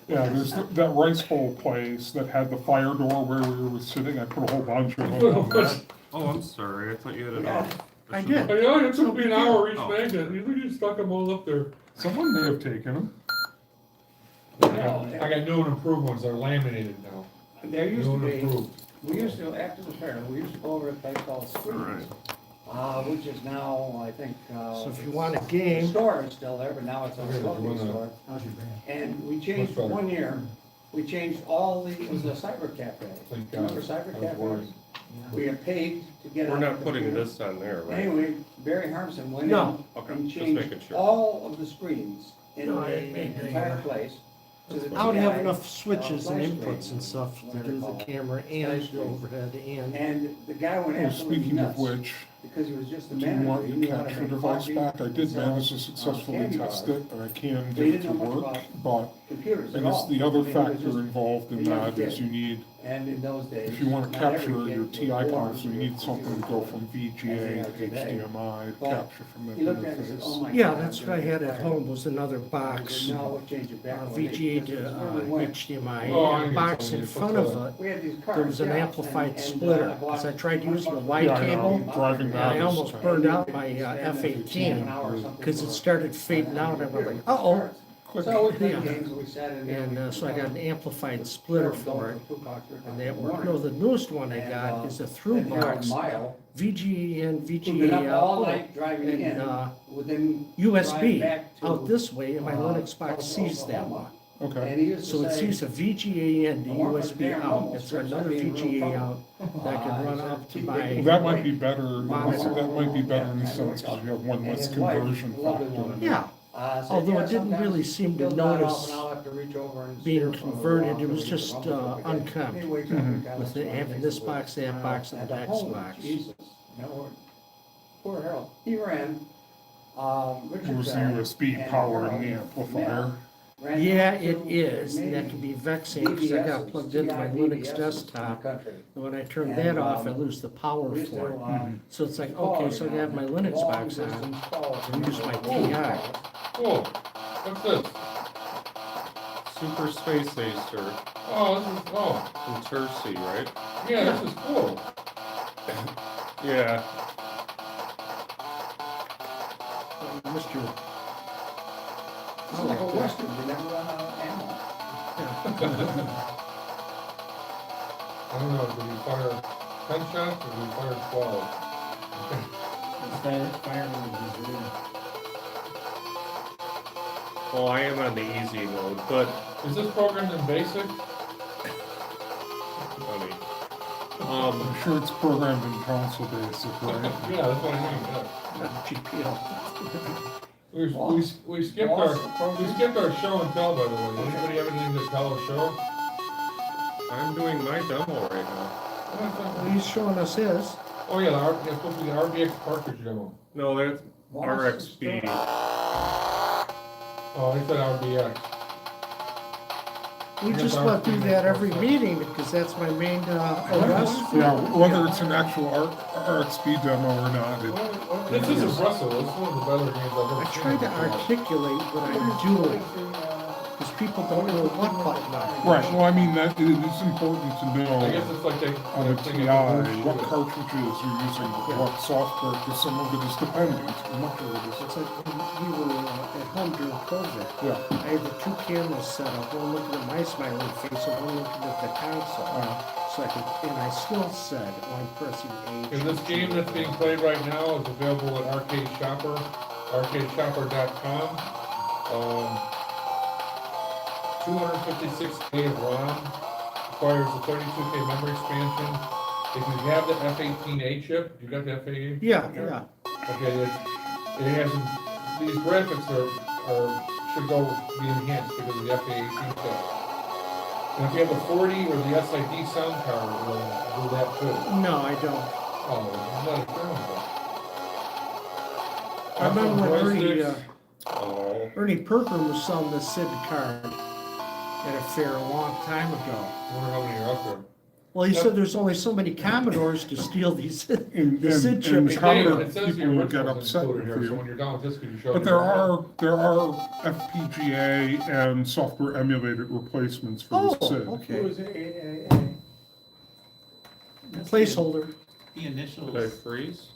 Yeah, there's that rice bowl place that had the fire door where we were sitting. I put a whole bunch of them on there. Oh, I'm sorry, I thought you had it off. I did. I know, it took me an hour each Oh. magnet, you just stuck them all up there. Someone may have taken them. I got new and improved ones, they're laminated now. There used to New and be, improved. we used to, after the fair, we used to go over to a place called Screens. Which is now, I think, So if you want a the game, store is still there, but now it's a Okay, you clothing wanna- store. How's your band? And we changed, Much better. one year, we changed all the, it was a cyber cafe. Thank God. Remember cyber I was worried. cafes? We had paid to get We're on not the putting computer. this on there, right? Anyway, Barry Harmson went No. in Okay, and just making changed sure. all of the screens in No, the it- entire place to the I don't have TI, enough switches and flash inputs screen. and stuff to Whatever do they the call it. camera Flash and the screen. overhead and. And the guy went Oh, absolutely speaking of nuts, which, because he was just the do you manager. want he your knew how to capture make device coffee, back? I did sell, manage to successfully candy test bars. it, and I can They get it didn't to know much work, about but, computers at and it's all. the I other mean, it was factor just- involved in a young that is kid. you need, And in those days. if you wanna not every capture kid your was TI born console, you with a need something to computer. go from VGA As they to are today. HDMI, But capture from that He looked at it and said, oh interface. my God. Yeah, that's what I I'm had gonna at fire home, was another it." box, I said, no, we'll change it back. one day," VGA because it to really went. HDMI, Oh, I and a get box something. in front of it. We had these cars. There was an yeah, amplified and, splitter, I bought because I tried using a $20 wide Yeah, I know, cable, driving and that I is almost tough. burned out my Stand there for F-18, an hour or something because it for- started fading out, and I was like, uh-oh. So we played Yeah. games, we sat in there. And so I got an amplified splitter for it, and that worked. No, the newest one I got is a through box, VGA in, VGA all out, night driving in, and within. USB drive back to, out this way, and my Linux box Tulsa, sees that Oklahoma. one. Okay, And he used So to it say, sees a VGA in to I want my USB damn out, mobile it's strips, another I'd be in real VGA trouble. out that can run up to well, my, that might be better, Monitor. that might be better in the sense because you have one And less his wife conversion loved it factor. when- yeah. said, Although "Yeah, it didn't sometimes really seem to he'll nod off notice and I'll have to reach over and being steer from the converted, wrong it was to just, the wrong to the right." uncapped. Anyway, Mhm. God, With that's it why having makes this it box, that box, and at the the next home, box. Jesus, no, poor Harold, he ran, Richard. It was the USB power in the amplifier. Yeah, it is, and that can be vexing, because I got plugged into my Linux desktop, and when I turn that off, I lose the power for it. So it's like, okay, so I have my Linux box on, and use my TI. Cool, what's this? Super Space Acer Oh, this is, oh, from Tercy, right? yeah, this is cool. Yeah. Mr. This is like a western, you never run out of ammo. I don't know, did you fire 10 shots or did you fire 12? Fireman is real. Well, I am on the easy mode, but Is this programmed in BASIC? funny. I'm sure it's programmed in console basic, right? Yeah, that's what I mean, yeah. GPL. We skipped our show and tell, by the way. Anybody have anything to tell or show? I'm doing my demo right now. Well, he's showing us his. Oh yeah, it's supposed to be the RBX cartridge demo. No, that's RXB. Oh, I said RBX. We just went through that every meeting because that's my main OS. Yeah, whether it's an actual RXB demo or not, This is impressive. This is one of the better games I've ever I seen. try to articulate what I'm doing because people don't know what button I'm right, well, I mean, that, it is important to I guess know it's like they. on a thing TI, of the what shooter. cartridges you're using, what software, because some of it is dependent, much of it is. It's like when we were at home during COVID. Yeah. I had the two cameras set up, one looking at my smiling face and one looking at the console. So I could, and I still said, when I'm pressing H. And this game that's being played right now is available at Arcade Shopper, arcadeshopper.com. 256K of ROM, requires a 32K memory expansion. If you have the F18A chip, you got the F18? Yeah, yeah. Okay, it has, these graphics should be enhanced because of the F18 chip. And if you have the 40 or the SID sound card, it will do that too. No, I don't. Oh, it's not a I remember when joysticks. Ernie Perkin was selling the SID card at a fair a long time ago. I wonder how many are out there. Well, he said there's only so many Commodores to steal these, And, the SID and, chip. and Hey, Commodore David, it says the people would get originals upset included with here, so you. when you're done with this, could you show But me there the- are FPGA and software emulated replacements for Oh, the SID. It okay. was Placeholder. The initials. Did I freeze?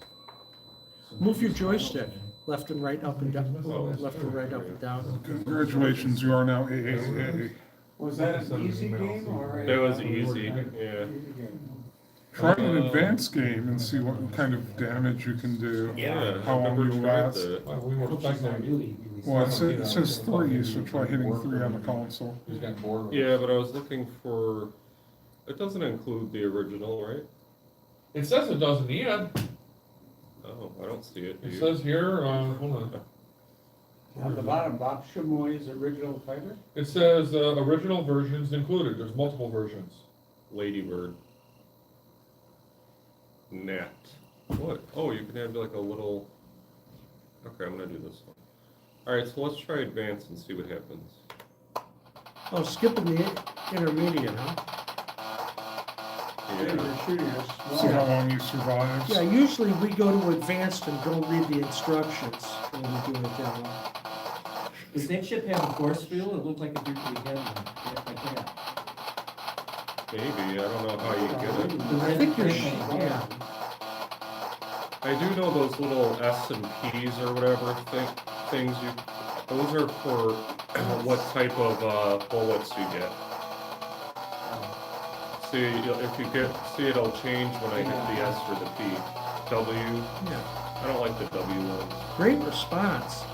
Move your joystick, left and right, up and down, left and right, up and down. Congratulations, you are now AAA. Was that an easy game or? That was easy, yeah. Easy game. Try an advanced game and see what kind of damage you can do. Yeah, How I've long never you tried last. that. Well, we were expecting, Well, it says 3, so try hitting 3 on the console. he's got bored with it. Yeah, but I was looking for, it doesn't include the original, right? It says it does in the end. Oh, I don't see it, do It you? says here, hold on. On the bottom, Bob Chamoy's original fighter? It says, original versions included, there's multiple versions. Ladybird. Net. What? Oh, you can have like a little, okay, I'm gonna do this one. Alright, so let's try advanced and see what happens. Oh, skipping the intermediate, huh? Yeah. See how long you survive. Yeah, usually we go to advanced and don't read the instructions when we do a demo. Does that chip have a force field? It looked like it did we had one. Yeah, like that. Maybe, I don't know how you get it. I think you're, yeah. I do know those little S and Ps or whatever things you, those are for what type of bullets you get. See, if you see it'll change when I hit the S or the P. W, Yeah. I don't like the W ones. Great response.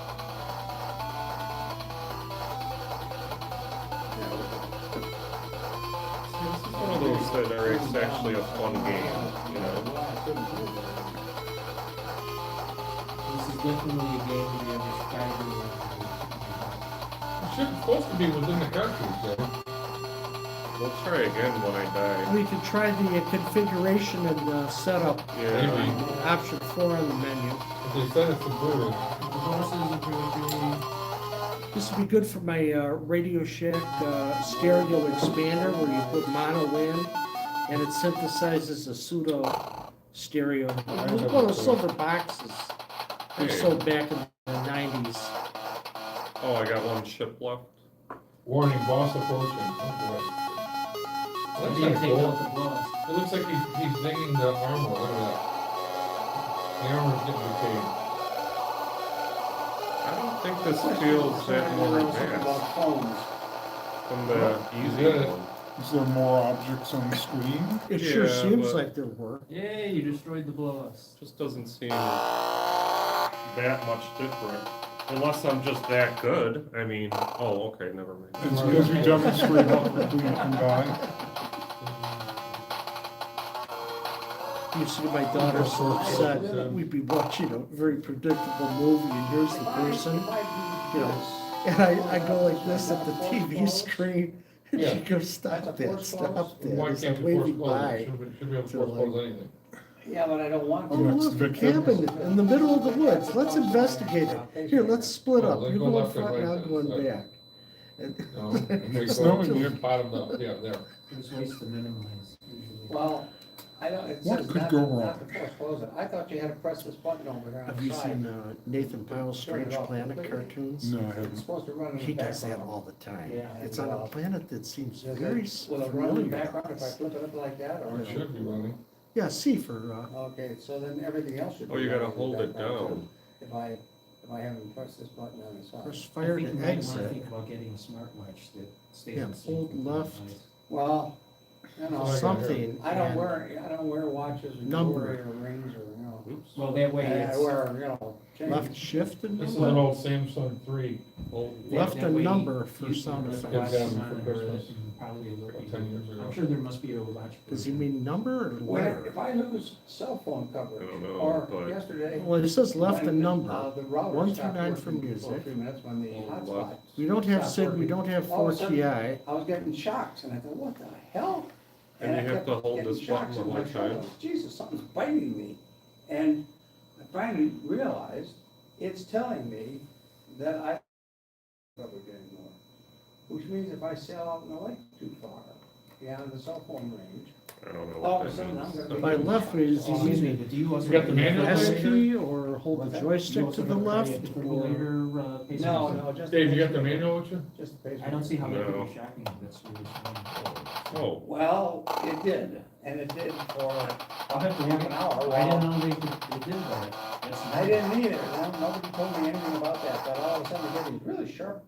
See, this is one of those that are actually a fun game, you know? This is definitely a game where you have spider. It should, supposed to be within the cartridge, though. We'll try again when I die. We could try the configuration and setup, Yeah, option 4 on the menu. If they said it's included. The bosses are pretty. This would be good for my Radio Shack stereo expander where you put mono in and it synthesizes a pseudo stereo. One of those silver boxes they sold back in the 90s. oh, I got one chip left. Warning, boss approaching. Oh, boy. I That's didn't kinda take cool. out the boss. It looks like he's digging the armor, look at that. The armor's getting decayed. I don't think this feels that more advanced About phones. from the easy Yeah. one. Is there more objects on the screen? It sure Yeah, seems but- like there were. Yay, you destroyed the blow-ups. Just doesn't seem that much different. Unless I'm just that good. I mean, oh, okay, never mind. It's because we demonstrate how quickly you can die. You see, my daughter's so upset. We'd be watching a very predictable movie, and here's the person, you know, and I go like this at the TV screen, and she goes, "Stop that! Stop Why that!" As can't I'm you force waving close it? by. Should be able to force close anything. Yeah, but I don't want Oh, to. Next look, a victim. cabin in the middle of the woods. Let's investigate it. Here, let's split Oh, up. then You go go in left and front, and right I'm then, going so- back. And- No, and we It's go snowing to here. bottom up, yeah, there. There's ways to minimize usually. Well, I don't, it What says could not, go not wrong? to force close it. I thought you had to press this button over here on Have the you side. seen Nathan Pyle's Strange Planet cartoons? No, I It's haven't. supposed to run in the He does that background. all the time. Yeah, It's and, on a planet that seems Does very it, will it run in the familiar to background if I us. flip it up like that, or? It should be running. Yeah, see for, Okay, so then everything else should be. Oh, you gotta running in the hold it background, down. too. If I haven't pressed this button on the side. press I fire think you to might wanna exit. think about getting a smartwatch that stays. Yeah, in sync hold with your left. device. Well, you know, Something. I don't and- wear watches or Number. jewelry or rings or, you know. Oops. Well, that way I it's. wear, you know, chains. Left shift and This is number. an old Samsung 3, old, Left that a way number for you sound can effects. watch Get them on for it, Christmas. and probably alert about you. 10 years ago. I'm sure there must be a watch. Does he mean number or When, letter? if I lose cell phone I coverage, don't know, or but- yesterday. Well, it says left a when, number. the router 1 through stopped 9 working for for music. 3 minutes when the Oh, hotspot. left. We don't have stopped SID, we working. don't have All of a 4TI. sudden, I was getting shocks, and I thought, what the hell? And you I have kept to hold getting this shocks button in the my whole shoulder. time? Jesus, something's biting me. And I finally realized it's telling me that I don't coverage anymore. Which means if I sail out in the lake too far, beyond the cell phone range, I don't know all what of a that sudden I'm means. gonna be. By left, is he Excuse me, using but do you also? You got the manual S later? key or hold What's the that? joystick to the left? Or Defibrillator, pacemaker? No, just. Dave, you got the pacemaker. manual with you? Just the I don't see how that could No. be shocking, that's really strange. Oh, Well, it did, and it did for I'll have to half look an at, hour. I while- didn't know they did that. That's I didn't either, nobody told me anything about that, but all of a sudden it gave me really sharp.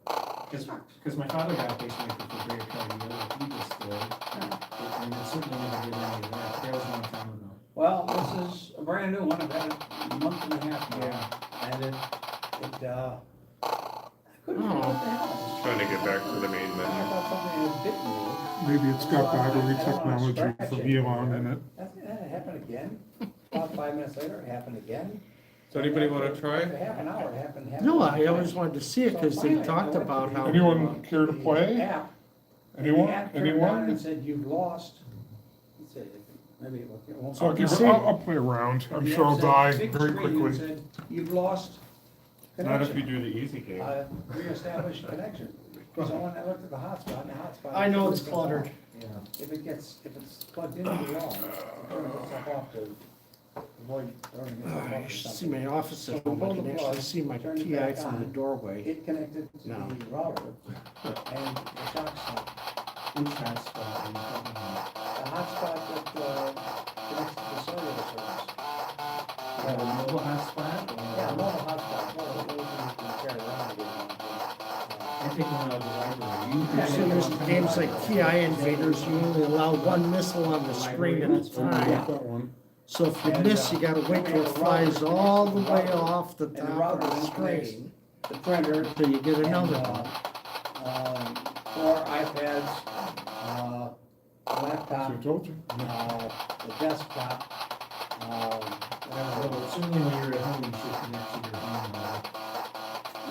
Because my father got a pacemaker for bradycardia, he just did, and it certainly never did any of that, that was a long time ago. Well, this is a brand new one, I've had it a month and a half now, and I couldn't figure out what the hell. trying to get back to the main I menu. thought something had bitten me. Maybe it's got battery I don't wanna technology scratch for it. Elon in it. That happened again, about 5 minutes later, it happened again. Does anybody wanna After try? half an hour, it happened. No, I always wanted to see it because they talked about how. Anyone care to play? App, Anyone? the app turned on and Anyone? said, you've lost. Let's see, maybe it won't. So I'll, You see- I'll play around. I'm The sure app I'll said, die big very screen, and quickly. said, you've lost Not if you connection. do the easy game. Reestablish connection. So when I looked at the hotspot, the hotspot. I know it's turns cluttered. off. If it's plugged into the wall, it turns itself off to avoid turning itself I off or should see something. my office So at home, I pull can the actually plug, see my turn it TI back from the on. doorway. It connected to No. the router, and the shock stopped. Which hotspot are you talking about? The hotspot that connects to the cellular service. A mobile hotspot? or- Yeah, mobile hotspot, well, it you can carry around again. I take one out of the library. You see, there's games like TI Invaders, you only allow one missile on the screen at a time. So if you miss, you gotta wait till it flies all the way off the top of the screen The printer, till you get another and, one. 4 iPads, a So laptop, I told you. the desktop, whatever. Well, certainly when you're at home, you should connect to your home.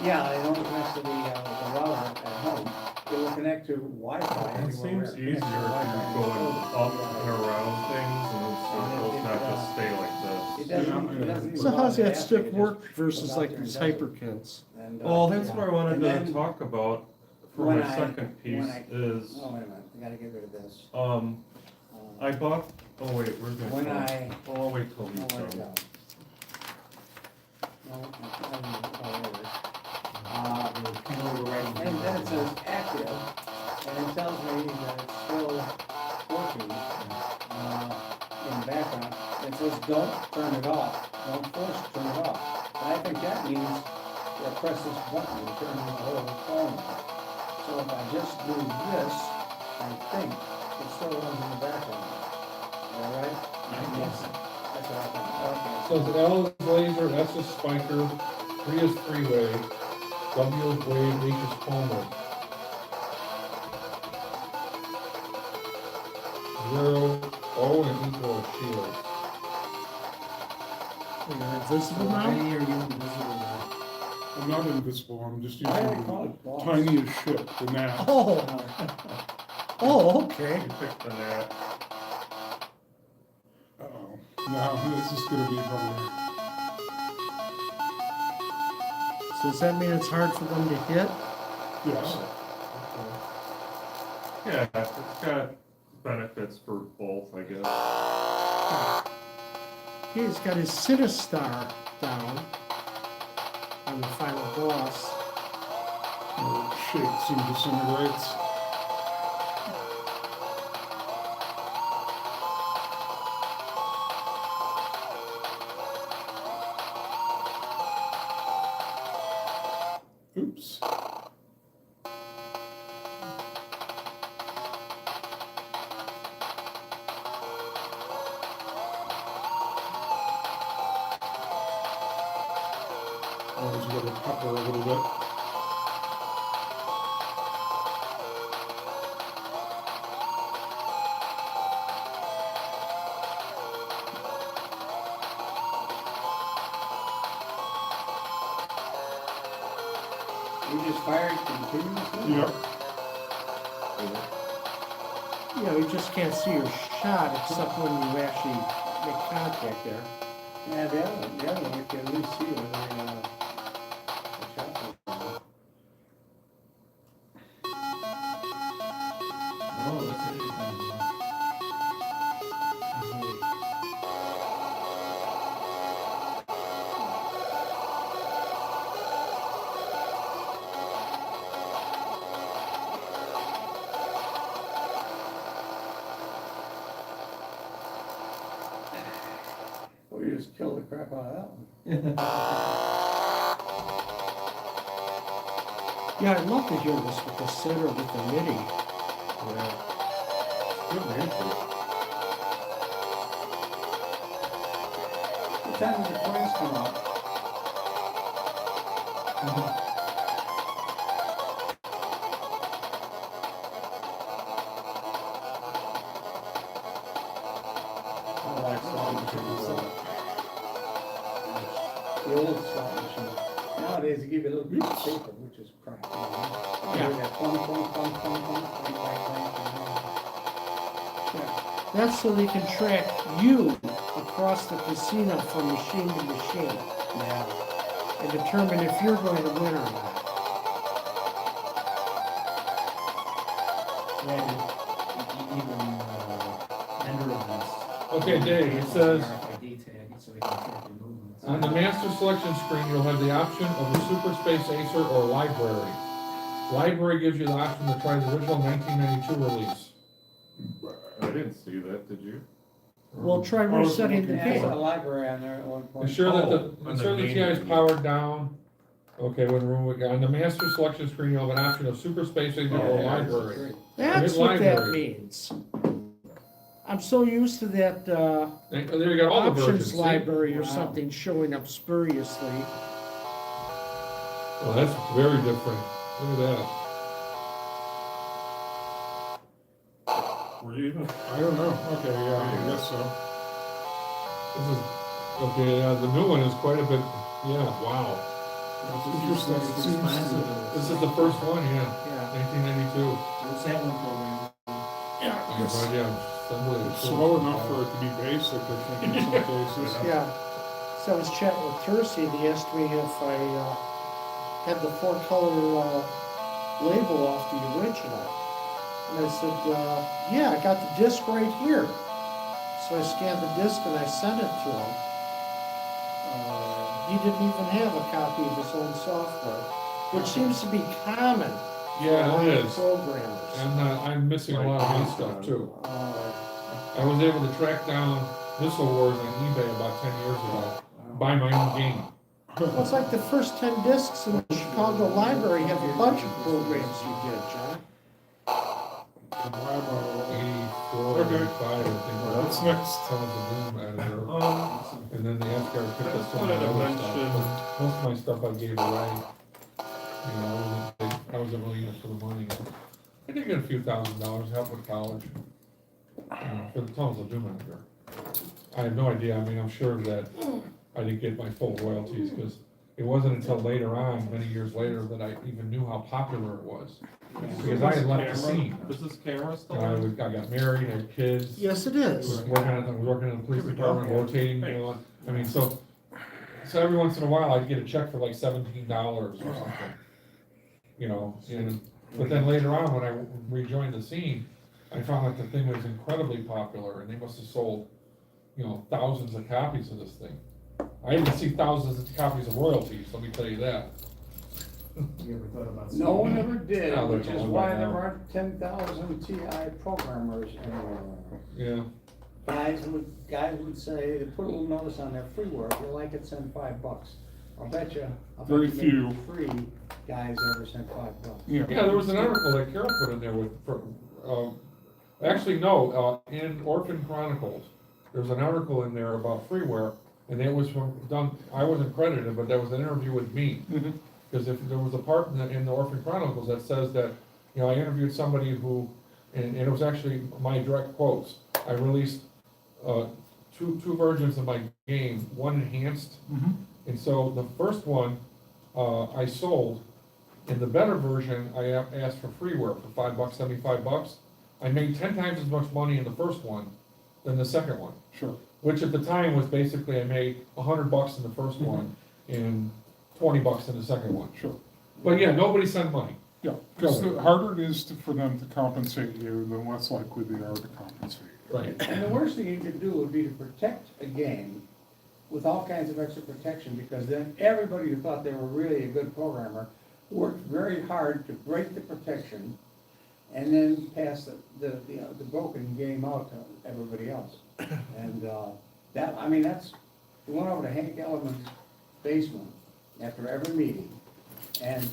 Yeah, it only connects to the router at home. It will connect to Wi-Fi It anywhere. seems where it easier connects to if Wi-Fi. you're going up and around things and in circles, not just stay like It this. doesn't even So how's that bother stick asking, it work just versus goes like out there and these does it. hyperkins? And, Well, that's what I wanted And to then talk about for when my I- second piece when I- is, Oh, wait a minute, I gotta get rid of this. I bought, oh wait, where's my When phone? I, Oh, I'll wait till no, he's where'd it done. go? No, there it is. Kind of overriding. And then it says active, and it tells me that it's still working, in the background. It says don't turn it off, don't force to turn it off. And I think that means that press this button and turn the whole phone off. So if I just do this, I think It's still the ones in the background. All right? Yes. That's what I thought. So it's L is laser, S is spiker, 3 is three-way, W is wave, H is Palmer. 0, O, and equal is shield. You're invisible now? Any are you invisible now? I'm not invisible, I'm just Why do they using call the it boss? tiniest ship, the NAV. Oh, oh, okay. You picked the net. Uh-oh, now this is gonna be probably, So does that mean it's hard for them to hit? yes. Yeah, it's got benefits for both, I guess. He's got his Sinistar down on the final boss. Shakes and disintegrates. Oops. Always got to pepper a little bit. You just fired continuously? Yep. You know, you just can't see your shot except when you actually make contact there. Yeah, the other one, you can at least see when they, the shot was going. Oh, that's interesting. Well, you just killed the crap out of that one. Yeah, I'd love to hear this with the center with the MIDI. Yeah. Good answer. What time does the coins come out? Oh, like slot machines. The old slot machine. Nowadays, they give you a little piece of paper, which is crap. You know? Yeah. That plum, plum, plum, plum, plum, clank, clank, clank, you know. That's so they can track you across the casino from machine to machine Yeah. and determine if you're going to win or not. Yeah, even vendor events. Okay, Dave, it says, RFID tag, so we can track your movements. on the master selection screen, you'll have the option of the Super Space Acer or Library. Library gives you the option to try the original 1992 release. I didn't see that, did you? We'll try resetting the Yeah, there's a game. library on there at one point. Ensure that Oh, the, on the ensure the main TI is menu. powered down. Okay, when room we got, on the master selection screen, you'll have an option of Super Space Acer or Yeah, Library. That's Hit what that library. means. I'm so used to that, And there you got all the versions. options see? library or Wow. something showing up spuriously. Well, that's very different. Look at that. Were you even? I don't know, okay, yeah, I guess so. This is, okay, the new one is quite a bit, yeah, wow. That's interesting, it seems to, This is the first one, yeah, Yeah. 1992. What's that one program? Yeah, right, yeah, assembly. it's slow enough for it to be basic, I think, in some cases. Yeah. So I was chatting with Tercy and he asked me if I, had the 4-color, label off the original. And I said, yeah, I got the disc right here. So I scanned the disc and I sent it to him. He didn't even have a copy of his own software, which seems to be common for a Yeah, lot it of is. programmers. And I'm missing a lot of my stuff too. I was able to track down Missile Wars on eBay about 10 years ago, buy my own game. Well, it's like the first 10 discs in the Chicago library have a bunch of programs you did, John. Bravo. 84, 4 and Okay. 5, I think. What's next? Someone's a Zoom editor. And then the Asgard I picked up just some of wanted the to other stuff. mention- but Most of my stuff I gave away. You know, I wasn't really in it for the money. I did get a few $1,000 help with college. For the tunnels of Doom editor. I have no idea, I mean, I'm sure that I didn't get my full royalties, because it wasn't until later on, many years later, that I even knew how popular it was. Because I had left the scene. Is this camera still I on? got married, I had kids. Yes, it I is. was working in the police department, rotating, you know, I mean, so every once in a while, I'd get a check for like $17 or something. You know, but then later on, when I rejoined the scene, I found that the thing was incredibly popular, and they must have sold, you know, thousands of copies of this thing. I didn't see thousands of copies of royalties, let me tell you that. You ever thought about? No one ever did, Yeah, which there's is one why by there now. aren't 10,000 TI programmers anymore. Yeah, Guys would say, they put a little notice on their freeware, if you like it, send $5. I'll bet you Very maybe few. 3 guys ever sent $5. yeah, there was an article that Carol put in there actually, no, in Orphan Chronicles, there's an article in there about freeware, and it was I wasn't credited, but there was an interview with me. Because if there was a part in the Orphan Chronicles that says that, you know, I interviewed somebody who, and it was actually my direct quotes. I released two versions of my game, one enhanced, and so the first one I sold. In the better version, I asked for freeware for $5, $75. I made 10 times as much money in the first one than the second one. Sure. Which at the time was basically I made $100 in the first one and $20 in the second one. Sure. But yeah, nobody sent money. Yeah, because the harder it is for them to compensate you, the less likely they are to compensate you. Right. And the worst thing you could do would be to protect a game with all kinds of extra protection, because then everybody who thought they were really a good programmer worked very hard to break the protection and then pass the broken game out to everybody else. And that's, we went over to Hank Ellerman's basement after every meeting, and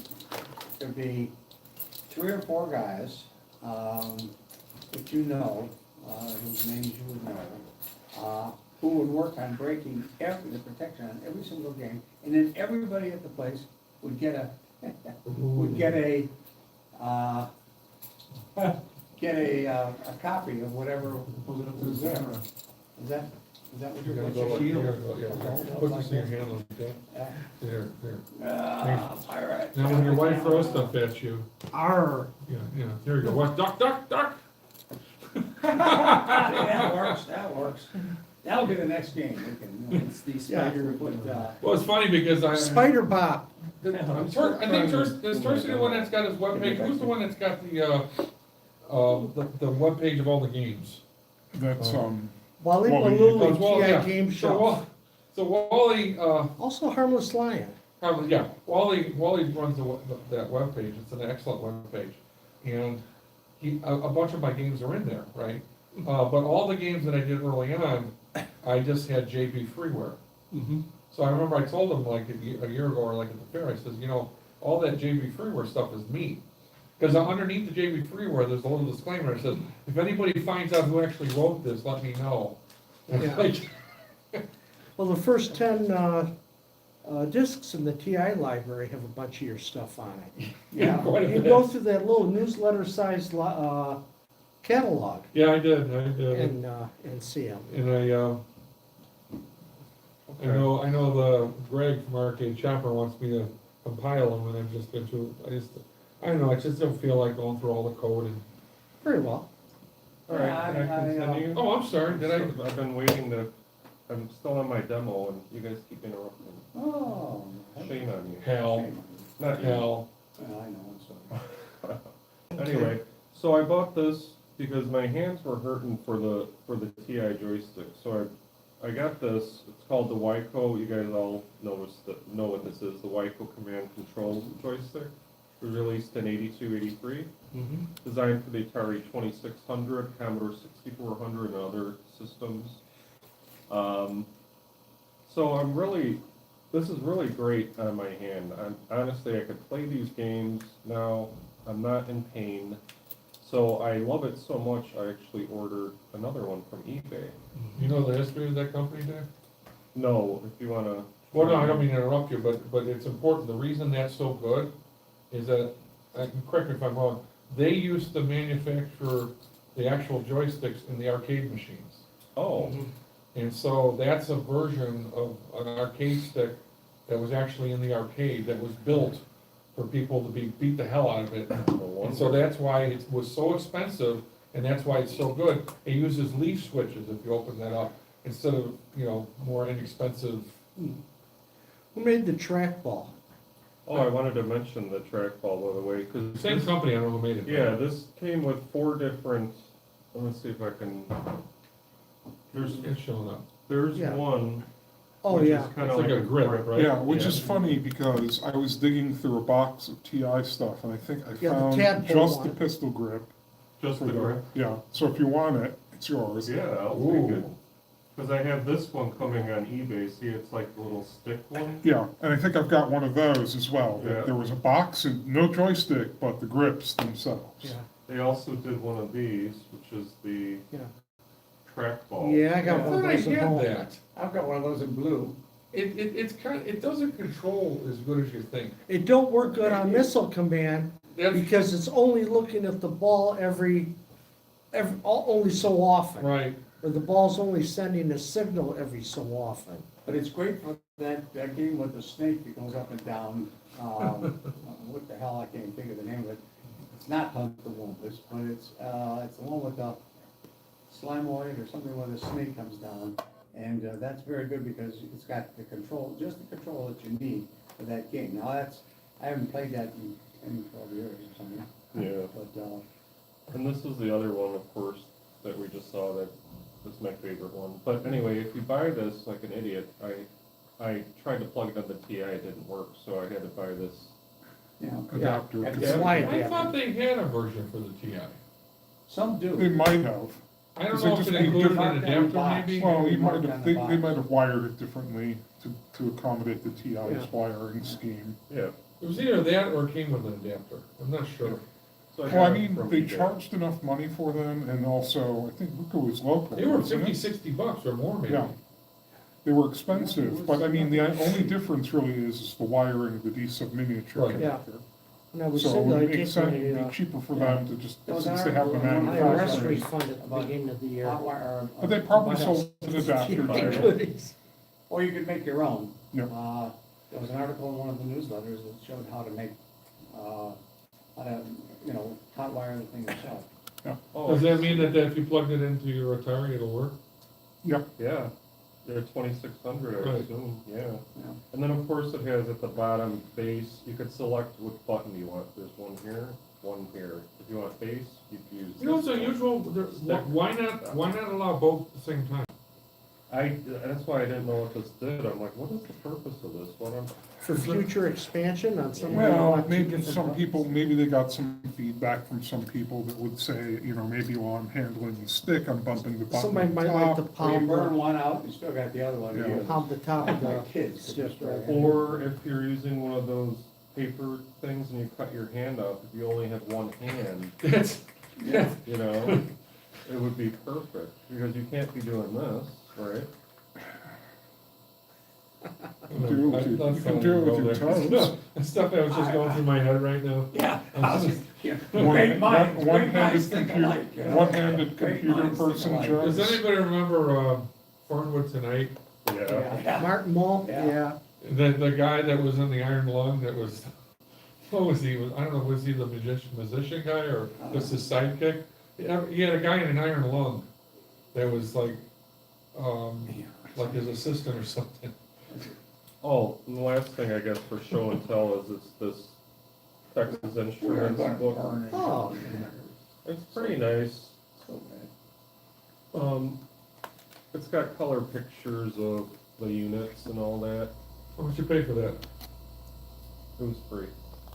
there'd be 3 or 4 guys, that you know, whose names you would know, who would work on breaking the protection on every single game, and then everybody at the place would get a copy of whatever was there. Is that what You're you're gonna go like, looking you're for? gonna go, yeah, put this in your hand like that. Yeah. There. All right. Now, when your wife throws stuff at you, R. yeah, there you go. What? Duck, duck, duck. That works. That'll be the next game. We can, It's the Yeah. spider. Well, it's funny because Spider Bop. I think is Thursday the one that's got his webpage? Who's the one that's got the webpage of all the games? That's, Wally Wally, Malooly, Well, yeah. TI Game So Show. Wally, Also Harmless Lion. probably, yeah, Wally runs that webpage. It's an excellent webpage. And a bunch of my games are in there, right? But all the games that I did early on, I just had JB freeware. So I remember I told him like a year ago, or like at the fair, I says, you know, all that JB freeware stuff is me. Because underneath the JB freeware, there's a little disclaimer that says, if anybody finds out who actually wrote this, let me know. Yeah. Like, Well, the first 10 discs in the TI library have a bunch of your stuff on it. yeah. quite a You bit. go through that little newsletter-sized catalog Yeah, I did. and see them. And I know the Greg from Arcade Chopper wants me to compile them, and I've just been I don't know, I just don't feel like going through all the code and. Very well. All right, can I continue? Oh, I'm sorry, did I? I've been waiting I'm still on my demo and you guys keep interrupting. Oh. Shame on you. Hell, Not you. hell. Well, I know, I'm sorry. Anyway, so I bought this because my hands were hurting for the TI joystick. So I got this. It's called the Wyco. You guys all know what this is. The Wyco Command Control joystick. It was released in 82, 83. Designed for the Atari 2600, Commodore 6400, and other systems. So this is really great on my hand. Honestly, I could play these games now. I'm not in pain. So I love it so much, I actually ordered another one from eBay. You know the history of that company, Dave? No, if you wanna. Well, no, I don't mean to interrupt you, but it's important, the reason that's so good is that, correct me if I'm wrong, they used to manufacture the actual joysticks in the arcade machines. Oh, And so that's a version of an arcade stick that was actually in the arcade, that was built for people to beat the hell out of it. And so that's why it was so expensive, and that's why it's so good. It uses leaf switches if you open that up, instead of, more inexpensive. Who made the trackball? oh, I wanted to mention the trackball, by the way, cause. Same this- company, I don't know who made it. Yeah, this came with 4 different, let me see if I can, It's showing up. there's Yeah. one. Oh, which is yeah. kinda It's like a grip, right? Yeah, which is funny because I was digging through a box of TI stuff and I think I Yeah, the found tadpole just the one. pistol grip. Just for the grip. Yeah, so if you want it, it's yours. Yeah, I'll take it. Cause I have this one coming on eBay, see, it's like the little stick one. Yeah, and I think I've got one of those as well. Yeah. There was a box and no joystick, but the grips themselves. Yeah, They also did one of these, which is the yeah. trackball. Yeah, I got I one of thought I those at had home. that. I've got one of those in blue. It doesn't control as good as you think. It don't work good on Missile Command That's because it's only looking at the ball only so often. right. Or the ball's only sending a signal every so often. But it's great for that game with the snake that goes up and down. What the hell, I can't think of the name of it. It's not Hunt the Wumpus, but it's the one with the Slimoid or something where the snake comes down. And that's very good because it's got the control, just the control that you need for that game. Now I haven't played that in 10, 12 years or something. Yeah, But, and this is the other one, of course, that we just saw, that is my favorite one. But anyway, if you buy this like an idiot, I tried to plug it on the TI, it didn't work, so I had to buy this. you know. Adapter. yeah, It's wide I adapter. thought they had a version for the TI. Some do. They might have. I don't Because know they if just it need included different- an adapter maybe. Well, you might Marked on have, the they box. might have wired it differently to accommodate the TI's Yeah. wiring scheme. Yeah. It was either that or it came with an adapter. I'm not sure. So Well, got I it mean, from they eBay. charged enough money for them, and also, I think Luca was local, They were wasn't it? $50-$60 or more maybe. Yeah. They were expensive, but I mean, the only difference really is the wiring of the D-sub miniature Right. Yeah. connector. And I was So saying, it I would take make sense, my it'd be cheaper for them to just, Those since they have the are- IRS manufacturer. refund at the beginning of the year. Hotwire, But they probably Buy sold us an adapter TI too. goodies. or you could make your own. Yeah. There was an article in one of the newsletters that showed how to make, how to, hotwire the thing yourself. Oh, Does that mean that if you plugged it into your Atari, it'll work? Yeah, they're 2600, I Right. assume, yeah. Yeah. And then, of course, it has at the bottom base, you could select which button you want. There's one here, one here. If you want base, you can use. You know, it's this one. unusual, why not allow both at the same time? That's why I didn't know what this did. I'm like, what is the purpose of this? For future expansion on some. Well, maybe some people, maybe they got some feedback from some people that would say, maybe while I'm handling the stick, I'm bumping the button Somebody on might like to top. Or you pound burn the, one out, you still got the other one. Yeah. to use. pound the top of My the kids. stick. right? Or if you're using one of those paper things and you cut your hand off, if you only have one hand, That's, Yeah. it would be perfect, because you can't be doing this, right? You can do it with your- you can do it with your toes. The stuff that was just going through my head right now. Yeah. One- Great minds, great One-handed minds think computer, alike, you know? one-handed Great computer minds think person, alike. Does Joe. anybody remember, Fernwood Tonight? Yeah. Martin Mull, Yeah. yeah. The guy that was in the Iron Lung that was, what was he, I don't know, was he the musician guy or just his sidekick? He had a guy in an iron lung that was like his assistant or something. Oh, and the last thing, I guess, for show and tell is it's this Texas Instruments book. Oh. It's pretty nice. So bad. It's got color pictures of the units and all that. How much you pay for that? It was free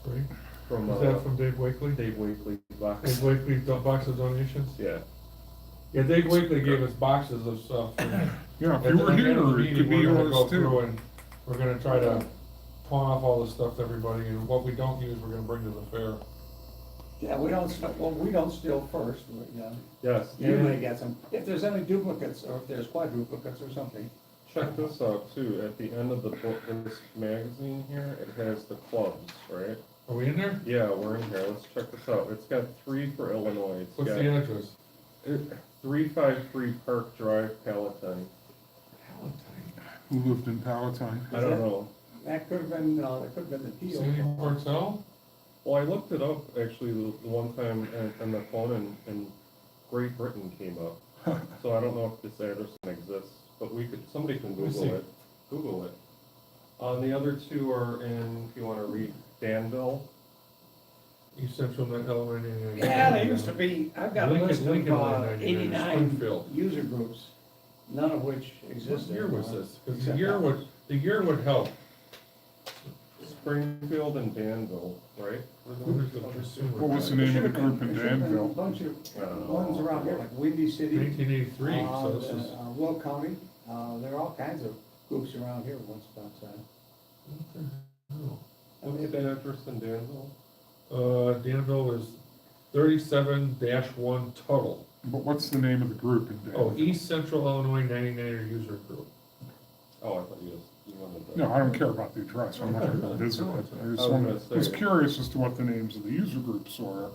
Free? from Is that from Dave Wakely? Dave Wakely box. Dave Wakely box of donations? Yeah. Yeah, Dave Wakely gave us boxes of stuff. and Yeah, if at you the were end of the here, it meeting, could be we're gonna yours go through too. and we're gonna try to pawn off all the stuff to everybody, and what we don't use, we're gonna bring to the fair. Yeah, we don't, we don't steal first, you know, Yes, usually get some, if there's any duplicates, or if there's quadruplicates or something. check this out too, at the end of the book, this magazine here, it has the clubs, right? Are we in there? Yeah, we're in here, let's check this out, it's got 3 for Illinois, it's What's got the address? 353 Park Drive, Palatine. Palatine. Who lived in Palatine? I don't know, That could have been, that could have been the deal. Sandy Portel? well, I looked it up actually the one time on the phone and Great Britain came up. So I don't know if this address exists, but somebody can Let me see. Google it. The other 2 are in, if you wanna read, Danville. East Central, Illinois. Yeah, there used to be, I've got a Lincoln- list of Lincoln line 99, 89 Springfield. user groups, none of which What existed. year was this? Because Except the year would help. Springfield and Danville, right? Who's the consumer? What was the guy? name of the group in There should've been a Danville? bunch of Uh, ones around here, like Windy City. 1983, so this is. Will County, there are all kinds of groups around here once upon a time. Oh. What's the address in Danville? Danville is 37-1 total. But what's the name of the group in Oh, Danville? East Central Illinois 99er user group. Oh, I thought you wanted that. No, I don't care about the address, I'm not gonna visit it. I I just was wanted, gonna say- was curious as to what the names of the user groups were.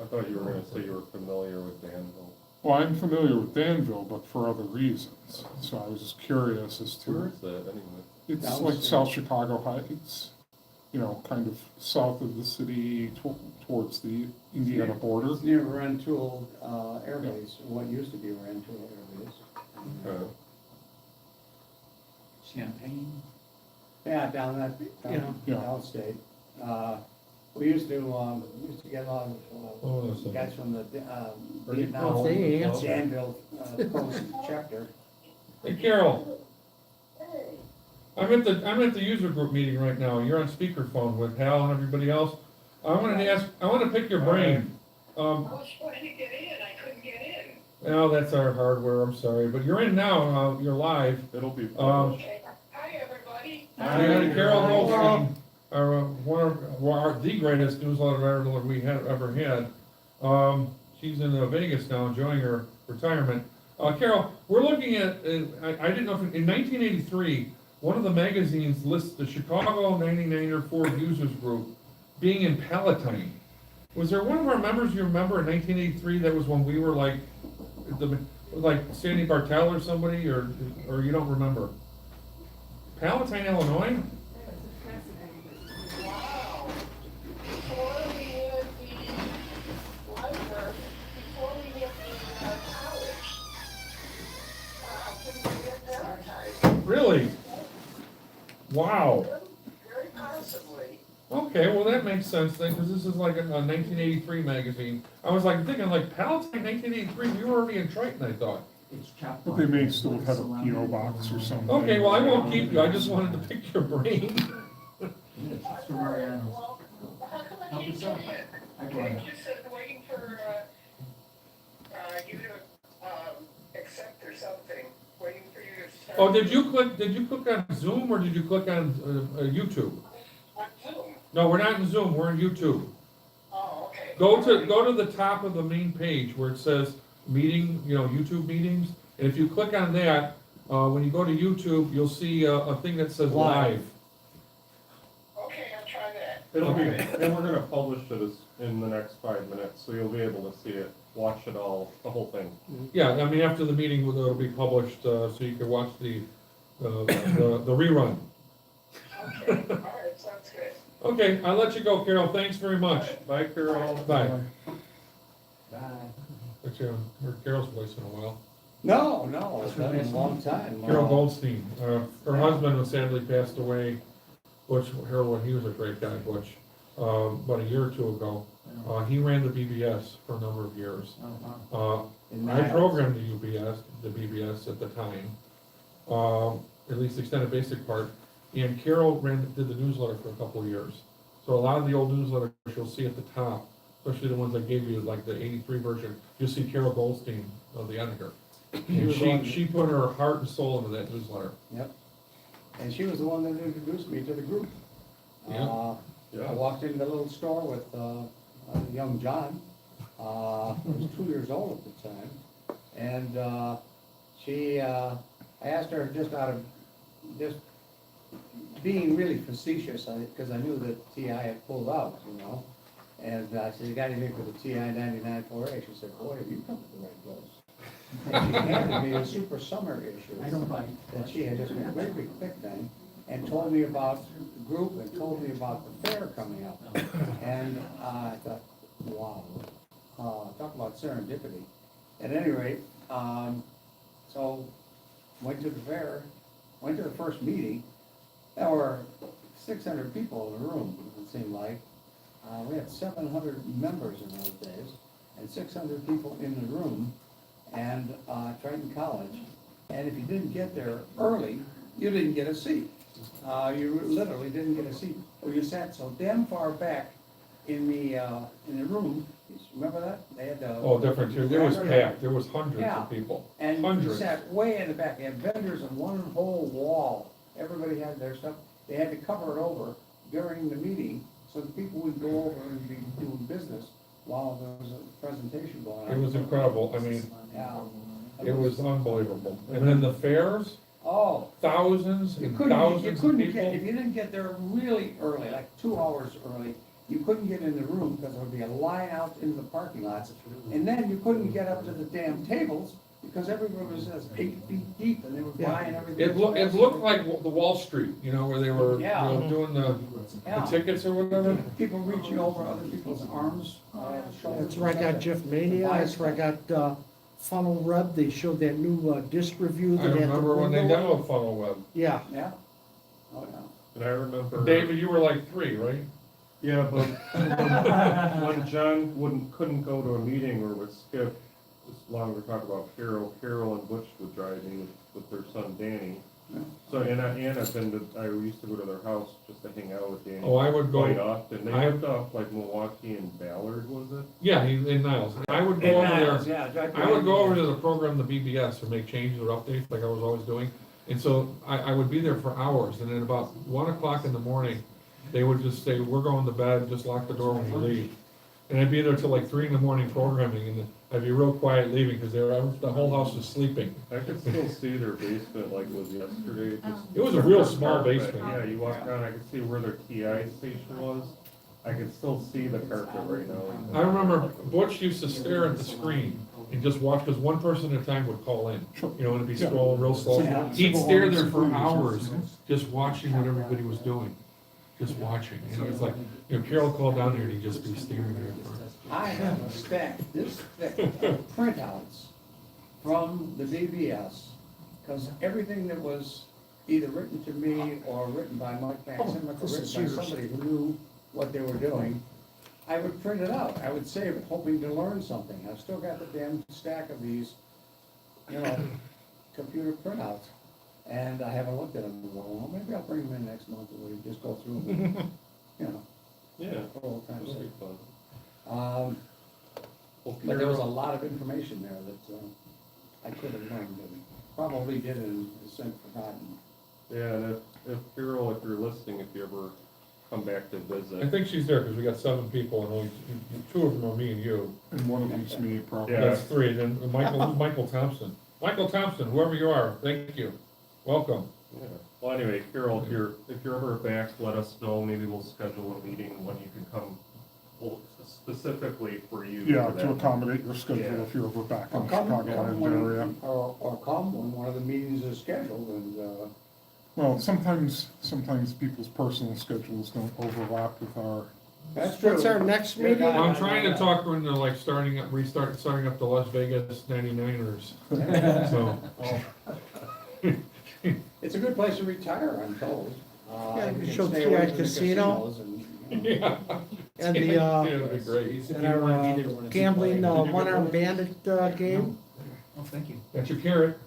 I thought you were gonna say you were familiar with Danville. Well, I'm familiar with Danville, but for other reasons, so I was just curious as Where to, is that anyway? it's That like was- South Chicago Heights, you know, kind of south of the city towards the Indiana border. It's near Rentoul Air Base, what used to be Rentoul Air Base. Okay. Champagne. Yeah, down that, Yeah. downstate. We used to get a lot Hold on a of second. guys from the Are you Vietnam, calling they the answer. club? Danville Post chapter. Hey, Carol. I'm at the user group meeting right now. You're on speakerphone with Hal and everybody else. I want to pick your brain. I was trying to get in, I couldn't get in. Well, that's our hardware, I'm sorry, but you're in now, you're live. It'll be Um, published. Okay, hi, everybody. Carol Goldstein, the greatest newsletter we have ever had. She's in Vegas now, enjoying her retirement. Carol, we're looking at, I didn't know, in 1983, one of the magazines lists the Chicago 99er Ford Users Group being in Palatine. Was there one of our members you remember in 1983, that was when we were like Sandy Bartel or somebody, or you don't remember? Palatine, Illinois? Wow. Before we had the library, before we had the college, things we get advertised, Really? Wow. very possibly. Okay, well, that makes sense then, because this is like a 1983 magazine. I was like thinking, like, Palatine 1983, we were already in Triton, I thought. It's chopped. But they may still have a P.O. box or something. Okay, well, I won't keep you, I just wanted to pick your brain. It's from Mariano's. Well, how come I Help can't yourself. get in? I I'm got it. just waiting for, you to, accept or something, waiting for you to start. Oh, did you click on Zoom, or did you click on YouTube? On Zoom. No, we're not in Zoom, we're in YouTube. Oh, okay. Go to the top of the main page where it says meeting, YouTube meetings, and if you click on that, when you go to YouTube, you'll see a thing that says live. Okay, I'll try that. It'll be, Okay. and we're gonna publish it in the next 5 minutes, so you'll be able to see it, watch it all, the whole thing. Yeah, I mean, after the meeting, it'll be published, so you can watch the rerun. Okay, all right, sounds good. Okay, I'll let you go, Carol, thanks very much. Bye, Carol. Bye. Bye. Actually, I haven't heard Carol's voice in a while. No, it's been a long time. Carol Goldstein, her husband was sadly passed away, Butch, he was a great guy, Butch, about a year or two ago. He ran the BBS for a number of years. In I Niles. programmed the BBS at the time, at least the extended basic part, and Carol did the newsletter for a couple of years. So a lot of the old newsletters you'll see at the top, especially the ones I gave you, like the 83 version, you'll see Carol Goldstein, the editor. And was the one- she put her heart and soul into that newsletter. Yep. And she was the one that introduced me to the group. Yeah. Yeah. I walked into the little store with young John, was 2 years old at the time. And, I asked her just out of, just being really facetious, because I knew that TI had pulled out, you know. And I said, you got anything for the TI 99.4A? She said, boy, have you come to the right place. And she handed me a Super Summer issue. I don't buy. That she had just made a very big thick thing, and told me about the group, and told me about the fair coming up. And I thought, wow, talk about serendipity. At any rate, so went to the fair, went to the first meeting. There were 600 people in the room, it seemed like. We had 700 members in those days, and 600 people in the room, and Triton College. And if you didn't get there early, you didn't get a seat. You literally didn't get a seat. Or you sat so damn far back in the room. Remember that? They had the. Oh, different too. There was packed. There was hundreds Yeah. of people. And you Hundreds. sat way in the back. They had vendors on one whole wall. Everybody had their stuff. They had to cover it over during the meeting, so the people would go over and be doing business while there was a presentation going on. It was incredible. I mean, Yeah. it was unbelievable. And then the fairs, Oh, thousands you and couldn't, you thousands of couldn't get, people. if you didn't get there really early, like 2 hours early, you couldn't get in the room because there would be a line out into the parking lots. And then you couldn't get up to the damn tables because everyone was just 8 feet deep and they were buying everything. It looked like the Wall Street, you know, where they were, you Yeah. know, doing the Yeah. tickets or whatever. People reaching over other people's arms, shoulders. That's where I got Jeff Mania, that's where I got Funnel Rub, they showed that new disc review I that had the remember when they window. demoed Funnel Web. Yeah, Yeah. Oh, yeah. And I remember. David, you were like 3, right? Yeah, but when John couldn't go to a meeting or would skip, just longer talk about Carol and Butch would drive me with their son Danny. So, and I've been to, I used to go to their house just to hang out with Danny. Oh, I would Quite go, often. They I- lived off like Milwaukee and Ballard, was it? yeah, in Niles. I would go over there. I would go over to the program, the BBS, and make changes or updates like I was always doing. And so I would be there for hours, and then about 1 o'clock in the morning, they would just say, we're going to bed, just lock the door when you leave. And I'd be there till like 3 in the morning programming, and I'd be real quiet leaving, because the whole house was sleeping. I could still see their basement like it was yesterday. It was a real small basement. Yeah, you walk around, I could see where their TI station was. I could still see the carpet right now. I remember Butch used to stare at the screen and just watch, because one person at a time would call in, you know, and it'd be scrolling real slow. Yeah. He'd stare there for hours, just watching what everybody was doing, just watching. And it was like, you know, Carol called down there and he'd just be staring there for. I have a stack this thick of printouts from the BBS, because everything that was either written to me or written by Mike Maximic or this is written by yours. somebody who knew what they were doing, I would print it out. I would save it, hoping to learn something. I've still got the damn stack of these, you know, computer printouts. And I haven't looked at them in a while. Well, maybe I'll bring them in next month and we just go through them, you know, Yeah, for old time's that'll be sake. fun. But there was a lot of information there that I could have learned and probably did and has since forgotten. Yeah, and if Carol, if you're listening, if you ever come back to I visit. think she's there, because we got 7 people, and only 2 of them are me and you. And one of them's me, probably. Yeah. That's 3, and then Michael Thompson. Michael Thompson, whoever you are, thank you. Welcome. Yeah. Well, anyway, Carol, if you're ever back, let us know. Maybe we'll schedule a meeting when you can come, well, specifically for you. Yeah, for to that. accommodate your schedule Yeah. if you're ever back Or in the come Chicago area. when, or come when one of the meetings is scheduled and, Well, sometimes people's personal schedules don't overlap with our, that's true. What's our next You're meeting? not- I'm trying to talk when they're like starting up the Las Vegas 99ers, so. It's a good place to retire, I'm told. Yeah, You we can showed stay TI away from the Casino. casinos and, Yeah. And the, Yeah, it'd be great. and our gambling one-arm bandit game. Oh, thank you. That's your carrot.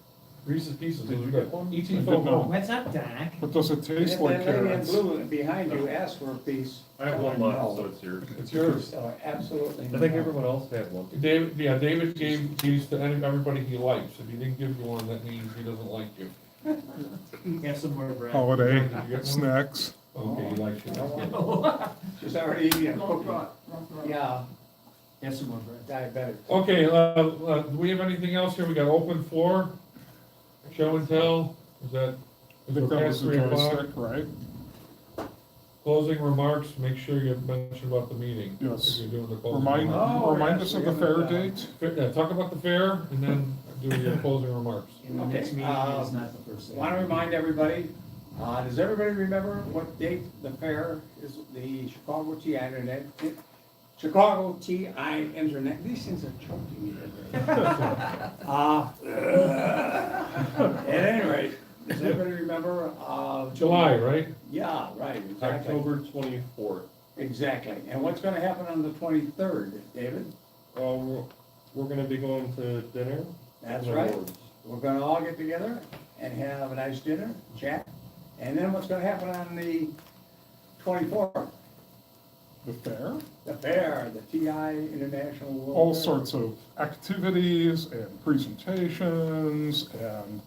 Reese's Pieces, those are good. E.T. Football. What's up, Doc? but does it And taste if like that lady in carrots? blue behind you asks for a piece. I have one left, so it's yours. It's yours. So absolutely. I think everyone else had one. David gave these to everybody he likes. If he didn't give you one, that means he doesn't like you. Have some more bread. Holiday Did you get one? snacks. Okay, he likes you. She's already eating a cookie. Yeah, Yes, some more bread. diabetic. Okay, do we have anything else here? We got open floor, show and tell, is that, I is think it that past was the 3 o'clock? joystick, right? Closing remarks, make sure you mention about the meeting. Yes. If you're doing the closing Remind, remarks. Oh, remind yes, us of we the fair haven't, date. Yeah, talk about the fair and then do your closing remarks. And the Okay, next meeting is not the first. Want to remind everybody, does everybody remember what date the fair is, the Chicago TI Internet? Chicago TI Internet, these things are choking me. At any rate, does everybody remember? July, right? Yeah, right, exactly. October 24th. Exactly. And what's gonna happen on the 23rd, David? We're gonna be going to dinner. That's and right. awards. We're gonna all get together and have a nice dinner, chat. And then what's gonna happen on the 24th? The fair, The fair, the TI International World all Fair. sorts of activities and presentations and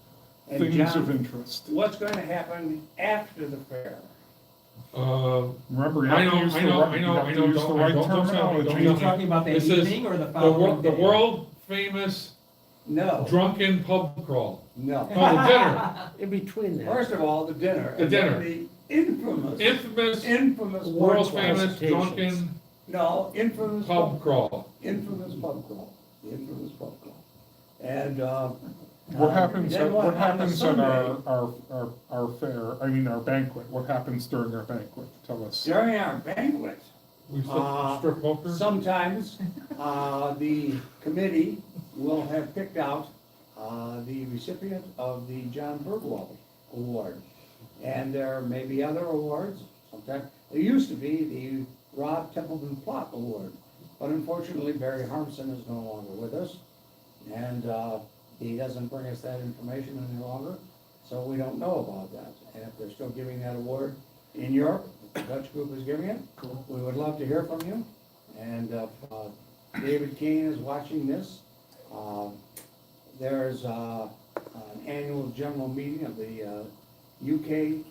And things John, of interest. what's gonna happen after the fair? Remember, you I have to know, use I the know, right, I you know, have I to know, use don't- the right don't tell me, don't terminology. tell Are you me. talking about that This is evening or the following the day? world famous No, drunken pub crawl. no. No, the dinner, In between that. First of all, the dinner. The and then dinner. The infamous, infamous, infamous. world pub crawl. famous drunken No, infamous. pub crawl. Infamous pub crawl, the infamous pub crawl. And, What happens, then what on the happens at Sunday- our fair, I mean, our banquet, what happens during our banquet? Tell us. During our banquet, We strip poker. sometimes, the committee will have picked out, the recipient of the John Birdwell Award. And there may be other awards, sometimes, there used to be the Rob Templeton Plot Award. But unfortunately, Barry Harmson is no longer with us, and, he doesn't bring us that information any longer, so we don't know about that. And if they're still giving that award in Europe, the Dutch group is giving it, we would love to hear from you. And if David Keane is watching this, there's an annual general meeting of the UK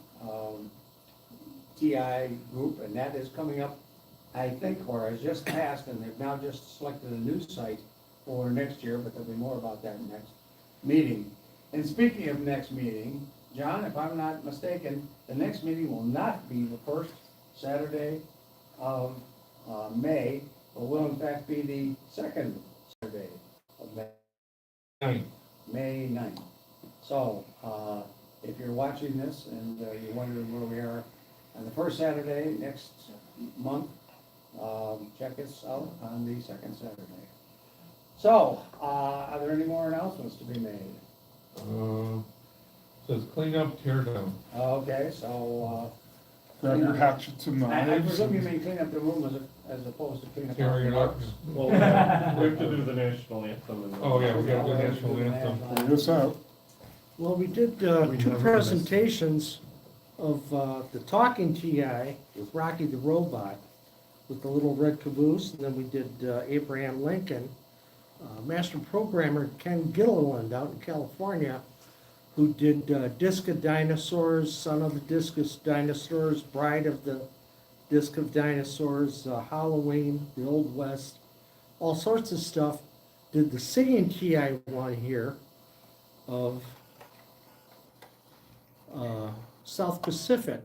TI group, and that is coming up, I think, or has just passed, and they've now just selected a new site for next year, but there'll be more about that next meeting. And speaking of next meeting, John, if I'm not mistaken, the next meeting will not be the first Saturday of May, but will in fact be the second Saturday of May, May 9th. So, if you're watching this and you're wondering where we are on the first Saturday next month, check us out on the second Saturday. So, are there any more announcements to be made? Says clean up, tear down. Okay, so, Grab your hatchets and I knives. presume you mean clean up the room as opposed to clean up. Tearing it up. Well, we have to do the national anthem. And Oh, yeah, we gotta do the national anthem. Bring this out. Well, we did two presentations of the talking TI with Rocky the Robot, with the little red caboose, and then we did Abraham Lincoln. Master programmer Ken Gilliland out in California, who did Disc of Dinosaurs, Son of the Discus Dinosaurs, Bride of the Disc of Dinosaurs, Halloween, The Old West, all sorts of stuff. Did the singing TI one here of South Pacific,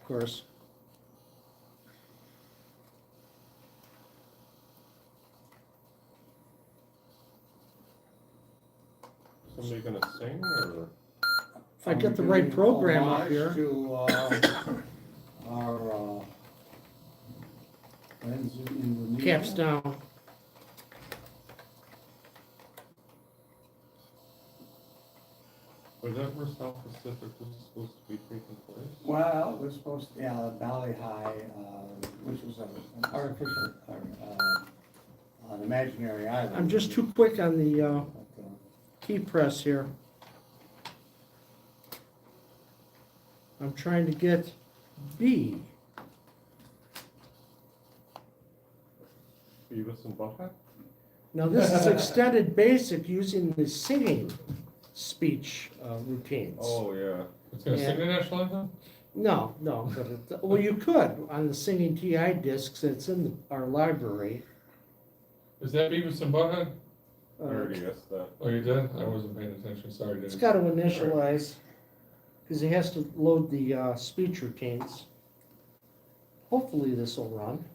of course. Somebody gonna sing or? If I get the right program up Homage here. To, our, friends in Indonesia. Caps down. Was that where South Pacific was supposed to be taking place? Well, it was supposed to, yeah, Valley High, which was an artificial, an imaginary island. I'm just too quick on the But, key press here. I'm trying to get B. Beavis and Butthead? Now, this is extended basic using the singing speech routines. Oh, yeah. It's gonna sing the national anthem? No, no, but well, you could on the singing TI discs. It's in our library. Is that Beavis and Butthead? I already asked that. Oh, you did? I wasn't paying attention, sorry, It's Dave. got to initialize because he has to load the speech routines. Hopefully this will run.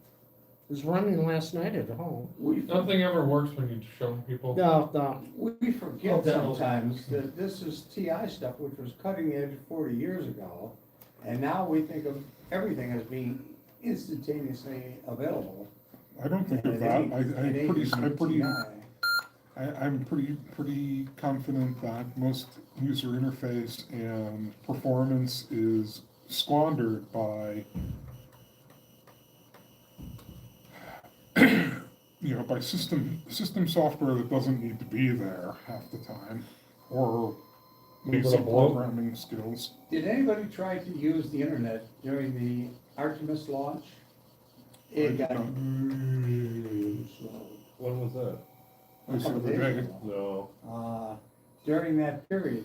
It was running last night at home. Nothing ever works when you show people. No, no. We forget sometimes that this is TI stuff, which was cutting edge 40 years ago. And now we think of everything as being instantaneously available. I don't think of It that. ain't- it ain't TI. I'm pretty confident that most user interface and performance is squandered by, by system software that doesn't need to be there half the time, or People basic that blow. programming skills. Did anybody try to use the internet during the Artemis launch? It got I did not. really slow. When was that? I said the Days day. ago. No. During that period, it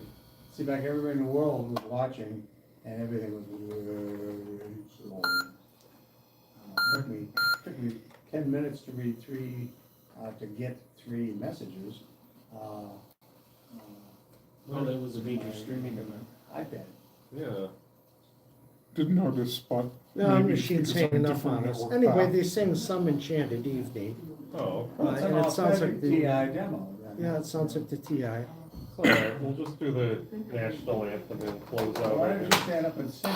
seemed like everybody in the world was watching, and everything was really slow. Took me 10 minutes to read to get 3 messages. Well, it was a major streaming event. iPad. Yeah. Didn't notice, but. No, our maybe machine's because I'm hanging up different on us. network Anyway, path. they sing Some Enchanted Evening. Oh, Well, it's an And it sounds like authentic the- TI demo. then. Yeah, it sounds like the TI. it's all right. We'll just do the national anthem and close out. Why don't you stand up and sing?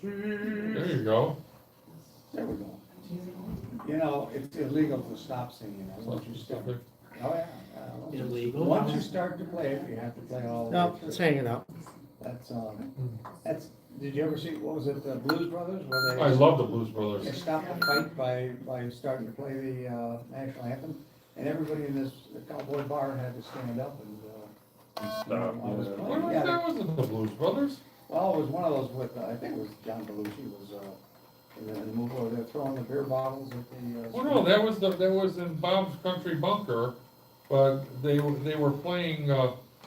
There you go. There we go. You know, it's illegal to stop singing once you start. Oh, yeah. Once you- Illegal? Once you start to play it, you have to play all the way No, through. it's hanging up. That's, did you ever see, what was it, the Blues Brothers, where they? I love the Blues They Brothers. stopped the fight by starting to play the, national anthem, and everybody in this cowboy bar had to stand up and, Stop, while it was yeah. playing. What was Yeah, that? Wasn't the Blues Brothers? well, it was one of those with, I think it was John Belushi was, in the movie where they're throwing the beer bottles at the. Well, no, that was in Bob's Country Bunker, but they were playing,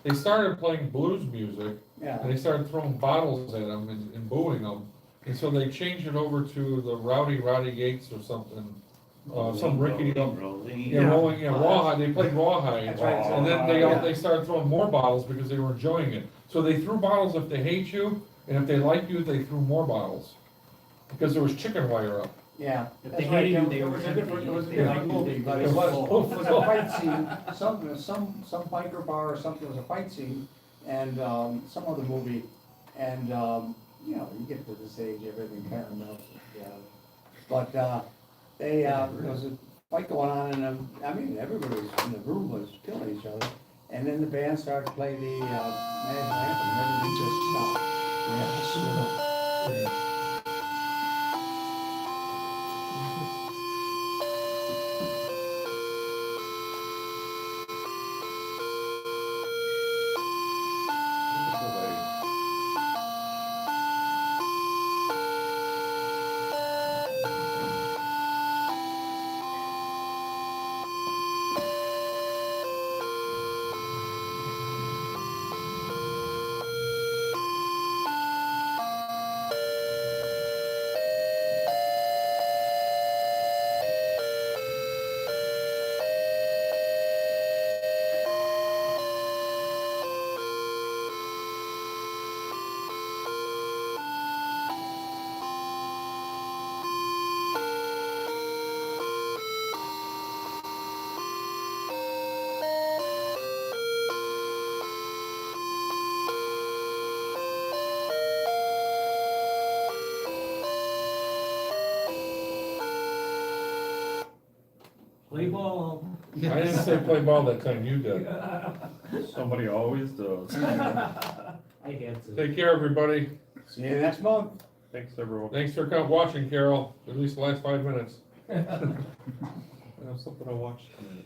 they started playing blues music, Yeah. and they started throwing bottles at them and booing them. And so they changed it over to the Roddy Gates or something, some rickety, rolling, rawhide, they played rawhide. That's right. And then Yeah. they started throwing more bottles because they were enjoying it. So they threw bottles if they hate you, and if they like you, they threw more bottles. Because there was chicken wire up. Yeah. If That's they right, hated you, they there were was a gonna different, be- it was a they liked different you, movie, they but it was was, full. it was a fight scene, some biker bar or something, it was a fight scene, and, some other movie, and, you get to this age, everything kind of melts together. But, there was a fight going on, and, everybody was in the room was killing each other, and then the band started to play the, national anthem, and everything just stopped. Yeah, stood up. Play ball. I didn't say play ball that time, you did. Somebody always does. I had to. Take care, everybody. See you next month. Thanks, everyone. Thanks for watching, Carol, at least the last 5 minutes. I have something to watch tonight.